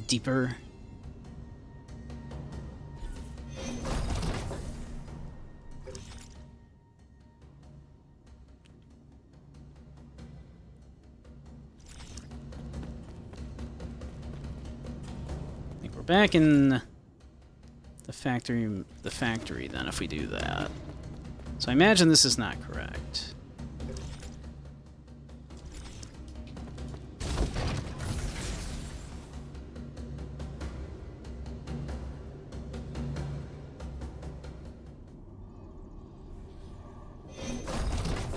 Deeper. I think we're back in the factory then if we do that. So I imagine this is not correct.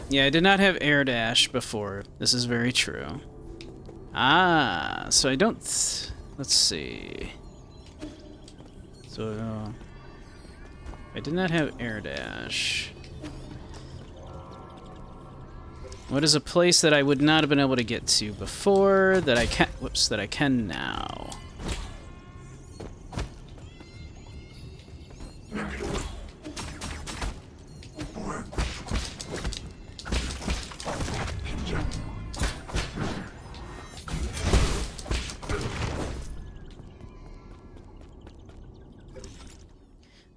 Yeah, I did not have air dash before. This is very true. Ah, so I don't... let's see. So... I did not have air dash. What is a place that I would not have been able to get to before that I can... whoops, that I can now?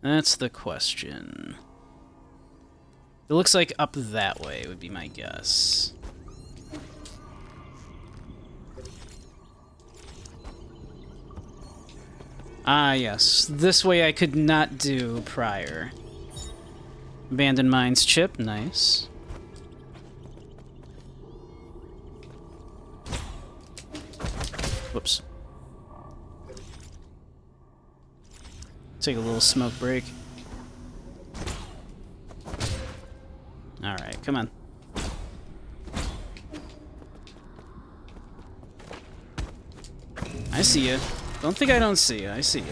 That's the question. It looks like up that way would be my guess. Ah, yes. This way I could not do prior. Abandoned Mines chip, nice. Whoops. Take a little smoke break. Alright, come on. I see you. Don't think I don't see you. I see you.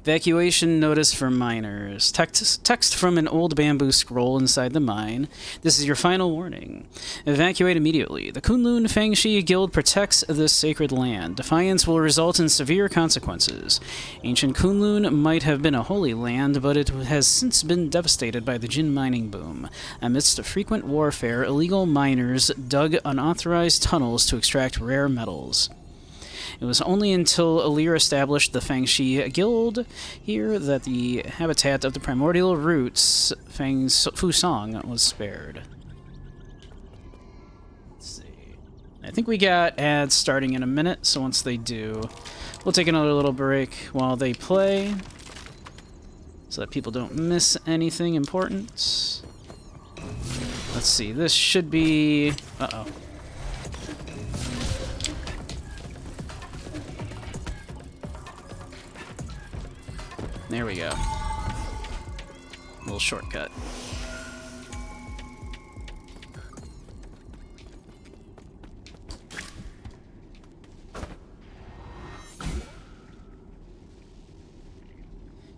Evacuation notice for miners. Text from an old bamboo scroll inside the mine. This is your final warning. Evacuate immediately. The Kunlun Fangshi Guild protects this sacred land. Defiance will result in severe consequences. Ancient Kunlun might have been a holy land, but it has since been devastated by the Jin mining boom. Amidst frequent warfare, illegal miners dug unauthorized tunnels to extract rare metals. It was only until Alir established the Fangxi Guild here that the habitat of the primordial roots, Fang Fusong, was spared. Let's see. I think we got ads starting in a minute, so once they do, we'll take another little break while they play, so that people don't miss anything important. Let's see, this should be... Uh-oh. There we go. Little shortcut.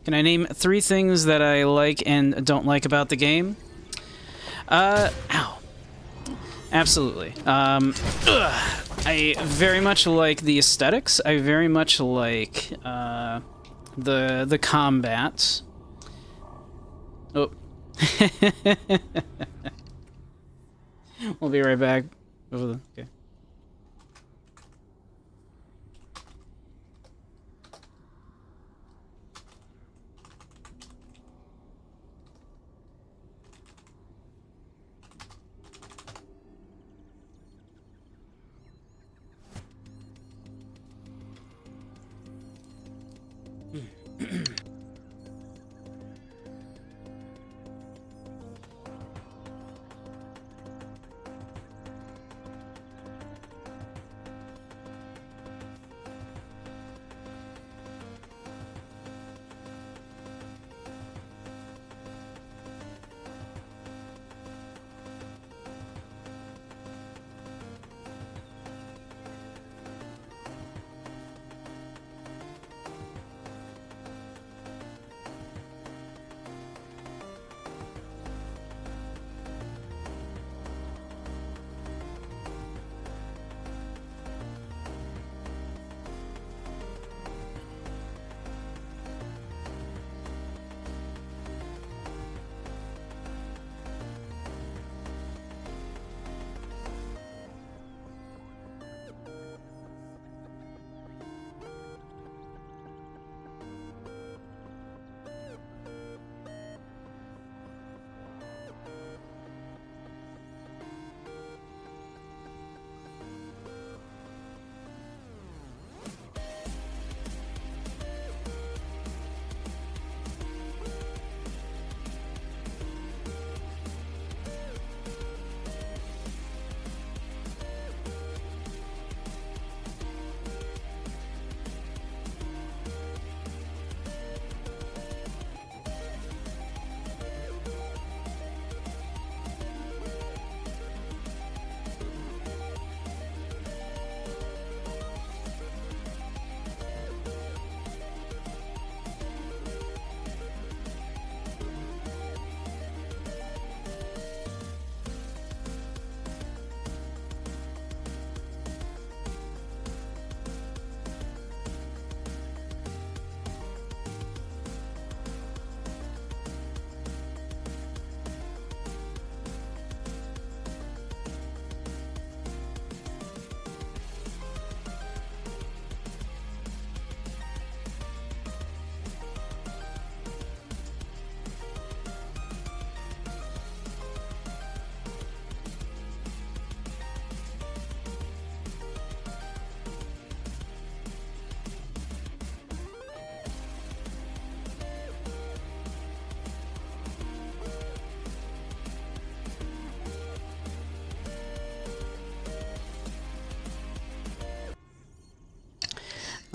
Can I name 3 things that I like and don't like about the game? Ow. Absolutely. I very much like the aesthetics. I very much like, the combat. Oh. We'll be right back. Okay.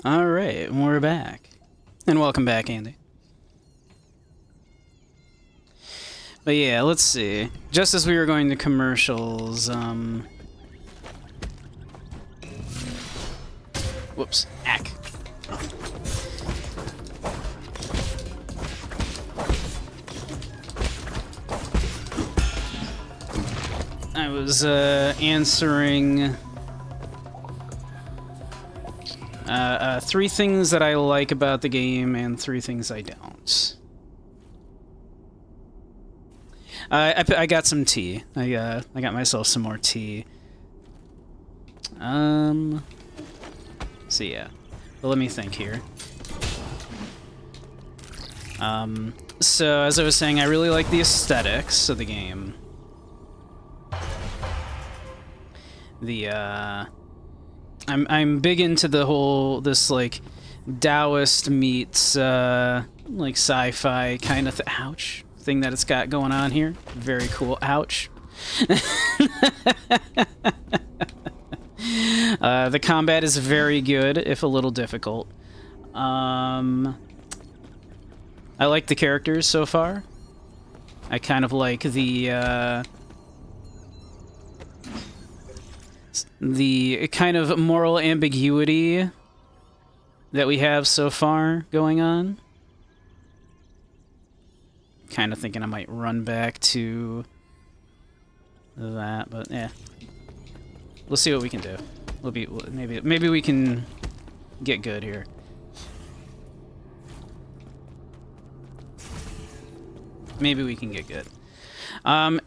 All right, we're back. And welcome back, Andy. But yeah, let's see. Just as we were going to commercials, whoops, ack. I was, answering... 3 things that I like about the game and 3 things I don't. I got some tea. I got myself some more tea. So yeah. But let me think here. So as I was saying, I really like the aesthetics of the game. I'm big into the whole like Taoist meets like sci-fi kind of ouch thing that it's got going on here. Very cool. Ouch. The combat is very good, if a little difficult. I like the characters so far. I kind of like the kind of moral ambiguity that we have so far going on. Kind of thinking I might run back to that, but yeah. We'll see what we can do. Maybe we can get good here. Maybe we can get good.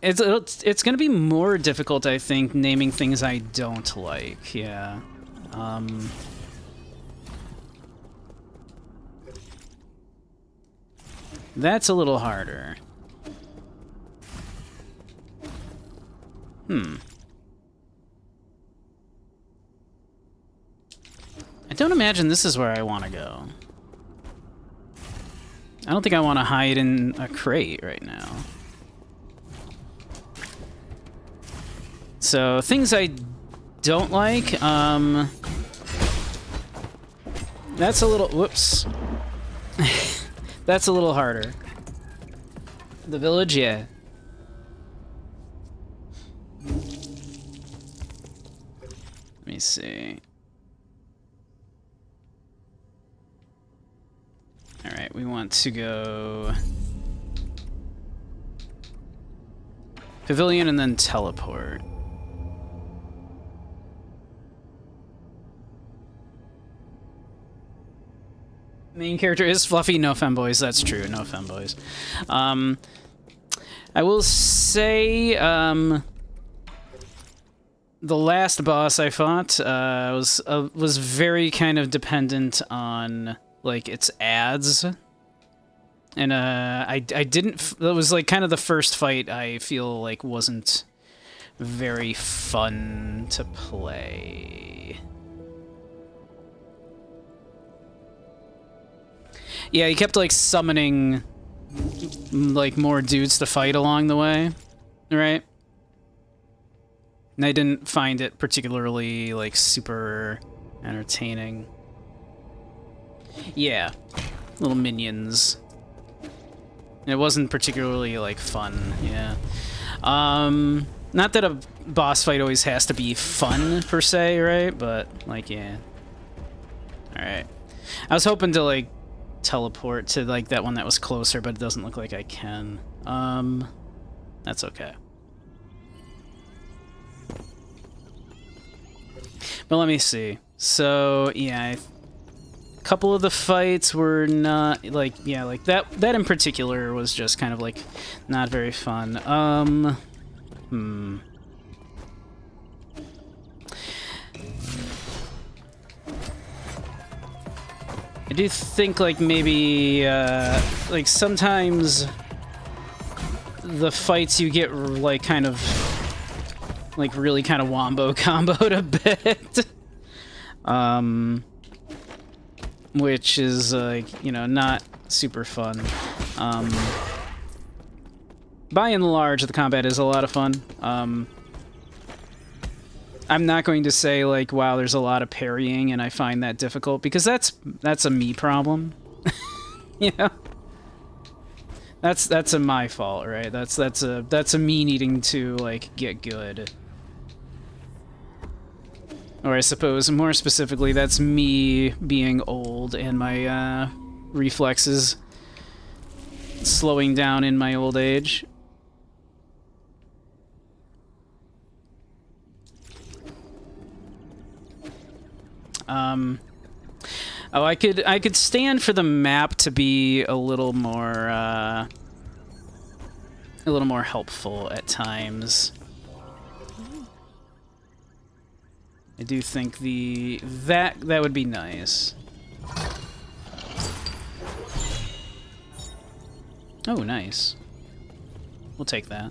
It's gonna be more difficult, I think, naming things I don't like. Yeah. That's a little harder. I don't imagine this is where I want to go. I don't think I want to hide in a crate right now. So, things I don't like, that's a little, whoops. That's a little harder. The village, yeah. Let me see. Alright, we want to go Pavilion and then teleport. Main character is Fluffy, no femboys, that's true, no femboys. I will say, the last boss I fought was very kind of dependent on like its ads, and I didn't. That was like kind of the first fight I feel like wasn't very fun to play. Yeah, he kept like summoning like more dudes to fight along the way, right? And I didn't find it particularly like super entertaining. Yeah, little minions. It wasn't particularly like fun, yeah. Not that a boss fight always has to be fun per se, right? But like, yeah. All right. I was hoping to like teleport to like that one that was closer, but it doesn't look like I can. That's okay. But let me see. So yeah, a couple of the fights were not like, yeah, like that in particular was just kind of like not very fun. I do think like maybe like sometimes the fights you get like kind of like really kind of wombo comboed a bit. Which is like, you know, not super fun. By and large, the combat is a lot of fun. I'm not going to say like, wow, there's a lot of parrying and I find that difficult, because that's a me problem. You know? That's a my fault, right? That's a me needing to like get good. Or I suppose more specifically, that's me being old and my reflexes slowing down in my old age. Oh, I could stand for the map to be a little more helpful at times. I do think that would be nice. Oh, nice. We'll take that.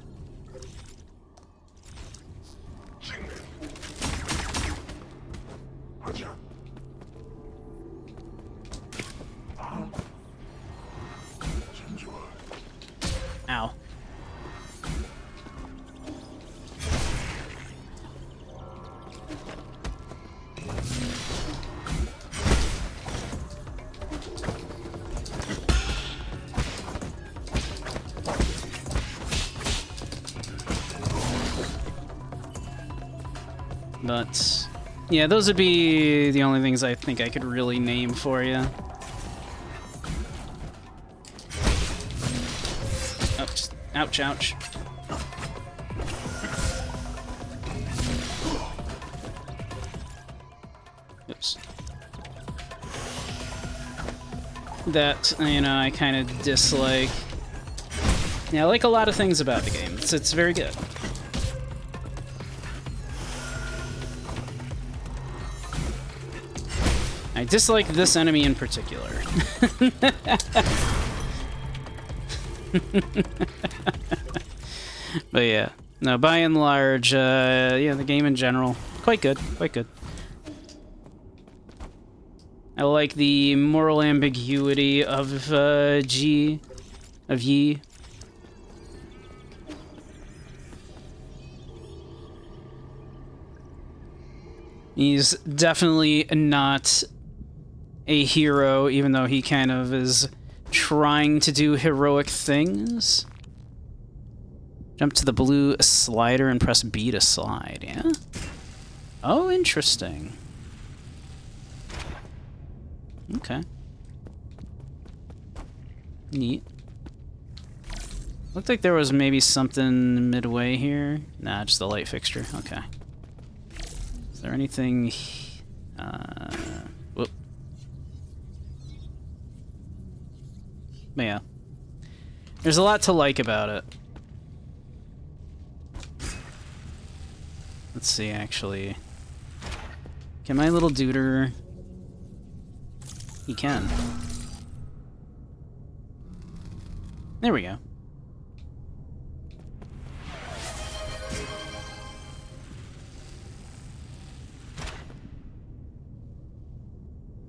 Ow. But yeah, those would be the only things I think I could really name for you. Ouch, ouch, ouch. Oops. That, you know, I kind of dislike. Yeah, I like a lot of things about the game. It's very good. I dislike this enemy in particular. But yeah, no, by and large, yeah, the game in general, quite good, quite good. I like the moral ambiguity of Yi. He's definitely not a hero, even though he kind of is trying to do heroic things. Jump to the blue slider and press B to slide, yeah? Oh, interesting. Okay. Neat. Looked like there was maybe something midway here. Nah, just the light fixture. Okay. Is there anything... whoop. But yeah. There's a lot to like about it. Let's see, actually. Can my little duder... He can. There we go.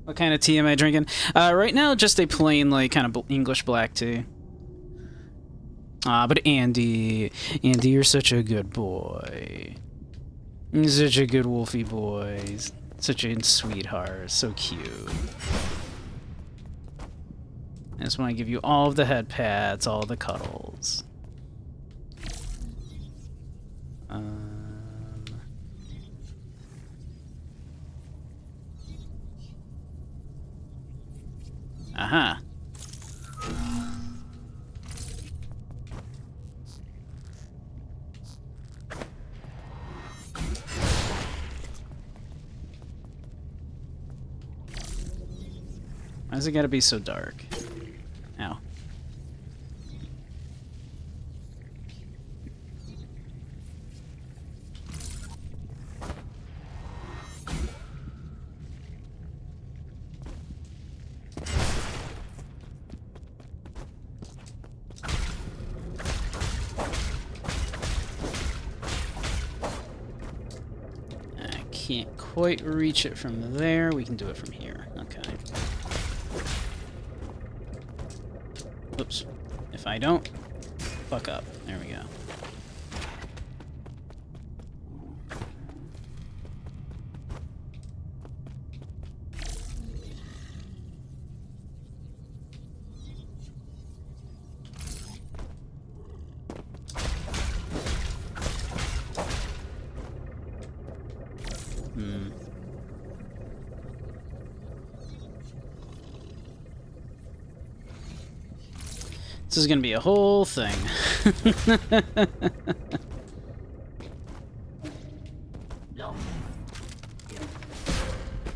What kind of tea am I drinking? Right now, just a plain, like, kind of English black tea. But Andy, you're such a good boy. You're such a good wolfy boy. Such a sweetheart. So cute. I just want to give you all of the head pats, all the cuddles. Aha. Why's it gotta be so dark? Ow. I can't quite reach it from there. We can do it from here. Okay. Oops. If I don't, fuck up. There we go. This is gonna be a whole thing.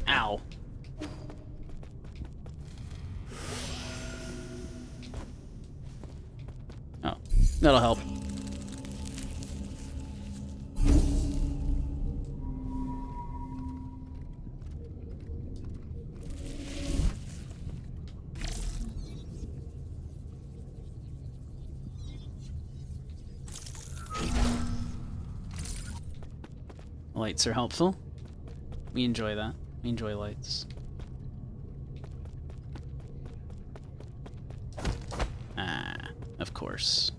Ow. Oh, that'll help. Lights are helpful. We enjoy that. We enjoy lights. Ah, of course.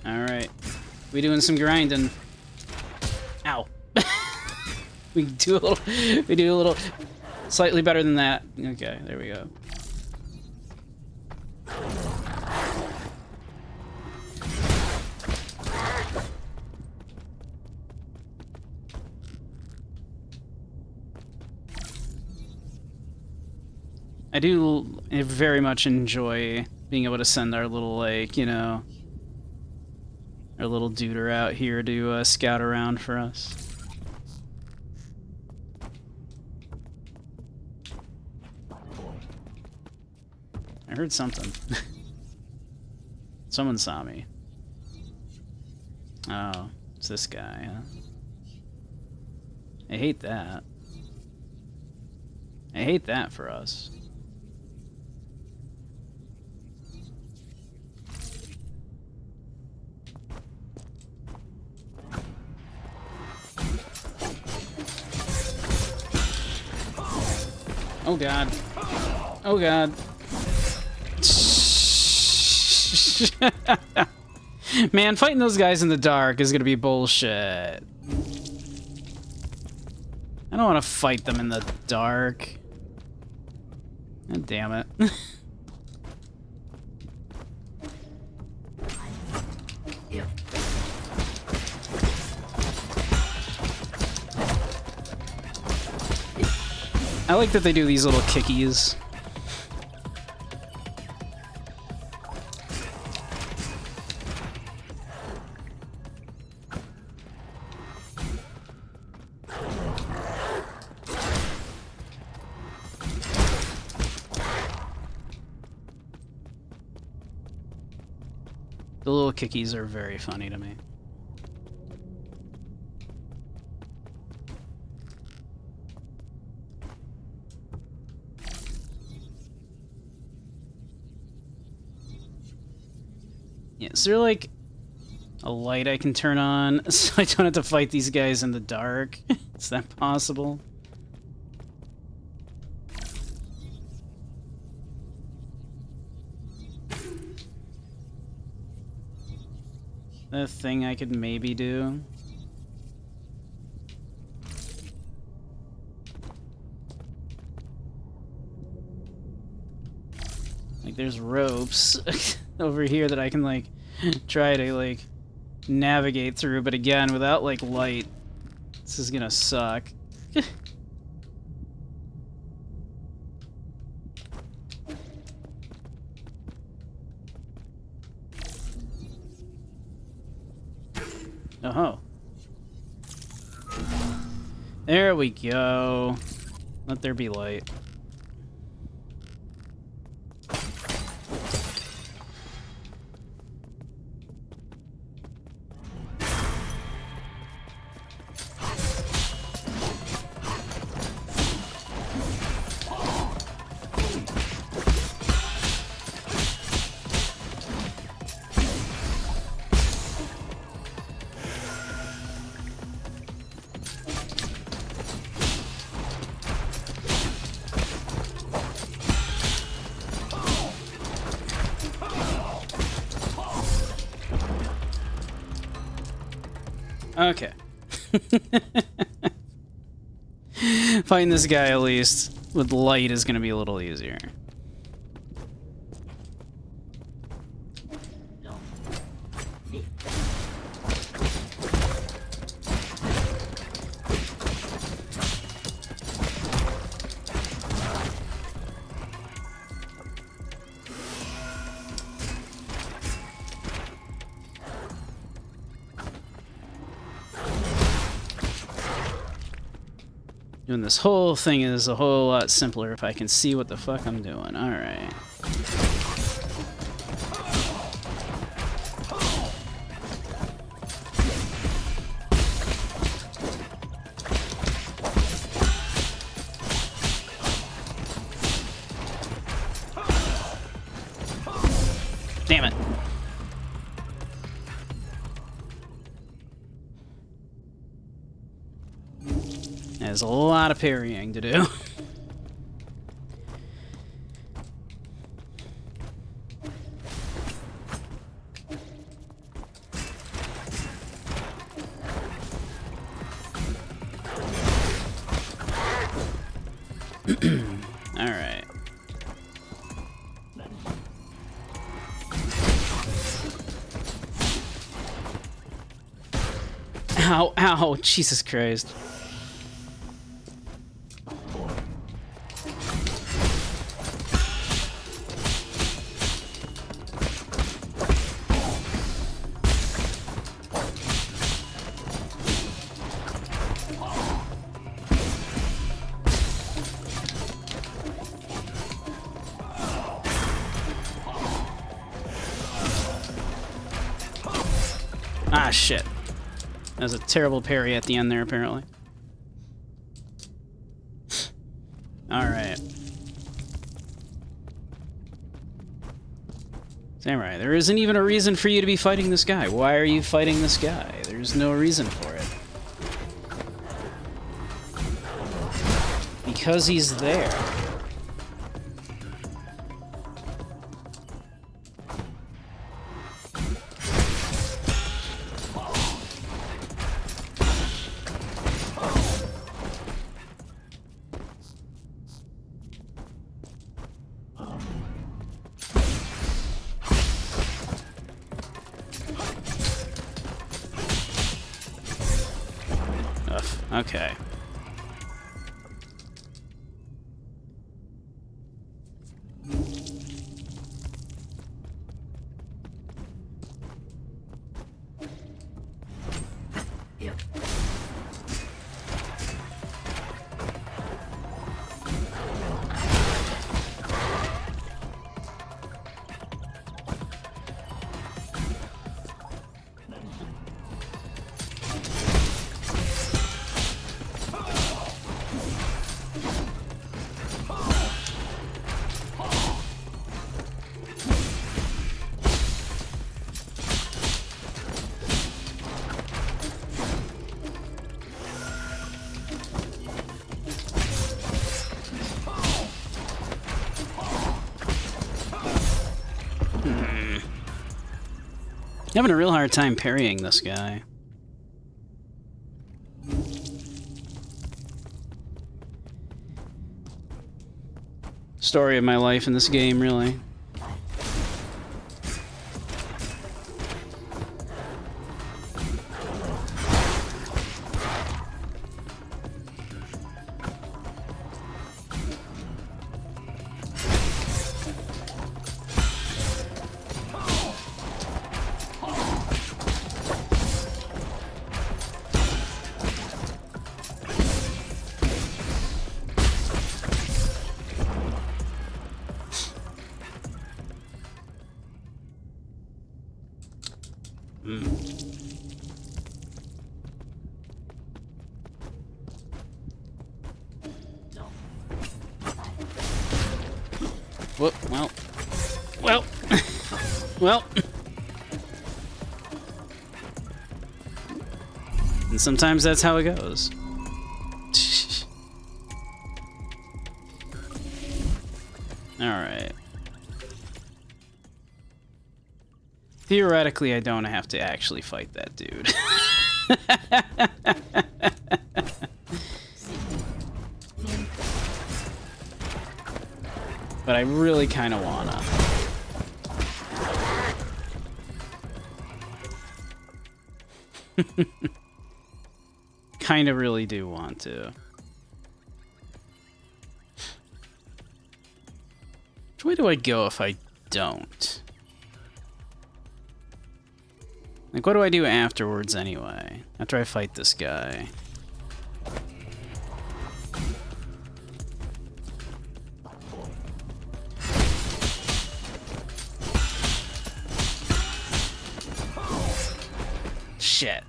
Alright. We doing some grinding. Ow. we do a little slightly better than that. Okay, there we go. I do very much enjoy being able to send our little, like, you know, our little duder out here to scout around for us. I heard something. Someone saw me. Oh, it's this guy, huh? I hate that. I hate that for us. Oh god. Oh god. Man, fighting those guys in the dark is gonna be bullshit. I don't want to fight them in the dark. God damn it. I like that they do these little kickies. The little kickies are very funny to me. Yeah, is there like a light I can turn on so I don't have to fight these guys in the dark? Is that possible? A thing I could maybe do. Like there's ropes over here that I can like try to like navigate through, but again, without like light, this is gonna suck. Oh. There we go. Let there be light. Okay. Fighting this guy, at least, with light is going to be a little easier. Doing this whole thing is a whole lot simpler if I can see what the fuck I'm doing. Alright. Damn it. There's a lot of parrying to do. All right. Ow, ow, Jesus Christ. Ah, shit. That was a terrible parry at the end there, apparently. Alright. Samurai, there isn't even a reason for you to be fighting this guy. Why are you fighting this guy? There's no reason for it. Because he's there. Okay. Having a real hard time parrying this guy. Story of my life in this game, really. Whoop, well. Well. And sometimes that's how it goes. Alright. Theoretically, I don't have to actually fight that dude. But I really kind of wanna. Kind of really do want to. Which way do I go if I don't? Like, what do I do afterwards anyway? After I fight this guy? Shit.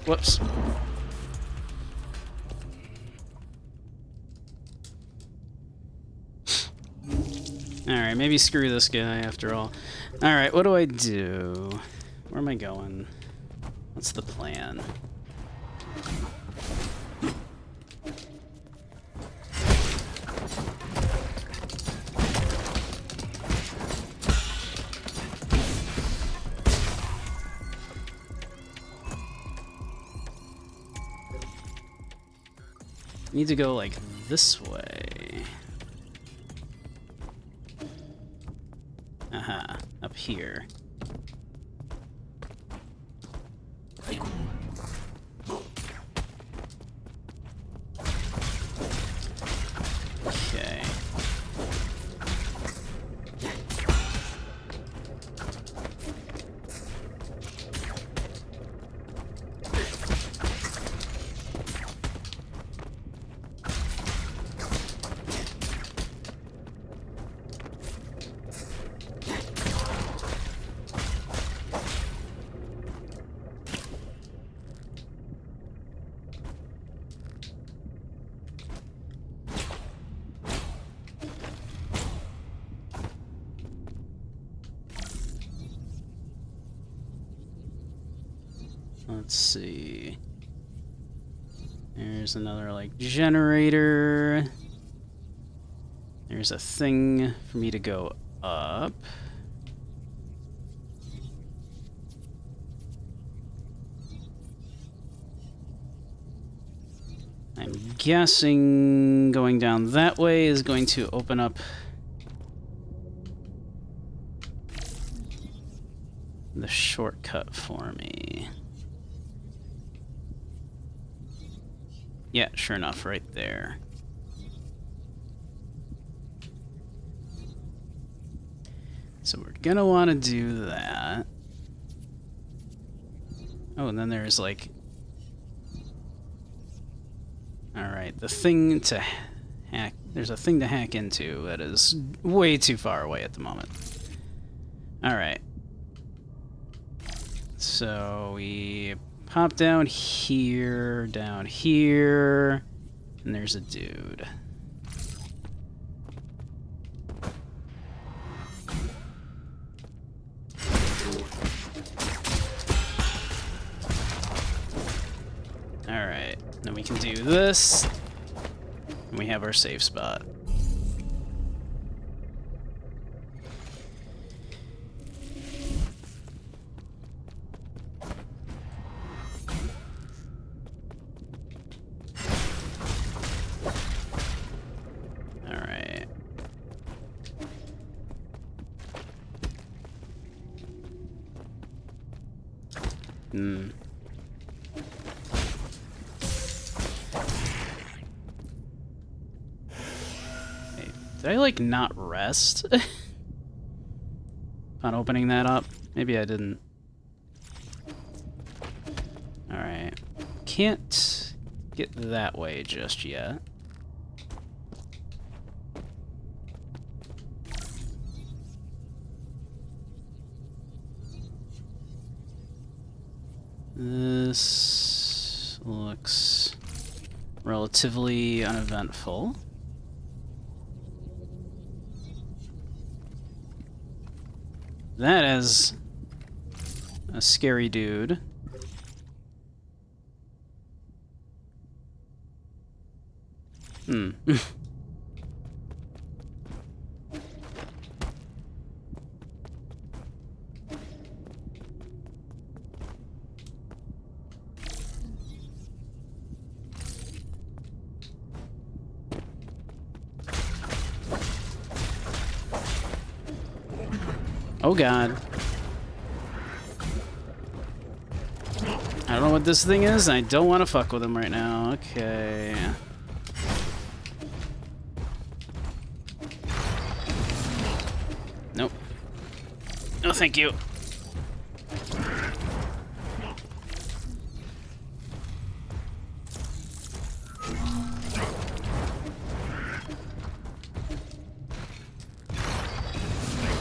Whoops. Alright, maybe screw this guy after all. Alright, what do I do? Where am I going? What's the plan? Need to go like this way. Aha, up here. Okay. Let's see. There's another, like, generator. There's a thing for me to go up. I'm guessing going down that way is going to open up the shortcut for me. Yeah, sure enough, right there. So we're gonna want to do that. Oh, and then there's like... Alright, the thing to hack... There's a thing to hack into that is way too far away at the moment. Alright. So we pop down here, and there's a dude. Alright, then we can do this, and we have our safe spot. Hmm. Hey, did I, like, not rest? On opening that up? Maybe I didn't. Alright. Can't get that way just yet. This looks relatively uneventful. That is a scary dude. Hmm. Oh god. I don't know what this thing is, and I don't want to fuck with him right now. Okay. Nope. No, thank you.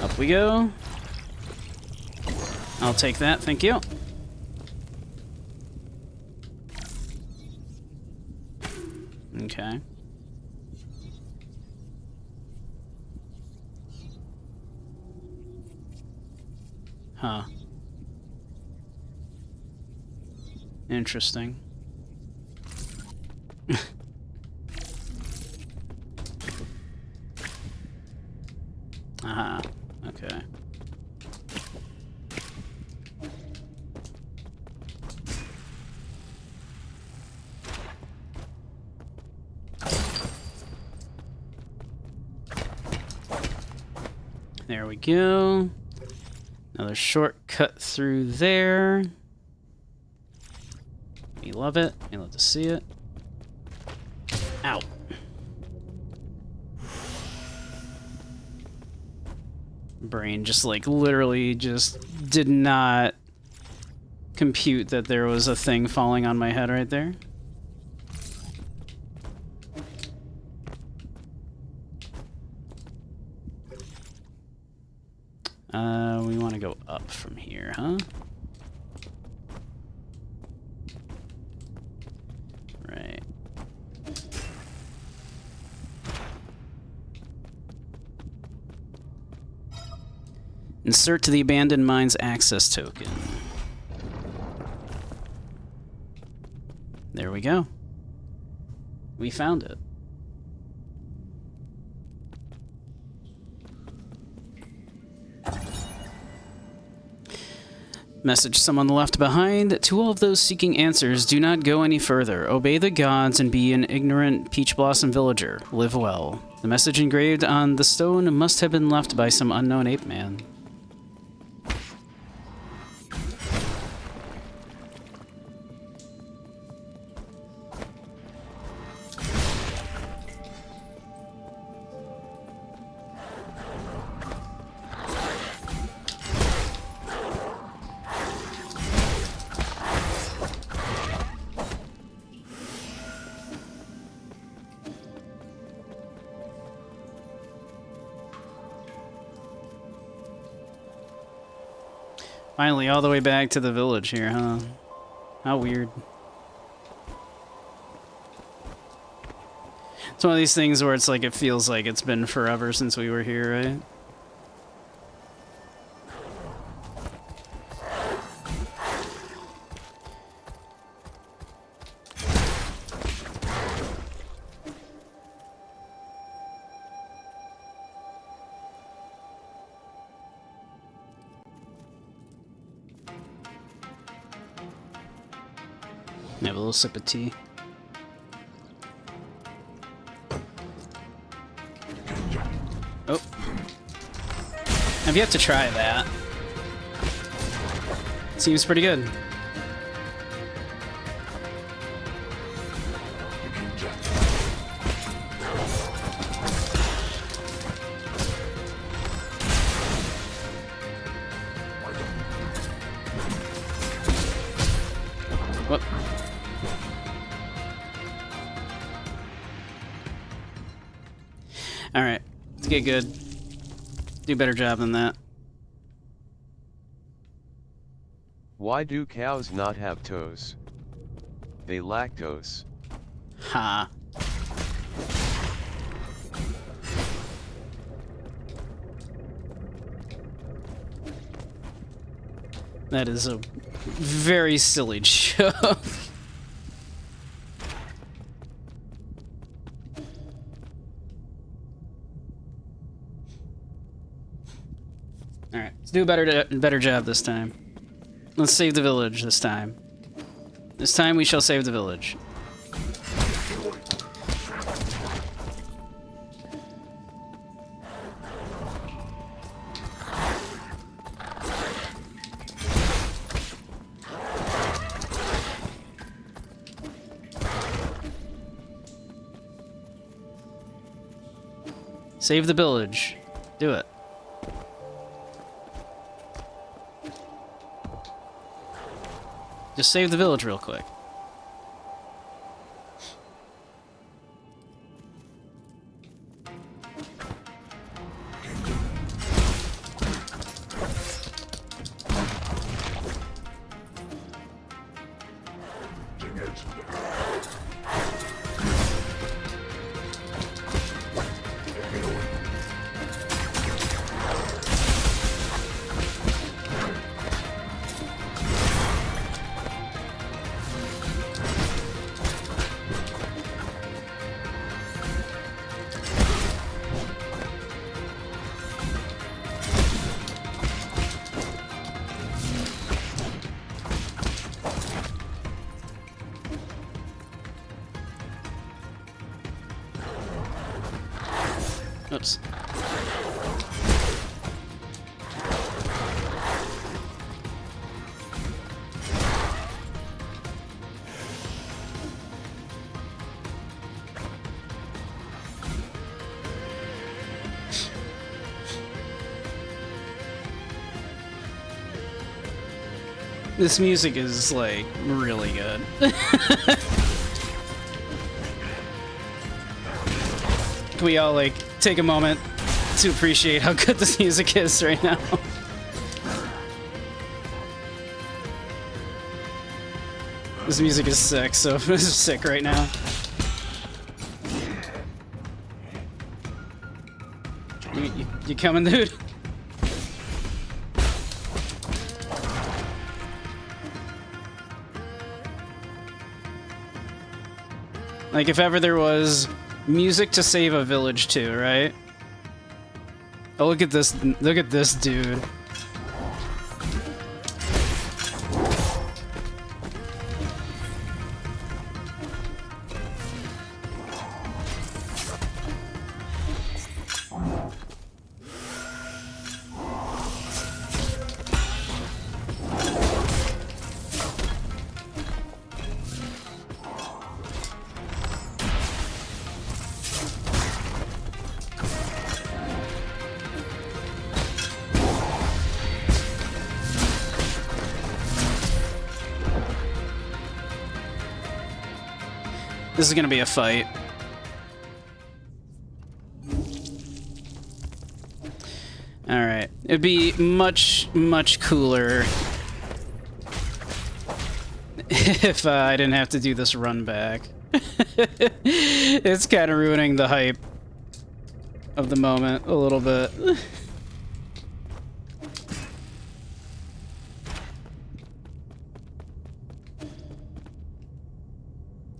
Up we go. I'll take that, thank you. Okay. Huh. Interesting. Aha. Okay. There we go. Another shortcut through there. We love it. We love to see it. Ow. Brain just like literally just did not compute that there was a thing falling on my head right there. We want to go up from here, huh? Right. Insert to the abandoned mines access token. There we go. We found it. Message someone left behind. To all of those seeking answers, do not go any further. Obey the gods and be an ignorant Peach Blossom villager. Live well. The message engraved on the stone must have been left by some unknown ape man. Finally, all the way back to the village here, huh? How weird. It's one of these things where it's like it feels like it's been forever since we were here, right? Have a little sip of tea. Oh. I've yet to try that. Seems pretty good. Whoop. Alright, let's get good. Do a better job than that. Why do cows not have toes? They lactose. Ha. That is a very silly joke. Alright, let's do a better job this time. Let's save the village this time. This time we shall save the village. Save the village. Do it. Just save the village real quick. Oops. This music is, like, really good. Can we all, like, take a moment to appreciate how good this music is right now? This music is sick, so this is sick right now. You coming, dude? Like, if ever there was music to save a village too, right? Oh, look at this dude. This is gonna be a fight. Alright. It'd be much, much cooler if I didn't have to do this run back. It's kind of ruining the hype of the moment a little bit.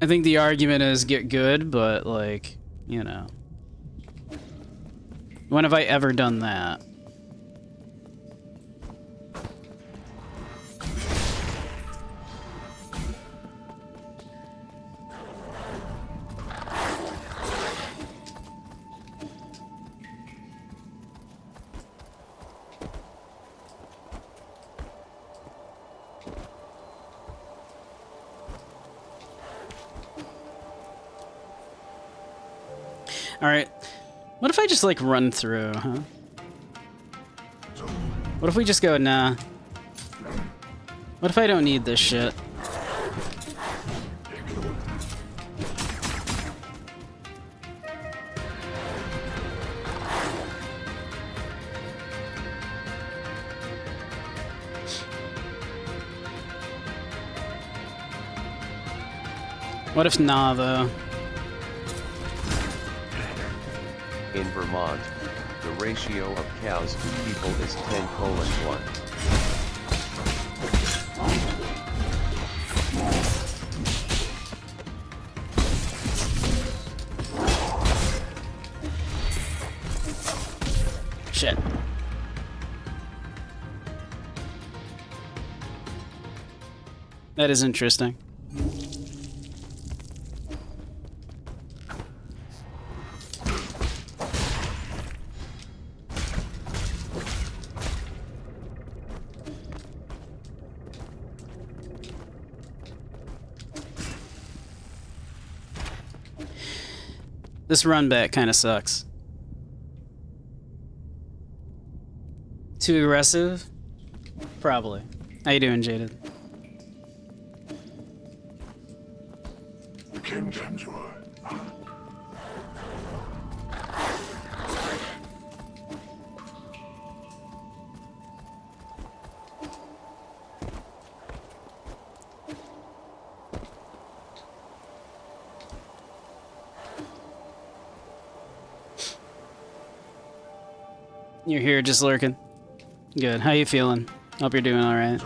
I think the argument is get good, but, like, you know. When have I ever done that? Alright. What if I just, like, run through, huh? What if we just go, nah? What if I don't need this shit? What if nah, though? In Vermont, the ratio of cows to people is 10:1. Shit. That is interesting. This run back kind of sucks. Too aggressive? Probably. How you doing, Jaded? You're here just lurking. Good. How you feeling? Hope you're doing alright.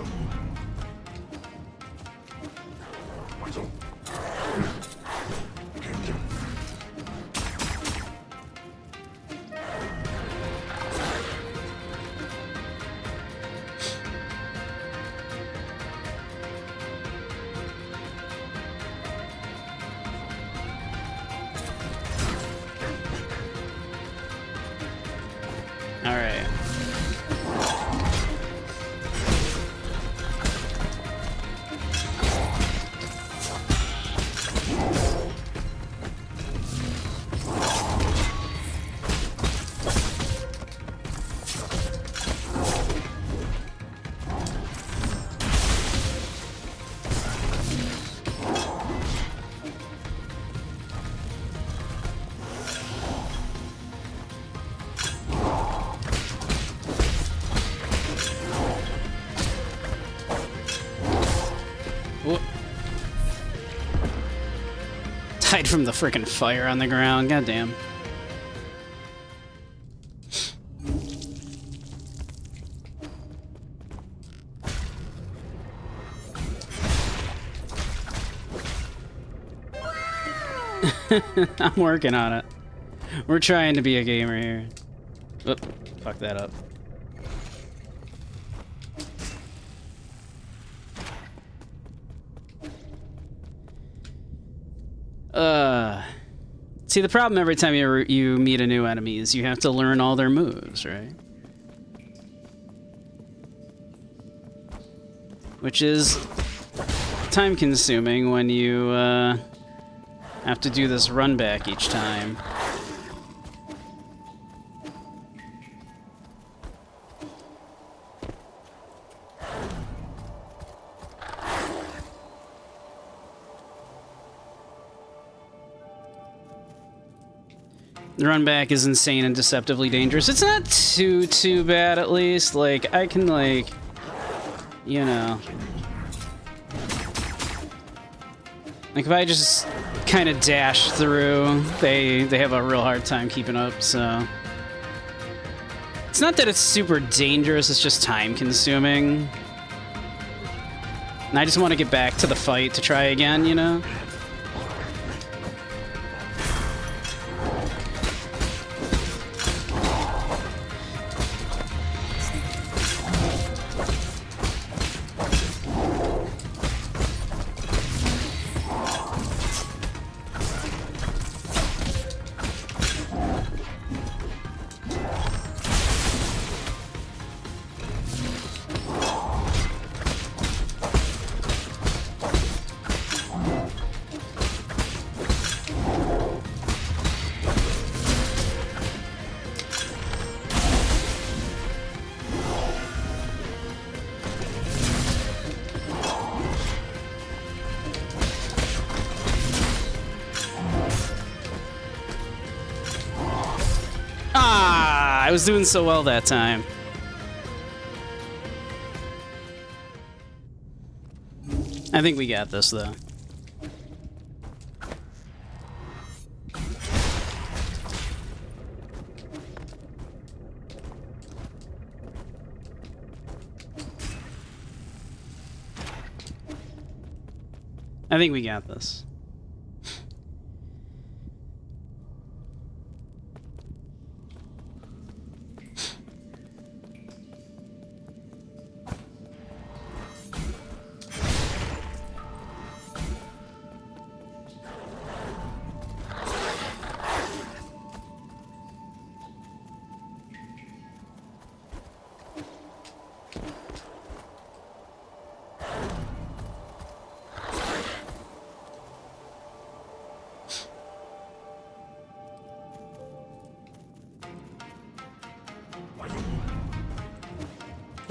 Alright. Died from the freaking fire on the ground. Goddamn. I'm working on it. We're trying to be a gamer here. Oop, fuck that up. See, the problem every time you meet a new enemy is you have to learn all their moves, right? Which is time-consuming when you have to do this run back each time. The run back is insane and deceptively dangerous. It's not too bad, at least. Like, I can, like, you know. Like, if I just kind of dash through, they have a real hard time keeping up, so. It's not that it's super dangerous, it's just time-consuming. And I just want to get back to the fight to try again, you know? I was doing so well that time. I think we got this, though. I think we got this.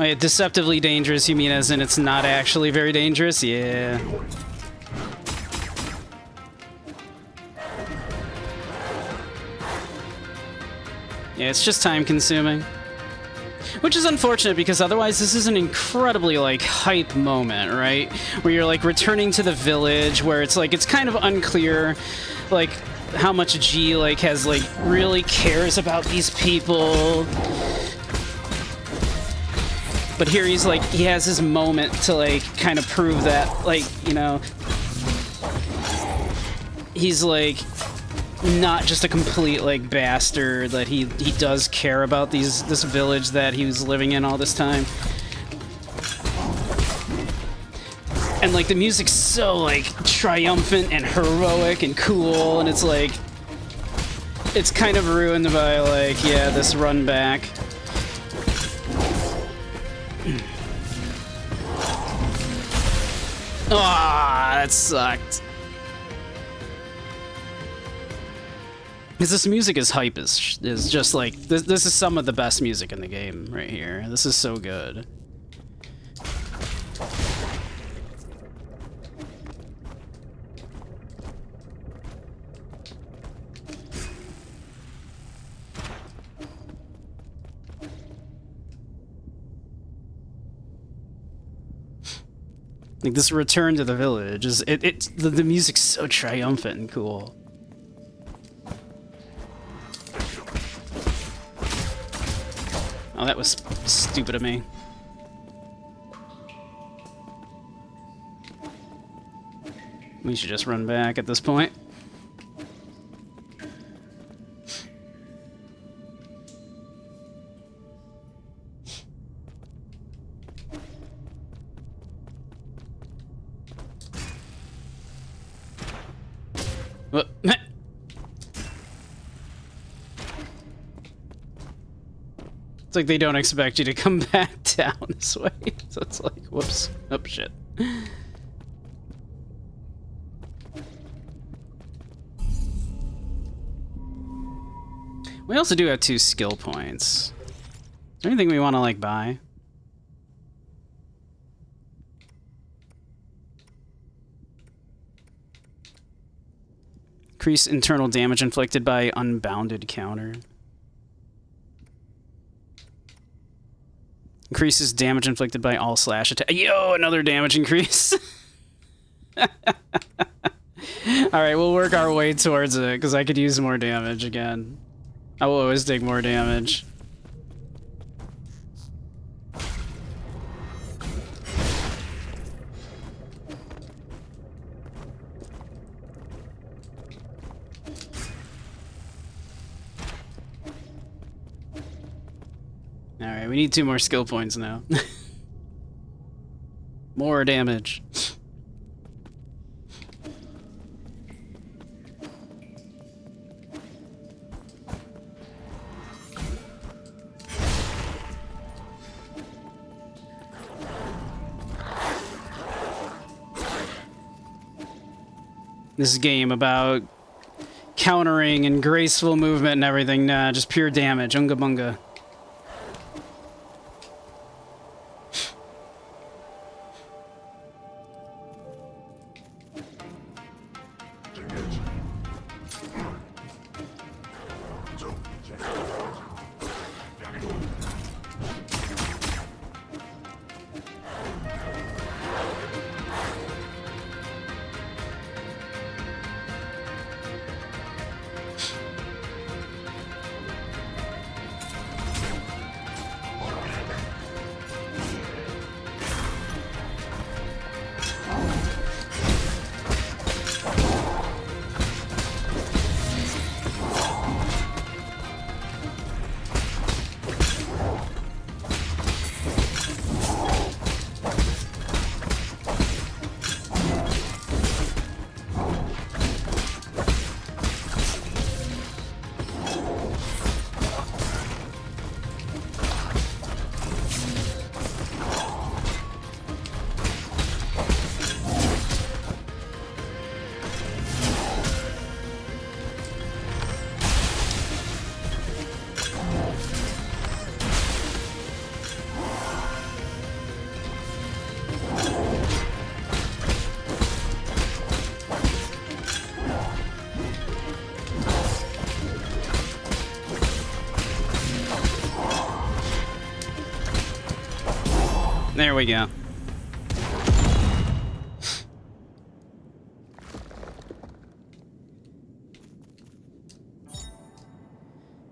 Oh, yeah, deceptively dangerous, you mean as in it's not actually very dangerous? Yeah. Yeah, it's just time consuming. Which is unfortunate because otherwise this is an incredibly, like, hype moment, right? Where you're, like, returning to the village, where it's, like, it's kind of unclear, like, how much G, like, has, like, really cares about these people. But here he's, like, he has his moment to, like, kind of prove that, like, you know, he's, like, not just a complete, like, bastard, that he does care about this village that he was living in all this time. And, like, the music's so, like, triumphant and heroic and cool, and it's, like, it's kind of ruined by, like, yeah, this run back. Ah, that sucked. Because this music is hype, is just like, this is some of the best music in the game right here. This is so good. Like, this return to the village is, the music's so triumphant and cool. Oh, that was stupid of me. We should just run back at this point. What? It's like they don't expect you to come back down this way. So it's like, whoops. Oh, shit. We also do have 2 skill points. Is there anything we want to, like, buy? Increase internal damage inflicted by unbounded counter. Increases damage inflicted by all slash attack. Yo, another damage increase. Alright, we'll work our way towards it, because I could use more damage again. I will always take more damage. Alright, we need 2 more skill points now. More damage. This game about countering and graceful movement and everything, nah, just pure damage, unga bunga. There we go.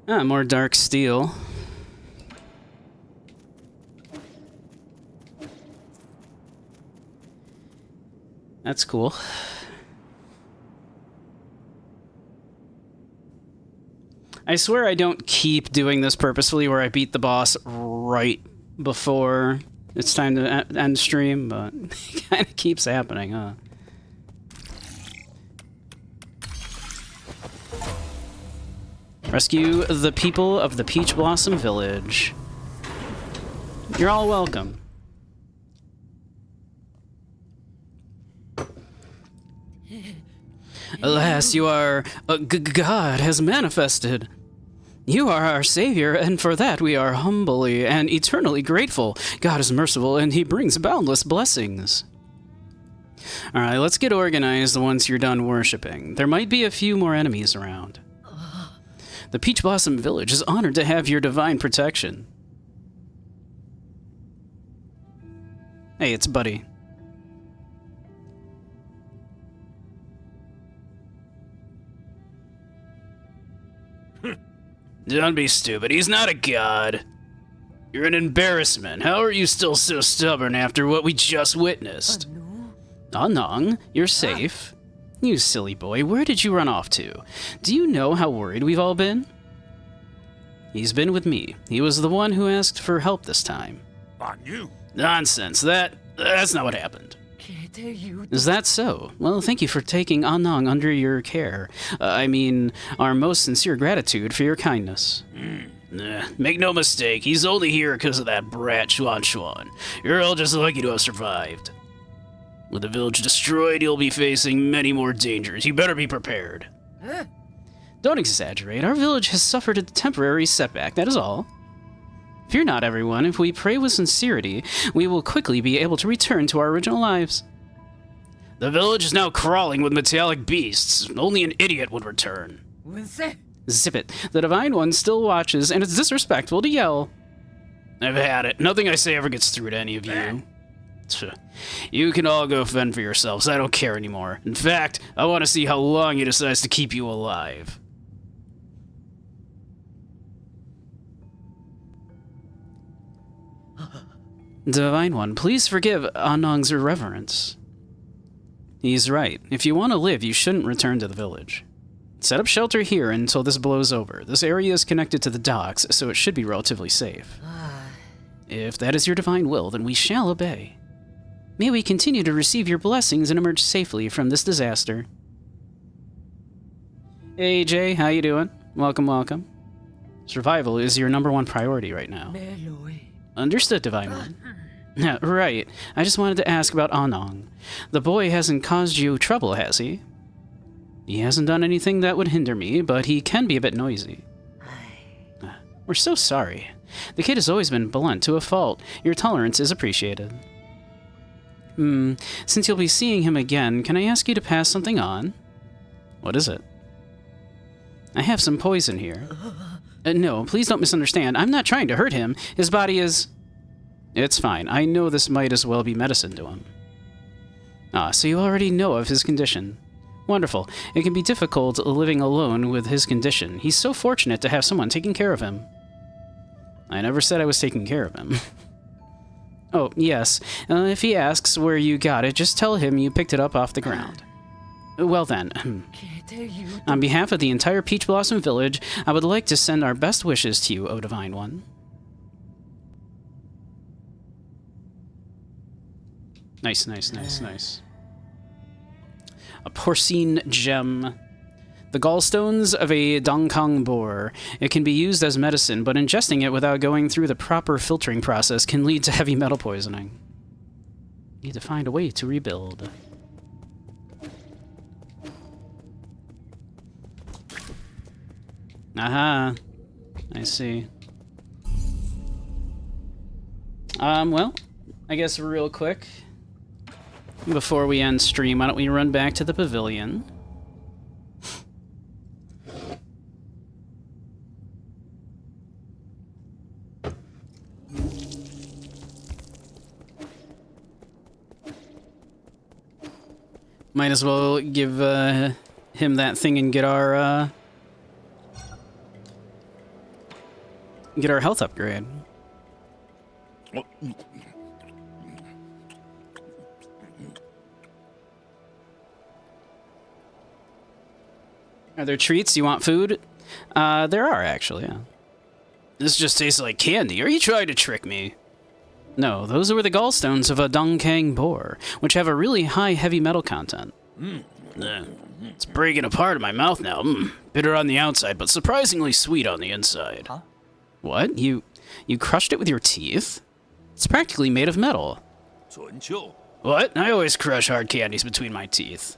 Ah, more dark steel. That's cool. I swear I don't keep doing this purposefully where I beat the boss right before it's time to end stream, but it kind of keeps happening, huh? Rescue the people of the Peach Blossom Village. You're all welcome. Alas, you are... God has manifested. You are our savior, and for that we are humbly and eternally grateful. God is merciful, and he brings boundless blessings. Alright, let's get organized once you're done worshipping. There might be a few more enemies around. The Peach Blossom Village is honored to have your divine protection. Hey, it's Buddy. Don't be stupid. He's not a god. You're an embarrassment. How are you still so stubborn after what we just witnessed? Anong, you're safe. You silly boy, where did you run off to? Do you know how worried we've all been? He's been with me. He was the one who asked for help this time. On you. Nonsense. That's not what happened. Is that so? Well, thank you for taking Anong under your care. I mean, our most sincere gratitude for your kindness. Make no mistake, he's only here because of that brat Xuan Xuan. You're all just lucky to have survived. With the village destroyed, you'll be facing many more dangers. You better be prepared. Don't exaggerate. Our village has suffered a temporary setback, that is all. Fear not, everyone. If we pray with sincerity, we will quickly be able to return to our original lives. The village is now crawling with metallic beasts. Only an idiot would return. Zip it. The Divine One still watches, and it's disrespectful to yell. I've had it. Nothing I say ever gets through to any of you. You can all go fend for yourselves. I don't care anymore. In fact, I want to see how long he decides to keep you alive. Divine One, please forgive Anong's irreverence. He's right. If you want to live, you shouldn't return to the village. Set up shelter here until this blows over. This area is connected to the docks, so it should be relatively safe. If that is your divine will, then we shall obey. May we continue to receive your blessings and emerge safely from this disaster. Hey Jay, how you doing? Welcome, welcome. Survival is your #1 priority right now. Understood, Divine One. Right. I just wanted to ask about Anong. The boy hasn't caused you trouble, has he? He hasn't done anything that would hinder me, but he can be a bit noisy. We're so sorry. The kid has always been blunt to a fault. Your tolerance is appreciated. Since you'll be seeing him again, can I ask you to pass something on? What is it? I have some poison here. No, please don't misunderstand. I'm not trying to hurt him. His body is... It's fine. I know this might as well be medicine to him. Ah, so you already know of his condition. Wonderful. It can be difficult living alone with his condition. He's so fortunate to have someone taking care of him. I never said I was taking care of him. Oh, yes. If he asks where you got it, just tell him you picked it up off the ground. Well then, on behalf of the entire Peach Blossom Village, I would like to send our best wishes to you, O Divine One. Nice, nice, nice, nice. A porcine gem. The gallstones of a Dongkang boar. It can be used as medicine, but ingesting it without going through the proper filtering process can lead to heavy metal poisoning. Need to find a way to rebuild. Aha. I see. Well, I guess real quick, before we end stream, why don't we run back to the pavilion? Might as well give him that thing and get our health upgrade. Are there treats? You want food? There are, actually, yeah. This just tastes like candy. Are you trying to trick me? No, those were the gallstones of a Dongkang boar, which have a really high heavy metal content. It's breaking apart in my mouth now. Bitter on the outside, but surprisingly sweet on the inside. Huh? What? You crushed it with your teeth? It's practically made of metal. 准就 What? I always crush hard candies between my teeth.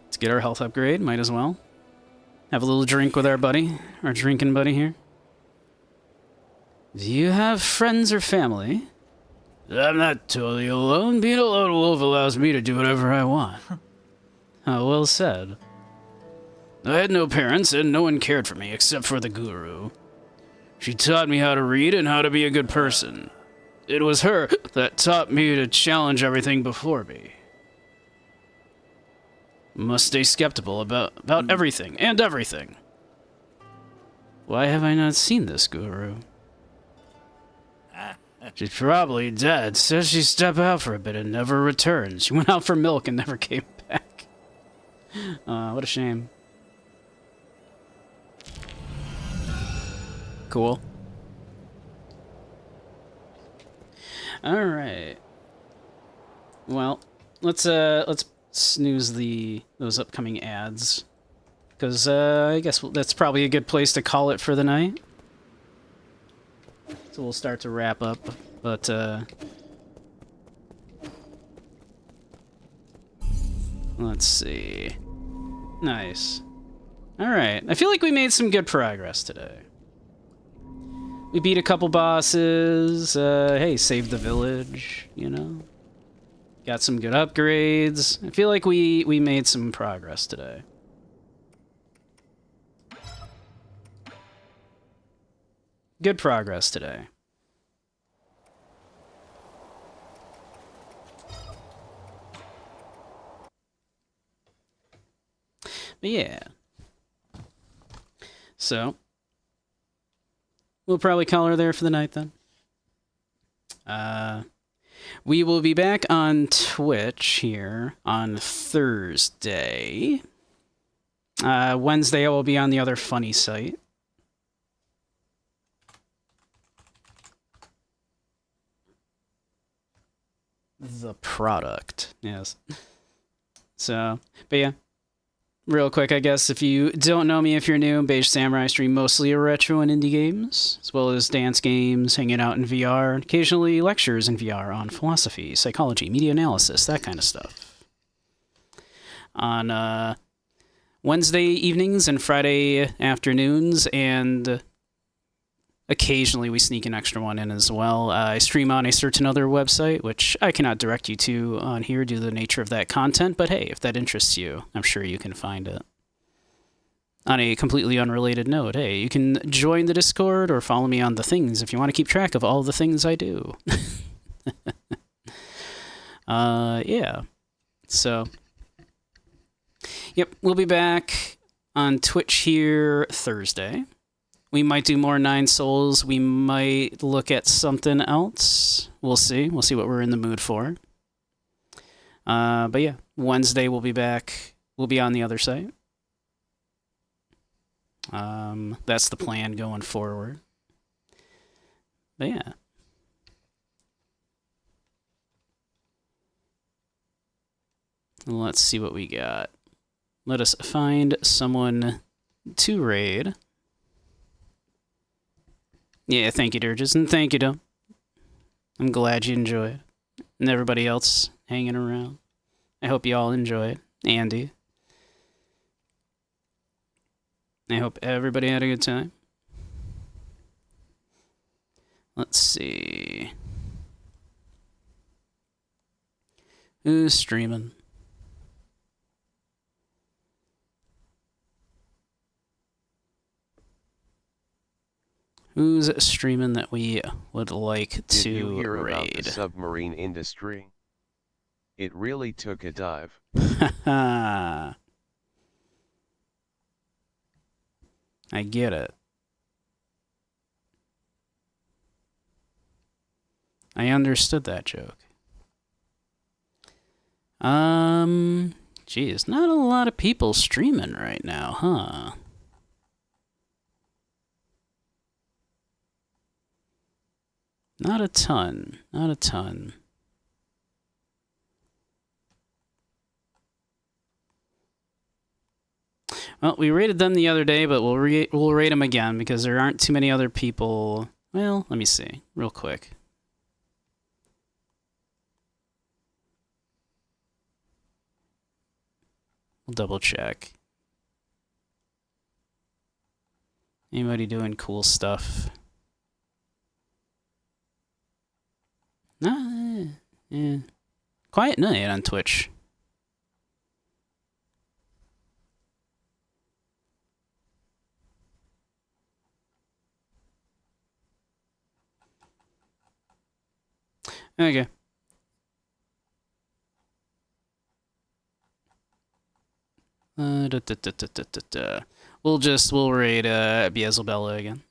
Let's get our health upgrade, might as well. Have a little drink with our buddy, our drinking buddy here. Do you have friends or family? I'm not totally alone. Being a lone wolf allows me to do whatever I want. Oh, well said. I had no parents, and no one cared for me except for the guru. She taught me how to read and how to be a good person. It was her that taught me to challenge everything before me. Must stay skeptical about everything and everything. Why have I not seen this guru? She's probably dead. Says she stepped out for a bit and never returned. She went out for milk and never came back. What a shame. Cool. All right. Well, let's snooze those upcoming ads, because I guess that's probably a good place to call it for the night. So we'll start to wrap up, but let's see. Nice. All right. I feel like we made some good progress today. We beat a couple bosses. Hey, saved the village, you know. Got some good upgrades. I feel like we made some progress today. Good progress today. But yeah. So, we'll probably call her there for the night then. We will be back on Twitch here on Thursday. Wednesday I will be on the other funny site. The product, yes. So, but yeah. Real quick, I guess, if you don't know me, if you're new, Beige Samurai stream mostly retro and indie games, as well as dance games, hanging out in VR, and occasionally lectures in VR on philosophy, psychology, media analysis, that kind of stuff. On Wednesday evenings and Friday afternoons, and occasionally we sneak an extra one in as well. I stream on a certain other website, which I cannot direct you to on here due to the nature of that content, but hey, if that interests you, I'm sure you can find it. On a completely unrelated note, hey, you can join the Discord or follow me on the things if you want to keep track of all the things I do. Yeah. So, yep, we'll be back on Twitch here Thursday. We might do more Nine Souls. We might look at something else. We'll see. We'll see what we're in the mood for. But yeah, Wednesday we'll be back. We'll be on the other site. That's the plan going forward. But yeah. Let's see what we got. Let us find someone to raid. Yeah, thank you, Durges, and thank you, Dom. I'm glad you enjoy it. And everybody else hanging around. I hope you all enjoy it. Andy. I hope everybody had a good time. Let's see. Who's streaming? Who's streaming that we would like Did you to hear about the raid? submarine industry? It really took a dive. I get it. I understood that joke. Geez, not a lot of people streaming right now, huh? Not a ton. Not a ton. Well, we rated them the other day, but we'll rate them again because there aren't too many other people. Well, let me see real quick. We'll double check. Anybody doing cool stuff? Nah, yeah. Quiet night on Twitch. Okay. We'll raid Beelzebella again.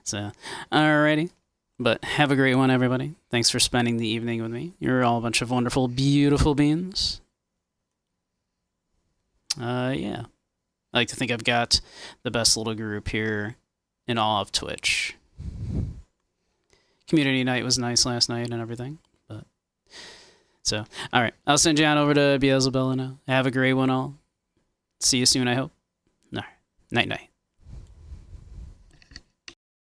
So, alrighty. But have a great one, everybody. Thanks for spending the evening with me. You're all a bunch of wonderful, beautiful beings. Yeah. I like to think I've got the best little group here in all of Twitch. Community night was nice last night and everything. But so, alright. I'll send you on over to Beelzebella now. Have a great one all. See you soon, I hope. Alright. Night-night.